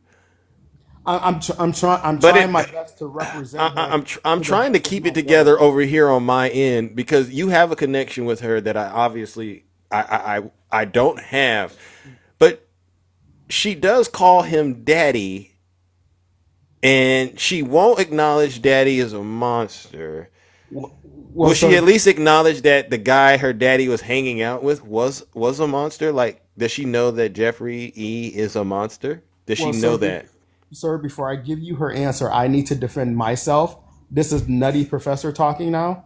I'm trying my best to represent her. I'm trying to keep it together over here on my end, because you have a connection with her that I obviously... I don't have. But she does call him Daddy... And she won't acknowledge Daddy as a monster. Will she at least acknowledge that the guy her daddy was hanging out with was a monster? Like, does she know that Jeffrey E. is a monster? Does she know that? Sir, before I give you her answer, I need to defend myself. This is Nutty Professor talking now.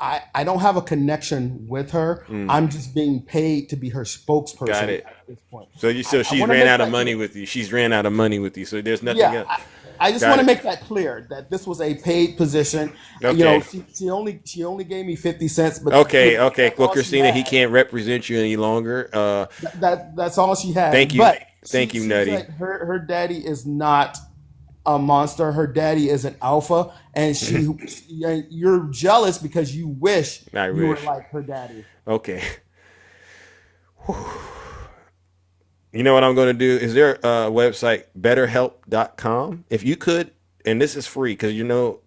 I don't have a connection with her. I'm just being paid to be her spokesperson. Got it. At this point. So she's ran out of money with you. She's ran out of money with you. So there's nothing else. I just want to make that clear that this was a paid position. Okay. She only gave me 50 cents. But okay. Well, Christina, he can't represent you any longer. That's all she had. Thank you. But Thank you, Nutty. Her daddy is not a monster. Her daddy is an alpha, and you're jealous because you wish you were like her daddy. Okay. You know what I'm going to do? Is there a website, betterhelp.com? If you could, and this is free because,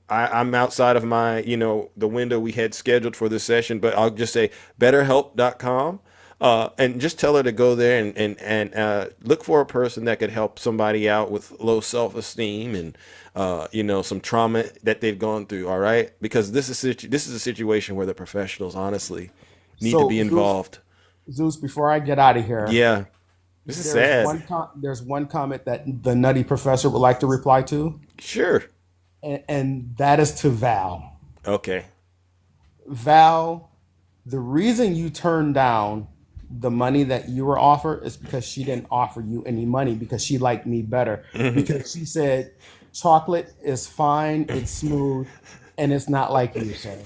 I'm outside of my, the window we had scheduled for this session, but I'll just say betterhelp.com. And just tell her to go there and look for a person that could help somebody out with low self-esteem and, some trauma that they've gone through. All right. Because this is a situation where the professionals honestly need to be involved. Zeus, before I get out of here. Yeah. This is sad. There's one comment that the Nutty Professor would like to reply to. Sure. And that is to Val. Okay. Val, the reason you turned down the money that you were offered is because she didn't offer you any money because she liked me better. Because she said chocolate is fine, it's smooth, and it's not like you, sir.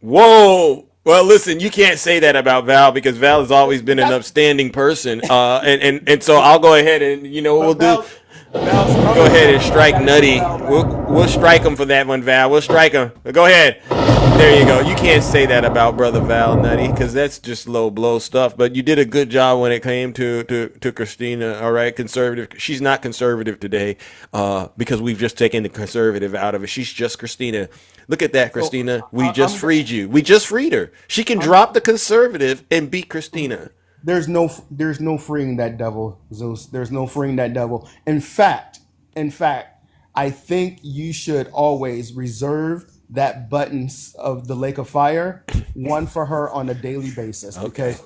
Whoa. Well, listen, you can't say that about Val because Val has always been an upstanding person. And so I'll go ahead and, we'll do. Go ahead and strike Nutty. We'll strike him for that one, Val. We'll strike him. Go ahead. There you go. You can't say that about Brother Val, Nutty, because that's just low blow stuff. But you did a good job when it came to Christina. All right, conservative. She's not conservative today because we've just taken the conservative out of it. She's just Christina. Look at that, Christina. We just freed you. We just freed her. She can drop the conservative and beat Christina. There's no freeing that devil, Zeus. There's no freeing that devil. In fact, I think you should always reserve that button of the lake of fire, one for her on a daily basis. Okay.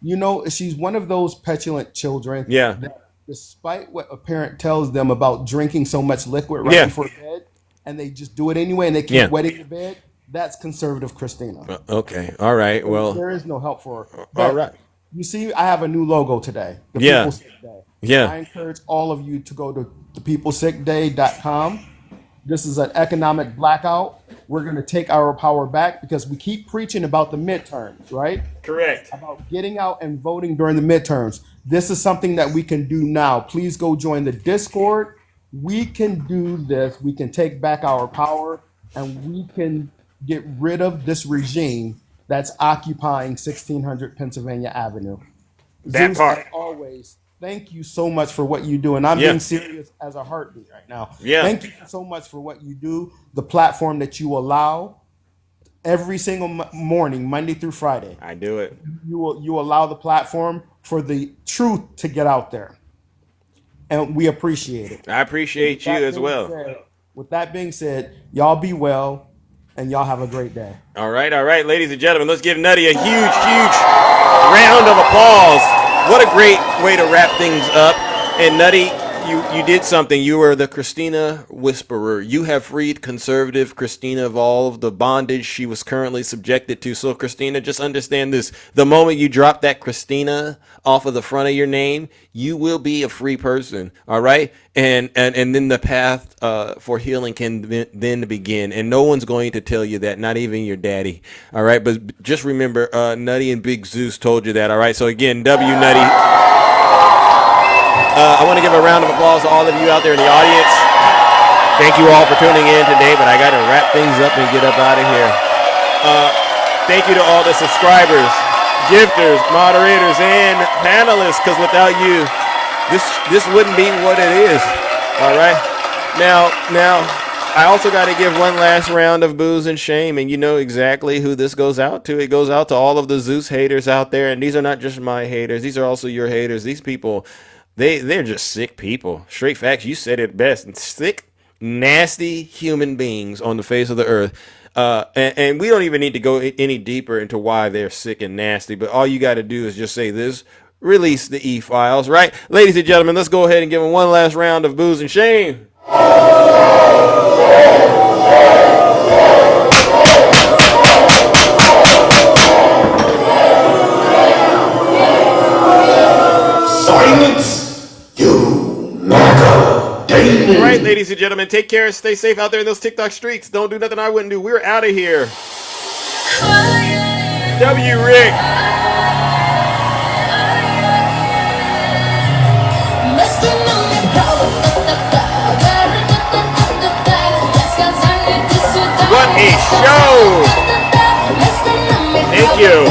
Because, she's one of those petulant children. Yeah. That despite what a parent tells them about drinking so much liquid right before bed, and they just do it anyway, and they keep wetting the bed. That's conservative Christina. Okay. All right. Well, there is no help for her. All right. You see, I have a new logo today. The Yeah. People Sick Day. Yeah. I encourage all of you to go to thepeoplesickday.com. This is an economic blackout. We're going to take our power back because we keep preaching about the midterms, right? Correct. About getting out and voting during the midterms. This is something that we can do now. Please go join the Discord. We can do this. We can take back our power, and we can get rid of this regime that's occupying 1600 Pennsylvania Avenue. That Zeus, part. as always, thank you so much for what you do. And I'm Yeah. being serious as a heartbeat right now. Yeah. Thank you so much for what you do, the platform that you allow every single morning, Monday through Friday. I do it. You allow the platform for the truth to get out there. And we appreciate it. I appreciate you That as being well. said- with that being said, y'all be well and y'all have a great day. All right, ladies and gentlemen, let's give Nutty a huge, huge round of applause. What a great way to wrap things up. And Nutty, you did something. You were the Christina Whisperer. You have freed conservative Christina of all of the bondage she was currently subjected to. So, Christina, just understand this. The moment you drop that Christina off of the front of your name, you will be a free person. All right? And then the path for healing can then begin. And no one's going to tell you that, not even your daddy. All right? But just remember, Nutty and Big Zeus told you that. All right? So, again, W Nutty. I want to give a round of applause to all of you out there in the audience. Thank you all for tuning in today, but I got to wrap things up and get up out of here. Thank you to all the subscribers, gifters, moderators, and panelists, because without you, this wouldn't be what it is. All right? Now, I also got to give one last round of booze and shame, and you know exactly who this goes out to. It goes out to all of the Zeus haters out there, and these are not just my haters. These are also your haters. These people... They're just sick people. Straight facts. You said it best. Sick, nasty human beings on the face of the earth. And we don't even need to go any deeper into why they're sick and nasty. But all you got to do is just say this. Release the e-files, right? Ladies and gentlemen, let's go ahead and give them one last round of booze and shame. Silence! You MAGA Damon! All right, ladies and gentlemen, take care. Stay safe out there in those TikTok streets. Don't do nothing I wouldn't do. We're out of here. W. Rick. What a show! Thank you.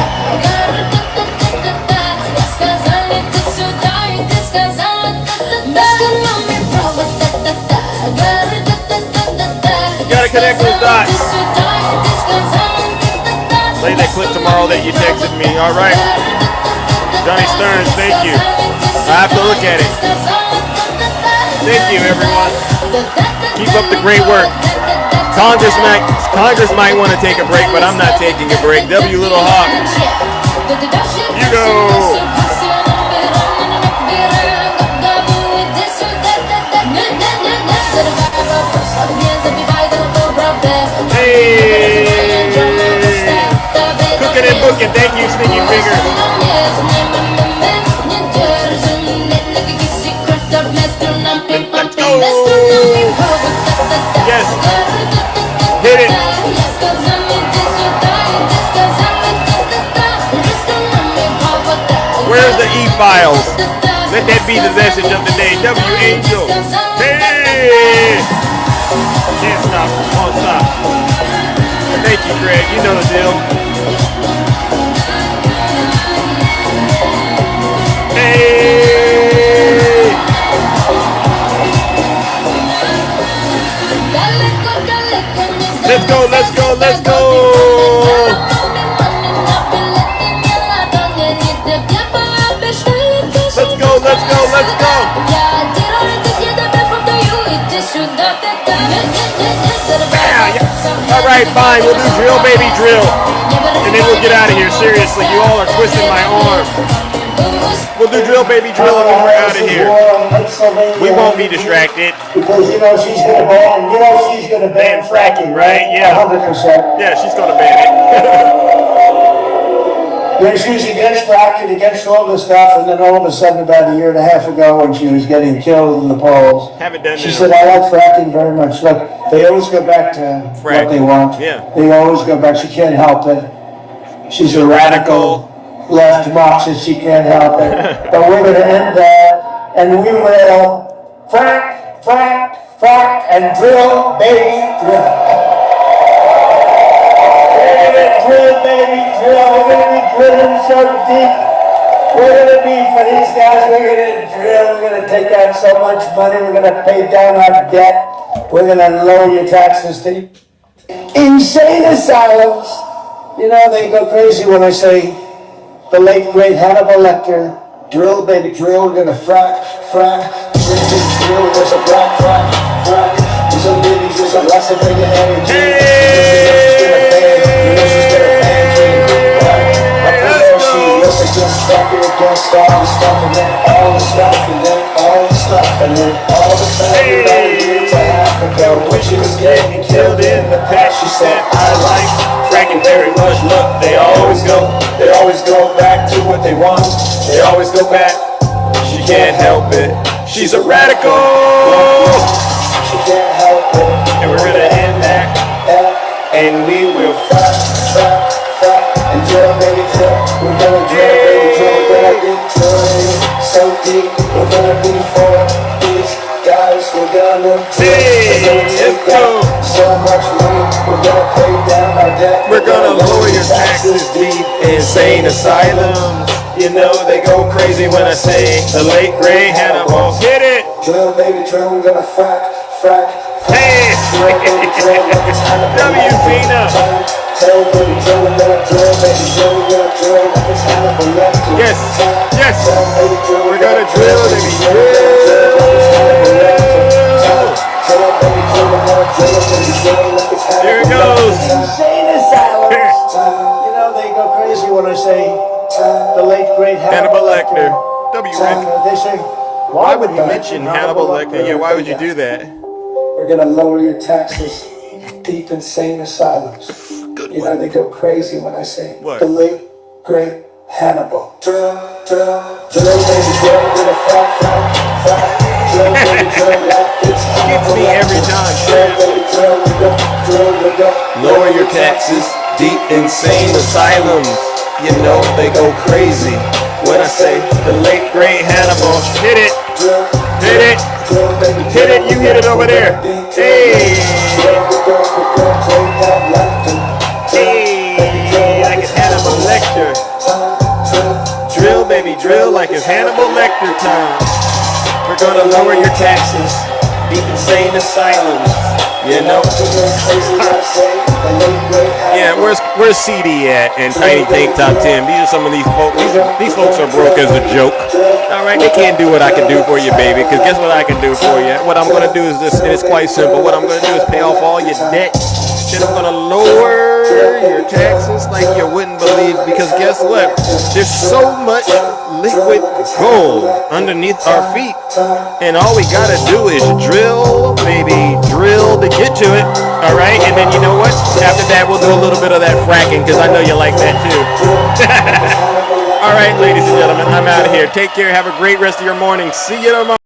You gotta connect those dots. Play that clip tomorrow that you texted me. All right. Johnny Stearns, thank you. I have to look at it. Thank you, everyone. Keep up the great work. Congress might want to take a break, but I'm not taking a break. W. Little Hawk. You go. Hey! Cooking and booking. Thank you, Sneaky Fingers. Let's go. Yes. Hit it. Where's the e-files? Let that be the message of the day. W. Angel. Hey! Can't stop. Won't stop. Thank you, Greg. You know the deal. Hey! Let's go, let's go, let's go! Let's go, let's go, let's go! All right, fine, we'll do drill, baby, drill. And then we'll get out of here, seriously. You all are twisting my arm. We'll do drill, baby, drill, and then we're out of here. We won't be distracted. Because she's gonna ban fracking, right? Yeah. 100%. Yeah, she's gonna ban it. When she was against fracking, against all this stuff, and then all of a sudden, about a year and a half ago, when she was getting killed in the polls, she said, "I like fracking very much." Look, they always go back to what they want. Yeah. They always go back. She can't help it. She's a radical left Marxist. She can't help it. But we're going to end that, and we will frack, frack, frack, and drill, baby, drill. Drill, baby, drill. We're going to be drilling so deep. We're going to be, for these guys, we're going to drill. We're going to take out so much money. We're going to pay down our debt. We're going to lower your taxes to insane asylums. You know, they go crazy when I say the late, great Hannibal Lecter. Drill, baby, drill. We're going to frack, frack. Drill, there's a frack, frack, frack. There's a baby, there's a lots of big energy. Just fucking against all the stuff, and then all the stuff, and then all the stuff, and then all the stuff. Everybody to Africa when she was getting killed in the past. She said, "I like fracking very much." Look, they always go back to what they want. They always go back. She can't help it. She's a radical. She can't help it. And we're gonna end that, and we will frack, frack, frack, and drill, baby, drill. We're gonna drill, baby, drill. We're gonna get drilling so deep. We're gonna be for these guys. We're gonna take out so much money. We're gonna pay down our debt. We're gonna lower your taxes deep. Insane asylums. You know they go crazy when I say the late great Hannibal. Hit it! Drill, baby, drill. We're gonna frack, frack. Hey! W. Fina. Yes, yes. We're gonna drill, baby. There it goes. Insane asylums. You know they go crazy when I say the late great Hannibal Lecter. W. They say, why would you mention Hannibal Lecter? Yeah, why would you do that? We're gonna lower your taxes. Deep insane asylums. You know they go crazy when I say the late great Hannibal. Drill, drill, drill, baby, drill. We're gonna frack, frack, frack. Drill, baby, drill. Gets me every time. Drill, baby, drill. We go, drill, we go. Lower your taxes. Deep insane asylums. You know they go crazy when I say the late great Hannibal. Hit it. Hit it. Hit it. You hit it over there. Hey. Hey. Like it's Hannibal Lecter. Drill, baby, drill like it's Hannibal Lecter time. We're gonna lower your taxes. Deep insane asylums. You know. Yeah, where's CD at and Tiny Tank Top 10? These are some of these folks. These folks are broke as a joke. All right, they can't do what I can do for you, baby. Because guess what I can do for you? What I'm gonna do is this, and it's quite simple. What I'm gonna do is pay off all your debt. Then I'm gonna lower your taxes like you wouldn't believe. Because guess what? There's so much liquid gold underneath our feet, and all we gotta do is drill, baby, drill to get to it. All right, and then you know what? After that, we'll do a little bit of that fracking because I know you like that too. All right, ladies and gentlemen, I'm out of here. Take care. Have a great rest of your morning. See you tomorrow.